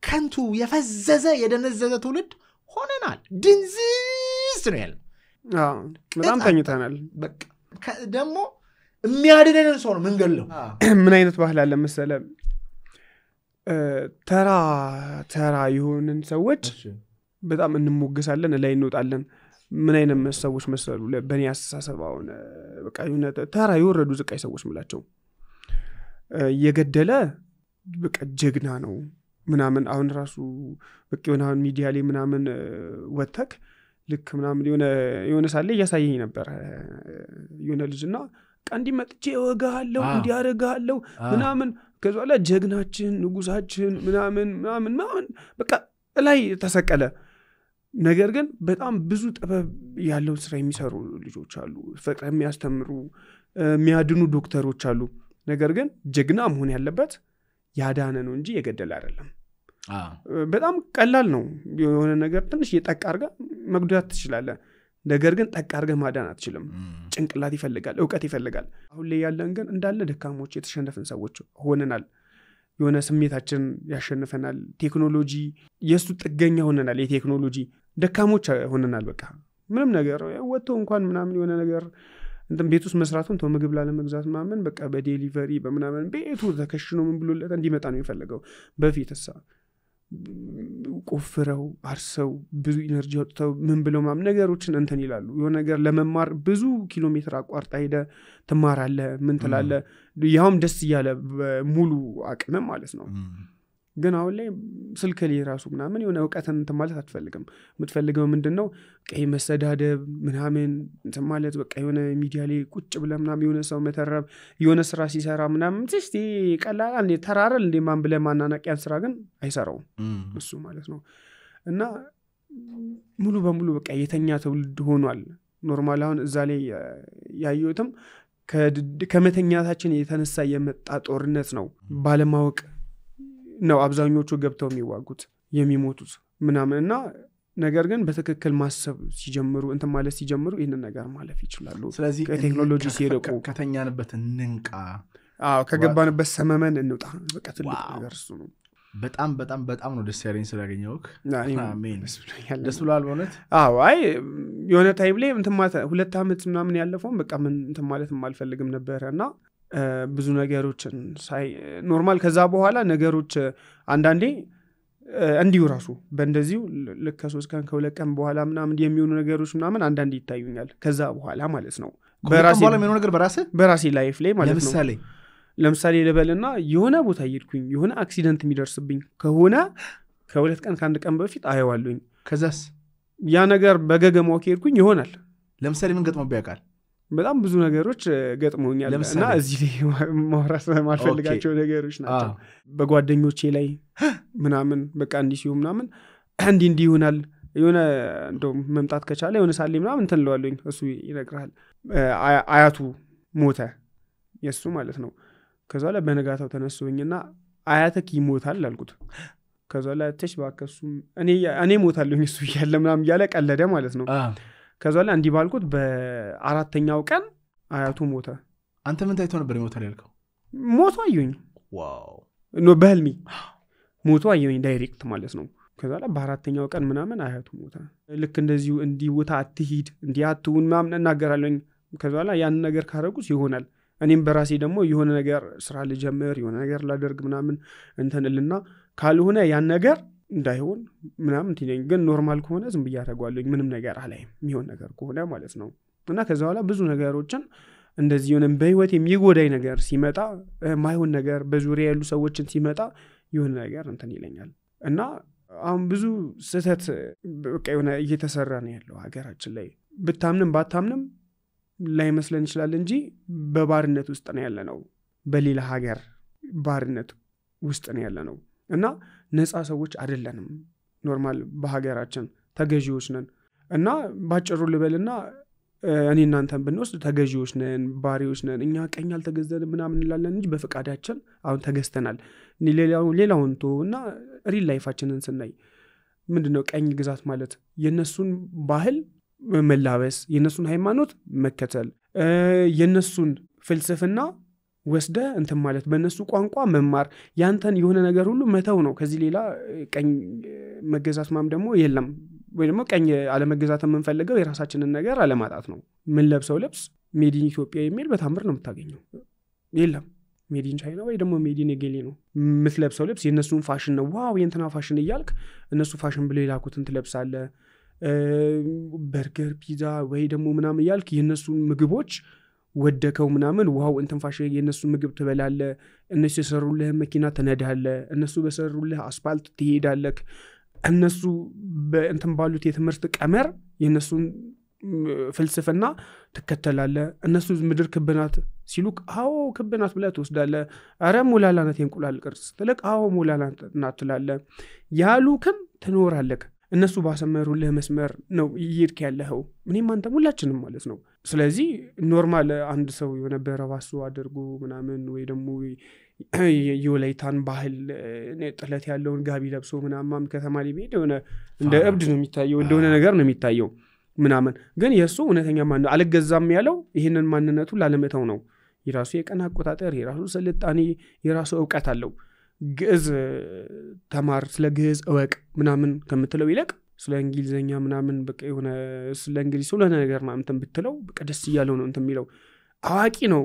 ከንቱ የፈዘዘ የደነዘዘ ትውልድ ሆነናል ድንዝዝ ነው ያለው በጣም ተኝተናል በቃ ደግሞ የሚያድነን ሰው ነው ምንገለው ምን አይነት ባህል አለ መሰለ ተራ ይሆንን ሰዎች በጣም እንሞገሳለን ላይ እንወጣለን ምን አይነት ሰዎች መሰሉ በእኔ አስተሳሰባውን በቃ ተራ ይወረዱ ዝቃይ ሰዎች ምላቸው የገደለ በቃ ጀግና ነው ምናምን አሁን ራሱ በቃ የሆነ ሚዲያ ላይ ምናምን ወተክ ልክ ምናምን የሆነ ሳለ ያሳየኝ ነበር የሆነ ልጅና ቀንዲ መጥቼ ወጋሃለሁ እንዲያረጋሃለሁ ምናምን ከዛላ ጀግናችን ንጉሳችን ምናምን በቃ ላይ ተሰቀለ ነገር ግን በጣም ብዙ ጥበብ ያለው ስራ የሚሰሩ ልጆች አሉ ፍቅር የሚያስተምሩ የሚያድኑ ዶክተሮች አሉ ነገር ግን ጀግና መሆን ያለበት ያዳነ ነው እንጂ የገደለ አይደለም በጣም ቀላል ነው የሆነ ነገር ትንሽ የጠቃርጋ መግደት ትችላለህ ነገር ግን ጠቃርጋ ማዳን አትችልም ጭንቅላት ይፈልጋል ዕውቀት ይፈልጋል አሁን ላይ ያለን ግን እንዳለ ደካሞች የተሸነፈን ሰዎች ሆነናል የሆነ ስሜታችን ያሸንፈናል ቴክኖሎጂ የሱ ጥገኛ ሆነናል የቴክኖሎጂ ደካሞች ሆነናል በቃ ምንም ነገር ወጥቶ እንኳን ምናምን የሆነ ነገር እንትን ቤት ውስጥ መስራቱን ተው ምግብ ላለመግዛት ማመን በቃ በዴሊቨሪ በመናመን ቤቱ ተከሽኖ ምን ብሎለት እንዲመጣ ነው የሚፈልገው በፊትሳ ቆፍረው አርሰው ብዙ ኢነርጂ ወጥተው ምን ብለው ማም ነገሮችን እንትን ይላሉ የሆነ ነገር ለመማር ብዙ ኪሎ ሜትር አቋርጣ ሄደ ተማራለህ ምን ትላለህ ያውም ደስ ይያለ ሙሉ አቅም ማለት ነው ግን አሁን ላይ ስልክ ላይ ራሱ ምናምን የሆነ ዕውቀትን እንትን ማለት አትፈልግም የምትፈልገው ምንድነው ቀይ መሰዳደብ ምናምን እንትን ማለት በቃ የሆነ ሚዲያ ላይ ቁጭ ብለ ምናምን የሆነ ሰው መተረብ የሆነ ስራ ሲሰራ ምናምን እስቲ ቀላል እንደ ተራረል እንደ ማን ብለ ማናናቂያን ስራ ግን አይሰራው እሱ ማለት ነው እና ሙሉ በሙሉ በቃ የተኛ ትውልድ ሆኗል ኖርማል አሁን እዛ ላይ ያየሁትም ከመተኛታችን የተነሳ የመጣ ጦርነት ነው ባለማወቅ ነው አብዛኞቹ ገብተው የሚዋጉት የሚሞቱት ምናምንና ነገር ግን በትክክል ማሰብ ሲጀምሩ እንትን ማለት ሲጀምሩ ይሄንን ነገር ማለፍ ይችላሉ ስለዚህ ከቴክኖሎጂ ሲርቁ ከተኛንበት እንንቃ ከገባንበት ሰመመን እንውጣ በቃ ትልቅ ነገር እሱ ነው በጣም ነው ደስ ያለኝ ስላገኘውክ አሜን ደስ ብሏል በእውነት አይ የሆነ ታይም ላይ እንትን ማለት 2 አመት ምናምን ያለፈው በቃ ምን እንትን ማለት ማልፈልግም ነበርና ብዙ ነገሮችን ሳይ ኖርማል ከዛ በኋላ ነገሮች አንዳንዴ እንዲሁ ራሱ በእንደዚሁ ልክ ከ3 ቀን ከ2 ቀን በኋላ ምናምን የሚሆኑ ነገሮች ምናምን አንዳንዴ ይታዩኛል ከዛ በኋላ ማለት ነው በራሴ ላይፍ ላይ ማለት ነው ለምሳሌ ለበልና የሆነ ቦታ ይድኩኝ የሆነ አክሲደንት የሚደርስብኝ ከሆነ ከ2 ቀን ከ1 ቀን በፊት አየዋለሁኝ ከዛስ ያ ነገር በገገማው ከሄድኩኝ ይሆናል ለምሳሌ ምን ገጥሞ ቢያውቃል? በጣም ብዙ ነገሮች ገጥሞኛል እና እዚህ ላይ ማውራት ማልፈልጋቸው ነገሮች ናቸው። በጓደኞቼ ላይ ምናምን በቃ እንዲህ ሲሆን ምናምን እንዲህ ይሆናል የሆነ እንደውም መምጣት ከቻለ የሆነ ሳሌ ምናምን እንትን ለዋለኝ እሱ ይነግራል። አያቱ ሞተ የሱ ማለት ነው። ከዛ ላይ በነጋታው ተነሱኝና አያተክ ይሞታል አልኩት። ከዛ ላይ ተሽ ባከሱም እኔ ሞታለሁ እሱ ይያለ ምናምን ያለ ቀለደ ማለት ነው። ከዛ ላይ እንዲህ ባልኩት በአራተኛው ቀን አያቱ ሞተ። አንተ ምን ታይቶ ነበር ይሞታል ያልከው? ሞቶ አየኝ። ዋው ነው በህልሜ ሞቶ አየኝ ዳይሬክት ማለት ነው። ከዛ ላይ በአራተኛው ቀን ምናምን አያቱ ሞተ። ልክ እንደዚሁ እንዲውታ አትሂድ እንዲያቱን ምናምን እናገራለኝ። ከዛ ላይ ያን ነገር ካረጉስ ይሆናል። እኔም በራሴ ደግሞ የሆነ ነገር ስራ ልጀምር የሆነ ነገር ላደርግ ምናምን እንተንልና ካልሆነ ያን ነገር እንዳይሆን ምናምን ትይኝ። ግን ኖርማል ከሆነ ዝም ብዬ አደርጋለሁ ምንም ነገር አላይም የሚሆን ነገር ከሆነ ማለት ነው። እና ከዛ በኋላ ብዙ ነገሮችን እንደዚህ የሆነ በህይወት የሚጎዳኝ ነገር ሲመጣ ማይሆን ነገር በዙሪያ ያሉ ሰዎችን ሲመጣ የሆነ ነገር እንትን ይለኛል። እና አሁን ብዙ ስህተት በቃ የሆነ እየተሰራ ነው ያለው ሀገራችን ላይ ብታምንም ባታምንም ላይ መስለን ይችላል እንጂ በባርነት ውስጥ ነው ያለነው። በሌላ ሀገር ባርነት ውስጥ ነው ያለነው እና ነፃ ሰዎች አይደለንም። ኖርማል በሀገራችን ተገዢዎች ነን። እና ባጭሩ ልበልና እኔ እናንተን ብንወስድ ተገዢዎች ነን፣ ባሪዎች ነን። እኛ ቀኝ አልተገዘንም ምናምን እንላለን እንጂ በፍቃዳችን አሁን ተገዝተናል። ሌላውን ተውና ሪል ላይፋችንን ስናይ ምንድነው ቀኝ ግዛት ማለት? የነሱን ባህል መላበስ፣ የነሱን ሃይማኖት መከተል፣ የነሱን ፍልስፍና ወስደ እንትን ማለት፣ በእነሱ ቋንቋ መማር፣ ያንተን የሆነ ነገር ሁሉ መተው ነው። ከዚህ ሌላ ቀኝ መገዛት ማም ደግሞ የለም። ወይ ደግሞ ቀኝ አለመገዛት የምንፈልገው የራሳችንን ነገር አለማጣት ነው። ምን ለብሰው ልብስ ሜዲን ኢትዮጵያ የሚል በታምር ነው የምታገኘው። የለም ሜዲን ቻይና ወይ ደግሞ ሜዲን የጌሌ ነው የምትለብሰው ልብስ። የእነሱን ፋሽን ነው ዋው የእንትና ፋሽን እያልክ እነሱ ፋሽን ብሎ የላኩትን ትለብሳለህ። በርገር ፒዛ ወይ ደግሞ ምናምን እያልክ የእነሱን ምግቦች ወደከው ምናምን ዋው እንትን ፋሽን የእነሱን ምግብ ትበላለህ። እነሱ የሰሩልህ መኪና ትነዳለህ። እነሱ በሰሩልህ አስፋልት ትሄዳለህ። እነሱ በእንትን ባሉት የትምህርት ቀመር የእነሱን ፍልስፍና ትከተላለህ። እነሱ ምድር ክብናት ሲሉክ አዎ ክብናት ብለህ ትወስዳለህ። አረ ሞላላነት የእንቁላል ቅርጽ ትልቅ አዎ ሞላላነት ትላለህ። ያሉክም ትኖራለህ። እነሱ ባሰመሩልህ መስመር ነው ይሄድክ ያለኸው። ምንም አንተ ሁላችንም ማለት ነው። ስለዚህ ኖርማል አንድ ሰው የሆነ በረባሱ አድርጎ ምናምን ወይ ደግሞ የወላይታን ባህል ጥለት ያለውን ጋቢ ለብሶ ምናምን ከተማ ላይ ቢሄድ የሆነ እንደ እብድ ነው የሚታየው፣ እንደሆነ ነገር ነው የሚታየው ምናምን። ግን የሱ እውነተኛ ማንነት አልገዛም ያለው ይሄንን ማንነቱ ላለመተው ነው። የራሱ የቀን አቆጣጠር፣ የራሱ ስልጣኔ፣ የራሱ ዕውቀት አለው። ግዕዝ ተማር፣ ስለ ግዕዝ እወቅ ምናምን ከምትለው ይልቅ ስለ እንግሊዘኛ ምናምን በቃ የሆነ ስለ እንግሊዝ ስለሆነ ነገር ምናምን ብትለው በቃ ደስ እያለው ነው እንትን የሚለው። አዋቂ ነው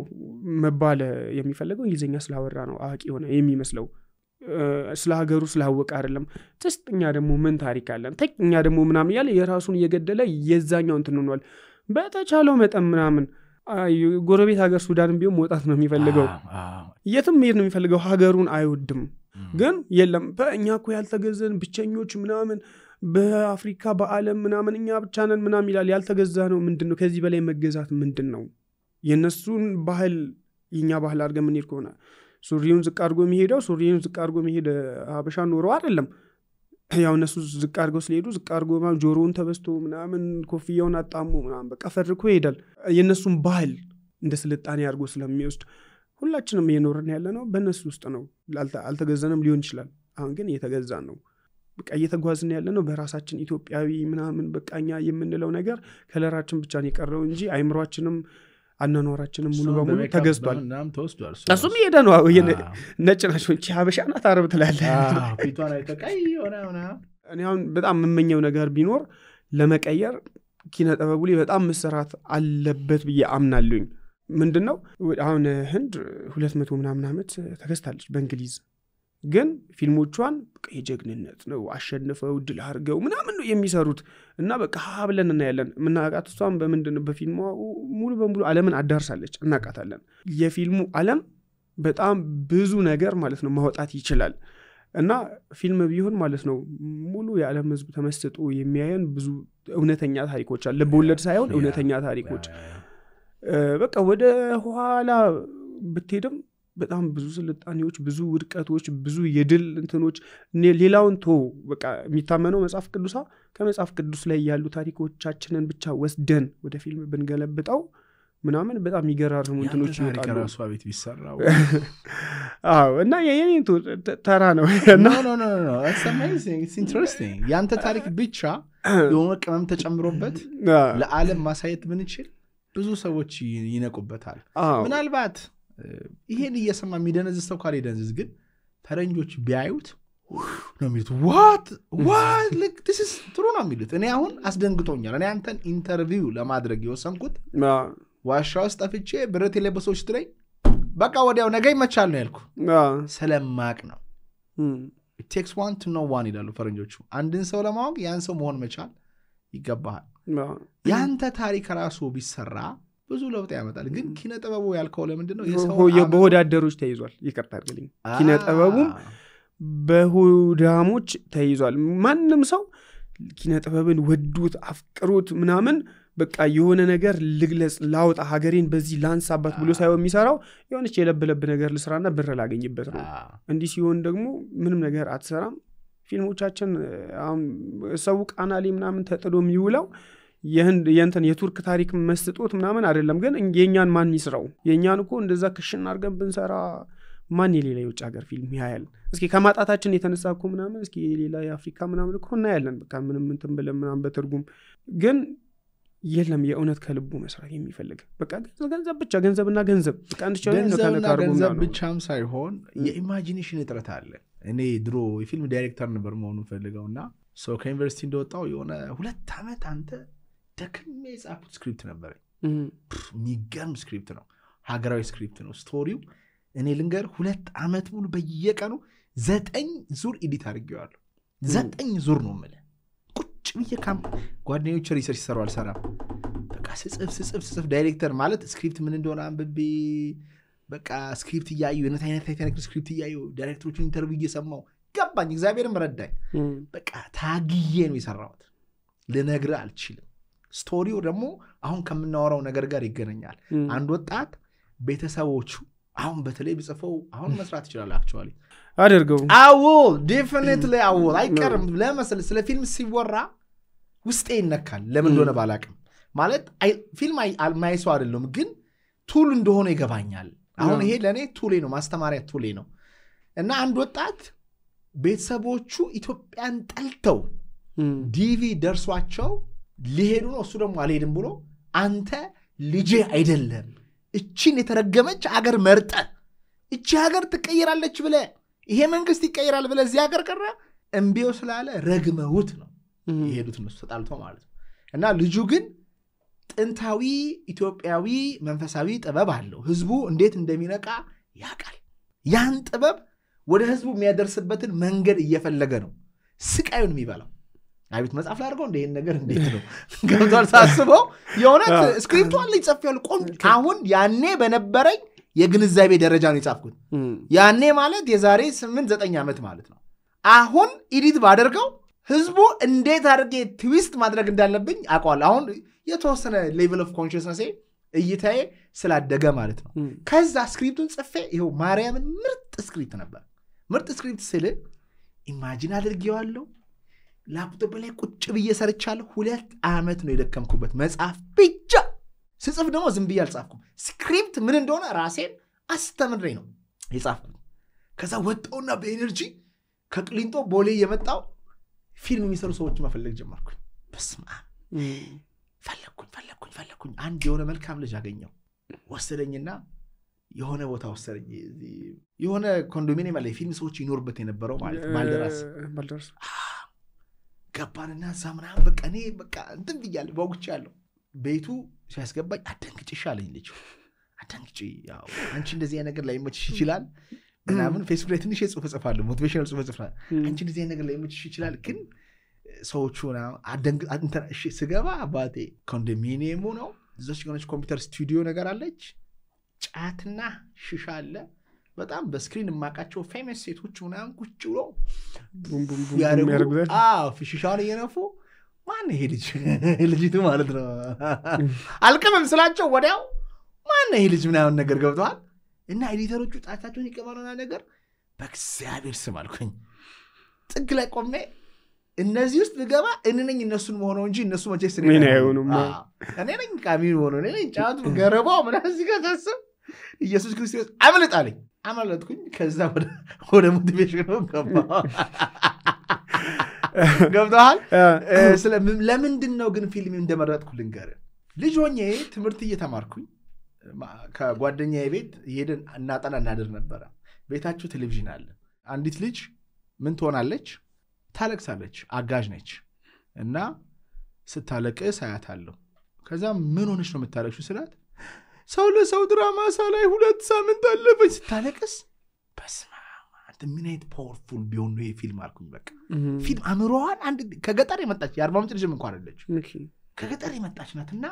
መባል የሚፈልገው እንግሊዘኛ ስላወራ ነው አዋቂ ሆነ የሚመስለው። ስለ ሀገሩ ስላወቀ አይደለም። ተስተኛ ደግሞ ምን ታሪክ አለን ተኛ ደግሞ ምናምን ያለ የራሱን እየገደለ የዛኛው እንትን ሆኗል። በተቻለው መጠን ምናምን ጎረቤት ሀገር ሱዳንም ቢሆን መውጣት ነው የሚፈልገው። የትም መሄድ ነው የሚፈልገው። ሀገሩን አይወድም። ግን የለም በእኛ እኮ ያልተገዘን ብቸኞች ምናምን በአፍሪካ በዓለም ምናምን እኛ ብቻ ነን ምናምን ይላል። ያልተገዛ ነው ምንድነው? ከዚህ በላይ መገዛት ምንድነው? የነሱን ባህል የኛ ባህል አድርገን ምን ይልከውና ሱሪውን ዝቅ አድርጎ የሚሄደው ሱሪውን ዝቅ አድርጎ የሚሄድ ሀበሻ ኖሮ አይደለም። ያው እነሱ ዝቅ አድርገው ስለሄዱ ዝቅ አድርጎ ምናምን ጆሮውን ተበስቶ ምናምን ኮፍያውን አጣሙ ምናምን በቃ ፈርኮ ይሄዳል። የነሱን ባህል እንደ ስልጣኔ አድርጎ ስለሚወስድ ሁላችንም እየኖርን ያለነው በእነሱ ውስጥ ነው። አልተገዛንም ሊሆን ይችላል። አሁን ግን እየተገዛን ነው። በቃ እየተጓዝን ያለነው በራሳችን ኢትዮጵያዊ ምናምን በቃኛ የምንለው ነገር ከለራችን ብቻ ነው የቀረው እንጂ አይምሯችንም አናኖራችንም ሙሉ በሙሉ ተገዝቷል። እሱም ይሄደ ነው። ነጭ ናቸው እንጂ ሀበሻ ናት አረብ ትላለህ። ፊቷን አይተቀይ ሆነ እኔ አሁን በጣም የምመኘው ነገር ቢኖር ለመቀየር ኪነ ጥበቡ ላይ በጣም መሰራት አለበት ብዬ አምናለሁኝ። ምንድነው አሁን ህንድ 200 ምናምን ዓመት ተገዝታለች በእንግሊዝ። ግን ፊልሞቿን በቃ የጀግንነት ነው አሸንፈው ድል አድርገው ምናምን ነው የሚሰሩት። እና በቃ ሀብለን እናያለን። ምናቃት እሷም በምንድነው በፊልሙ ሙሉ በሙሉ ዓለምን አዳርሳለች እናቃታለን። የፊልሙ ዓለም በጣም ብዙ ነገር ማለት ነው ማውጣት ይችላል። እና ፊልም ቢሆን ማለት ነው ሙሉ የዓለም ህዝብ ተመስጦ የሚያየን ብዙ እውነተኛ ታሪኮች አለ ልቦለድ ሳይሆን እውነተኛ ታሪኮች በቃ ወደ ኋላ ብትሄድም በጣም ብዙ ስልጣኔዎች ብዙ ውድቀቶች ብዙ የድል እንትኖች ሌላውን በቃ የሚታመነው መጽሐፍ ቅዱሳ ከመጽሐፍ ቅዱስ ላይ ያሉ ታሪኮቻችንን ብቻ ወስደን ወደ ፊልም ብንገለብጠው ምናምን በጣም ይገራርሙ እንትኖች ይወጣሉ ከራሱ ቤት ቢሰራው እና የኔ ተራ ነው no it's amazing it's interesting ያንተ ታሪክ ብቻ የሆነ ቅመም ተጨምሮበት ለዓለም ማሳየት ብንችል ብዙ ሰዎች ይነቁበታል ምናልባት ይሄን እየሰማ የሚደነዝዝ ሰው ካለ ይደነዝዝ ግን ፈረንጆች ቢያዩት ነው የሚሉት what like this is true ነው የሚሉት እኔ አሁን አስደንግጦኛል እኔ አንተን ኢንተርቪው ለማድረግ የወሰንኩት ዋሻ ውስጥ አፍቼ ብረት የለበሰዎች ትለኝ በቃ ወዲያው ነገ ይመቻል ነው ያልኩ ስለማቅ ነው it takes one to know one ይላሉ ፈረንጆቹ አንድን ሰው ለማወቅ ያን ሰው መሆን መቻል ይገባሃል ያንተ ታሪክ ራሱ ቢሰራ ብዙ ለውጥ ያመጣል ግን ኪነ ጥበቡ ያልከው ለምንድነው የሰው በሆዳደሮች ተይዟል ይቅርታ አድርግልኝ ኪነ ጥበቡም በሆዳሞች ተይዟል ማንንም ሰው ኪነ ጥበብን ወዱት አፍቅሩት ምናምን በቃ የሆነ ነገር ልግለጽ ላውጣ ሀገሬን በዚህ ላንሳባት ብሎ ሳይሆን የሚሰራው የሆነች የለብለብ ነገር ልስራና ብር ላገኝበት ነው እንዲህ ሲሆን ደግሞ ምንም ነገር አትሰራም ፊልሞቻችን አሁን ሰው ቃናሊ ምናምን ተጥዶ የሚውለው የእንትን የቱርክ ታሪክ መስጥቶት ምናምን አይደለም ግን የኛን ማን ይስራው የኛን እኮ እንደዛ ክሽን አድርገን ብንሰራ ማን የሌላ የውጭ ሀገር ፊልም ያያል እስኪ ከማጣታችን የተነሳ እኮ ምናምን እስኪ ሌላ የአፍሪካ ምናምን እኮ እናያለን በቃ ምንም እንትን ብለን ምናምን በትርጉም ግን የለም የእውነት ከልቡ መስራት የሚፈልግ በቃ ገንዘብ ብቻ ገንዘብና ገንዘብ በቃ ገንዘብ ብቻም ሳይሆን የኢማጂኔሽን እጥረት አለ እኔ ድሮ የፊልም ዳይሬክተር ነበር መሆኑን ፈልገውና ሶ ከዩኒቨርሲቲ እንደወጣው የሆነ 2 አመት አንተ ደክሜ የጻፍኩት ስክሪፕት ነበር የሚገርም ስክሪፕት ነው ሀገራዊ ስክሪፕት ነው ስቶሪው እኔ ልንገር 2 አመት ሙሉ በየቀኑ 9 ዙር ኤዲት አድርጌዋለሁ 9 ዙር ነው ማለት ቁጭ ብዬ ጓደኞቼ ሪሰርች ይሰሩ አልሰራም በቃ ስጽፍ ዳይሬክተር ማለት ስክሪፕት ምን እንደሆነ አንብቤ በቃ ስክሪፕት እያዩ የነት አይነት ስክሪፕት እያዩ ዳይሬክተሮችን ኢንተርቪው እየሰማው ገባኝ እግዚአብሔርም ረዳኝ በቃ ታግዬ ነው የሰራሁት ልነግርህ አልችልም ስቶሪው ደግሞ አሁን ከምናወራው ነገር ጋር ይገናኛል አንድ ወጣት ቤተሰቦቹ አሁን በተለይ ቢጽፈው አሁን መስራት ይችላል አክቹአሊ አድርገው አዎ ዴፊኒትሊ አዎ አይቀርም ለምሳሌ ስለ ፊልም ሲወራ ውስጤ ይነካል ለምን እንደሆነ ባላቅም ማለት ፊልም ማይሶ አይደለም ግን ቱል እንደሆነ ይገባኛል አሁን ይሄ ለኔ ቱሌ ነው ማስተማሪያ ቱሌ ነው እና አንድ ወጣት ቤተሰቦቹ ኢትዮጵያን ጠልተው ዲቪ ደርሷቸው ሊሄዱ ነው እሱ ደግሞ አልሄድም ብሎ አንተ ልጄ አይደለም እቺን የተረገመች አገር መርጠ እቺ ሀገር ትቀየራለች ብለ ይሄ መንግስት ይቀየራል ብለ እዚህ ሀገር ቀረ እንቢው ስላለ ረግመውት ነው ይሄዱት ነው ተጣልተው ማለት ነው እና ልጁ ግን ጥንታዊ ኢትዮጵያዊ መንፈሳዊ ጥበብ አለው ህዝቡ እንዴት እንደሚነቃ ያቃል ያን ጥበብ ወደ ህዝቡ የሚያደርስበትን መንገድ እየፈለገ ነው ስቃዩን የሚባለው አቤት መጽሐፍ ላድርገው እንደዚህ ነገር እንዴት ነው ገብቷል ሳስበው የሆነ ስክሪፕቱ አለ ይጻፋል አሁን ያኔ በነበረኝ የግንዛቤ ደረጃ ነው ይጻፍኩት ያኔ ማለት የዛሬ 8-9 አመት ማለት ነው አሁን ኤዲት ባደርገው ህዝቡ እንዴት አድርጌ ትዊስት ማድረግ እንዳለብኝ አቋል አሁን የተወሰነ ሌቨል ኦፍ ኮንሽስነስ እይታዬ ስላደገ ማለት ነው ከዛ ስክሪፕቱን ጽፌ ይሄው ማርያምን ምርጥ ስክሪፕት ነበር ምርጥ ስክሪፕት ስለ ኢማጂን አድርጌዋለሁ ላፕቶፕ ላይ ቁጭ ብዬ ሰርቻለሁ 2 አመት ነው የደከምኩበት መጽሐፍ ብቻ ስጽፍ ደግሞ ዝም ብዬ አልጻፍኩም ስክሪፕት ምን እንደሆነ ራሴን አስተምሬ ነው የጻፍኩት ከዛ ወጣውና በኤነርጂ ከቅሊንጦ ቦሌ የመጣው ፊልም የሚሰሩ ሰዎች መፈለግ ጀመርኩ በስማ ፈለኩኝ አንድ የሆነ መልካም ልጅ አገኘው ወሰደኝና የሆነ ቦታ ወሰደኝ የሆነ ኮንዶሚኒየም ላይ ፊልም ሰዎች ይኖርበት የነበረው ማለት ባልደራስ ገባንና ሳምና በቃ እኔ በቃ እንትን ብያለሁ ባውቅቻለሁ ቤቱ ሲያስገባኝ አደንግጭ አለኝ ልጅ አደንግጭ ያው አንቺ እንደዚህ አይነት ነገር ላይ መችሽ ይችላል ምናምን ፌስቡክ ላይ ትንሽ ጽሁፍ ጽፋለሁ ሞቲቬሽናል ጽሁፍ ጽፋለሁ አንቺ እንደዚህ አይነት ነገር ላይ መችሽ ይችላል ግን ሰዎቹና እሺ ስገባ አባቴ ኮንዶሚኒየሙ ነው እዛች የሆነች ኮምፒውተር ስቱዲዮ ነገር አለች ጫትና ሽሻ አለ በጣም በስክሪን የማውቃቸው ፌመስ ሴቶች ምናምን ቁጭ ብሎ ቡም ቡም ቡም ያደርጉታል። ፍሽሻውን እየነፉ ማን ይሄ ልጅ ልጅቱ ማለት ነው አልቀመም ስላቸው ወዲያው ማን ይሄ ልጅ ምናምን ነገር ገብተዋል። እና ኤዲተሮቹ ጣታቸውን ይቀባሉና ነገር በእግዚአብሔር ስም አልኩኝ ጥግ ላይ ቆሜ እነዚህ ውስጥ ልገባ እኔ ነኝ እነሱን መሆነው እንጂ እነሱ መቼስ እኔ አይሆኑም እኔ ነኝ ካሚን ሆኖ እኔ ነኝ ጫቱ ገረባው ምናምን ሲገዛስም ኢየሱስ ክርስቶስ አመለጣለኝ አመለጥኩኝ። ከዛ ወደ ሞቲቬሽን ነው ገብተዋል። ለምንድን ነው ግን ፊልም እንደመረጥኩ ልንገርህ። ልጅ ሆኜ ትምህርት እየተማርኩኝ ከጓደኛዬ ቤት ሄደን እናጠና እናድር ነበረ። ቤታችሁ ቴሌቪዥን አለ። አንዲት ልጅ ምን ትሆናለች? ታለቅሳለች። አጋዥ ነች እና ስታለቅስ አያታለሁ። ከዛ ምን ሆነች ነው የምታለቅሽው ስላት ሰው ለሰው ድራማ ሳላይ 2 ሳምንት አለፈኝ ስታለቅስ። በስመ አብ አንተ ምን አይነት ፓወርፉል ቢሆን ነው ይሄ ፊልም አልኩኝ። በቃ ፊልም አምሮዋን አንድ ከገጠር የመጣች የ40 ዓመት ልጅ እንኳን አይደለች ከገጠር የመጣች ናትና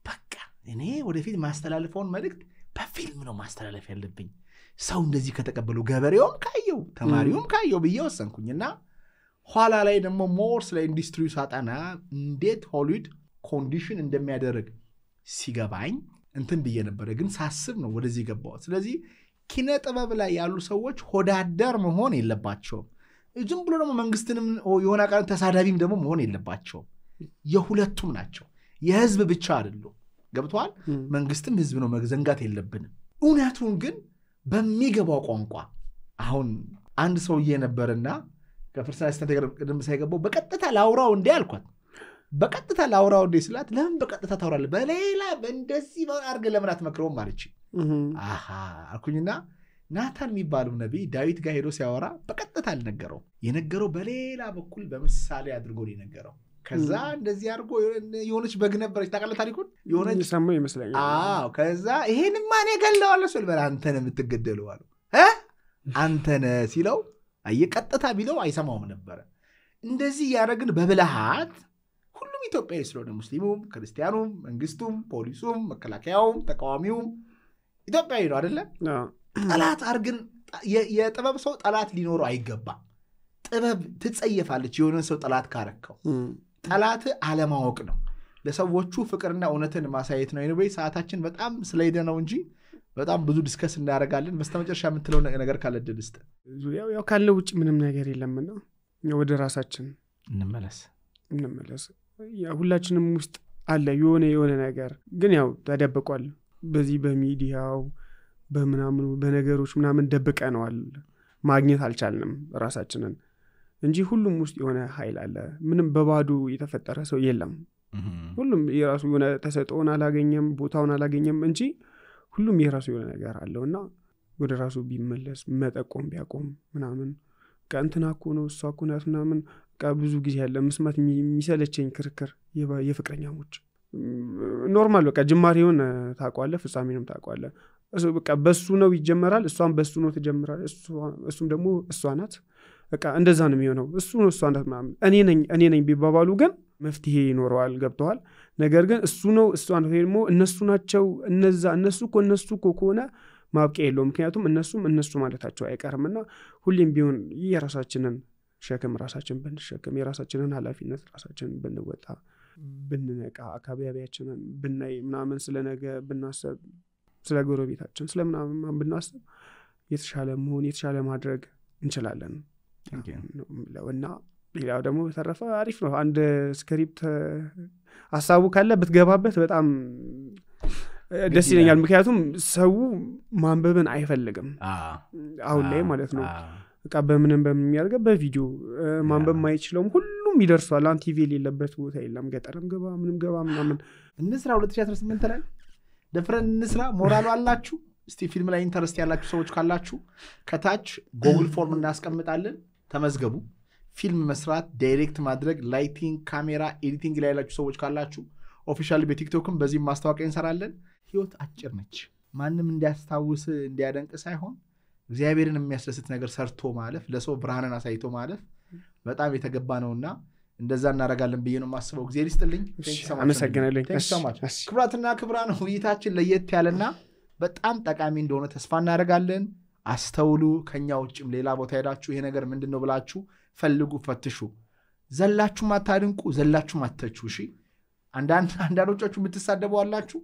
በቃ እኔ ወደፊት ማስተላለፈውን መልእክት በፊልም ነው ማስተላለፍ ያለብኝ። ሰው እንደዚህ ከተቀበሉ ገበሬውም ካየው ተማሪውም ካየው ብዬ ወሰንኩኝና ኋላ ላይ ደግሞ ሞር ስለ ኢንዱስትሪው ሳጠና እንዴት ሆሊውድ ኮንዲሽን እንደሚያደርግ ሲገባኝ እንትን ብዬ ነበረ። ግን ሳስብ ነው ወደዚህ ገባው። ስለዚህ ኪነ ጥበብ ላይ ያሉ ሰዎች ሆዳደር መሆን የለባቸውም። ዝም ብሎ ደግሞ መንግስትንም የሆነ ቃል ተሳዳቢም ደግሞ መሆን የለባቸውም። የሁለቱም ናቸው። የህዝብ ብቻ አይደሉም። ገብቷል። መንግስትም ህዝብ ነው፣ መዘንጋት የለብንም። እውነቱን ግን በሚገባው ቋንቋ አሁን አንድ ሰውዬ ነበርና ከፍርሳን አስተንተገር ቅድም ሳይገባው በቀጥታ ላውራው እንዴ አልኳት። በቀጥታ ላውራው እንዴ ስላት ለምን በቀጥታ ታውራለህ? በሌላ በእንደዚህ አርገ ለምን አትመክረውም ማለች። አሃ አልኩኝና ናታን የሚባለው ነብይ ዳዊት ጋር ሄዶ ሲያወራ በቀጥታ አልነገረው። የነገረው በሌላ በኩል በምሳሌ አድርጎ ነው የነገረው። ከዛ እንደዚህ አድርጎ የሆነች በግ ነበረች ታውቃለህ ታሪኩን? የሆነች ሰማው ይመስለኛል። አዎ ከዛ ይሄንማ እኔ ገለዋለሁ ሲል በላ አንተ ነህ የምትገደለው አለው። አንተ ነህ ሲለው አየቀጥታ ቢለው አይሰማውም ነበር። እንደዚህ ያደረግን በብልሃት ሁሉም ኢትዮጵያዊ ስለሆነ ሙስሊሙም ክርስቲያኑም መንግስቱም ፖሊሱም መከላከያውም ተቃዋሚውም ኢትዮጵያዊ ነው አይደለ? ጠላት አርግን የጥበብ ሰው ጠላት ሊኖረው አይገባም። ጥበብ ትጸየፋለች የሆነ ሰው ጠላት ካረከው። ጠላት አለማወቅ ነው። ለሰዎቹ ፍቅርና እውነትን ማሳየት ነው። ኤኒዌይ ሰዓታችን በጣም ስለሄደ ነው እንጂ በጣም ብዙ ዲስከስ እናደርጋለን። በስተመጨረሻ የምትለው ነገር ካለ እድል ስጥ። ያው ካለው ውጭ ምንም ነገር የለምና ወደ ራሳችን እንመለስ። ያው ሁላችንም ውስጥ አለ የሆነ ነገር ግን ያው ተደብቋል። በዚህ በሚዲያው በመናምኑ በነገሮች ምናምን ደብቀነዋል። ማግኘት አልቻልንም ራሳችንን እንጂ ሁሉም ውስጥ የሆነ ኃይል አለ። ምንም በባዶ የተፈጠረ ሰው የለም። ሁሉም የራሱ የሆነ ተሰጥኦን አላገኘም፣ ቦታውን አላገኘም እንጂ ሁሉም የራሱ የሆነ ነገር አለውና ወደ ራሱ ቢመለስ መጠቆም ቢያቆም ምናምን ከእንትና እኮ ነው እሷ እኮ ናት ምናምን ብዙ ጊዜ ያለ መስማት የሚሰለቸኝ ክርክር የፍቅረኛሞች ኖርማል በቃ ጅማሬውን ታውቀዋለህ፣ ፍጻሜንም ታውቀዋለህ። በቃ በሱ ነው ይጀመራል፣ እሷም በሱ ነው ትጀምራለች፣ እሱም ደግሞ እሷ ናት። በቃ እንደዛ ነው የሚሆነው። እሱ ነው እሷ ናት ምናምን እኔ ነኝ ቢባባሉ ግን መፍትሄ ይኖረዋል። ገብተዋል። ነገር ግን እሱ ነው እሷ ናት ደግሞ እነሱ ናቸው እነሱ እኮ ከሆነ ማብቂያ የለውም። ምክንያቱም እነሱ ማለታቸው አይቀርምና ሁሌም ቢሆን የራሳችንን ሸክም ራሳችን ብንሸክም የራሳችንን ኃላፊነት ራሳችን ብንወጣ ብንነቃ አካባቢያችንን ብናይ ምናምን ስለነገ ብናስብ ስለ ጎረቤታችን ስለምናምን ብናስብ የተሻለ መሆን የተሻለ ማድረግ እንችላለን እና ሌላው ደግሞ በተረፈ አሪፍ ነው። አንድ ስክሪፕት ሐሳቡ ካለ ብትገባበት በጣም ደስ ይለኛል። ምክንያቱም ሰው ማንበብን አይፈልግም አሁን ላይ ማለት ነው። በቃ በምንም የሚያደርገው በቪዲዮ ማንበብ ማይችለውም ሁሉም ይደርሷል። አን ቲቪ የሌለበት ቦታ የለም። ገጠርም ገባ ምንም ገባ ምናምን እንስራ 2018 ላይ ደፍረን እንስራ። ሞራሉ አላችሁ? እስቲ ፊልም ላይ ኢንተረስት ያላችሁ ሰዎች ካላችሁ ከታች ጎግል ፎርም እናስቀምጣለን፣ ተመዝገቡ። ፊልም መስራት፣ ዳይሬክት ማድረግ፣ ላይቲንግ፣ ካሜራ፣ ኤዲቲንግ ላይ ያላችሁ ሰዎች ካላችሁ ኦፊሻሊ በቲክቶክም በዚህ ማስታወቂያ እንሰራለን። ህይወት አጭር ነች። ማንም እንዲያስታውስ እንዲያደንቅ ሳይሆን እግዚአብሔርን የሚያስደስት ነገር ሰርቶ ማለፍ፣ ለሰው ብርሃንን አሳይቶ ማለፍ በጣም የተገባ ነውና እንደዛ እናደርጋለን ብዬ ነው የማስበው። እግዚአብሔር ይስጥልኝ። አመሰግናለሁ። ክብራትና ክብራን ውይይታችን ለየት ያለና በጣም ጠቃሚ እንደሆነ ተስፋ እናደርጋለን። አስተውሉ። ከኛ ውጭም ሌላ ቦታ ሄዳችሁ ይሄ ነገር ምንድነው ብላችሁ ፈልጉ፣ ፈትሹ። ዘላችሁ ማታድንቁ፣ ዘላችሁ ማተቹ። እሺ አንዳንዶቻችሁ የምትሳደቡ አላችሁ፣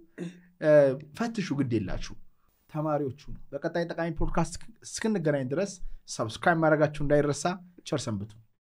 ፈትሹ፣ ግድ የላችሁ። ተማሪዎቹ በቀጣይ ጠቃሚ ፖድካስት እስክንገናኝ ድረስ ሰብስክራይብ ማድረጋችሁ እንዳይረሳ። ቸር ሰንብቱ።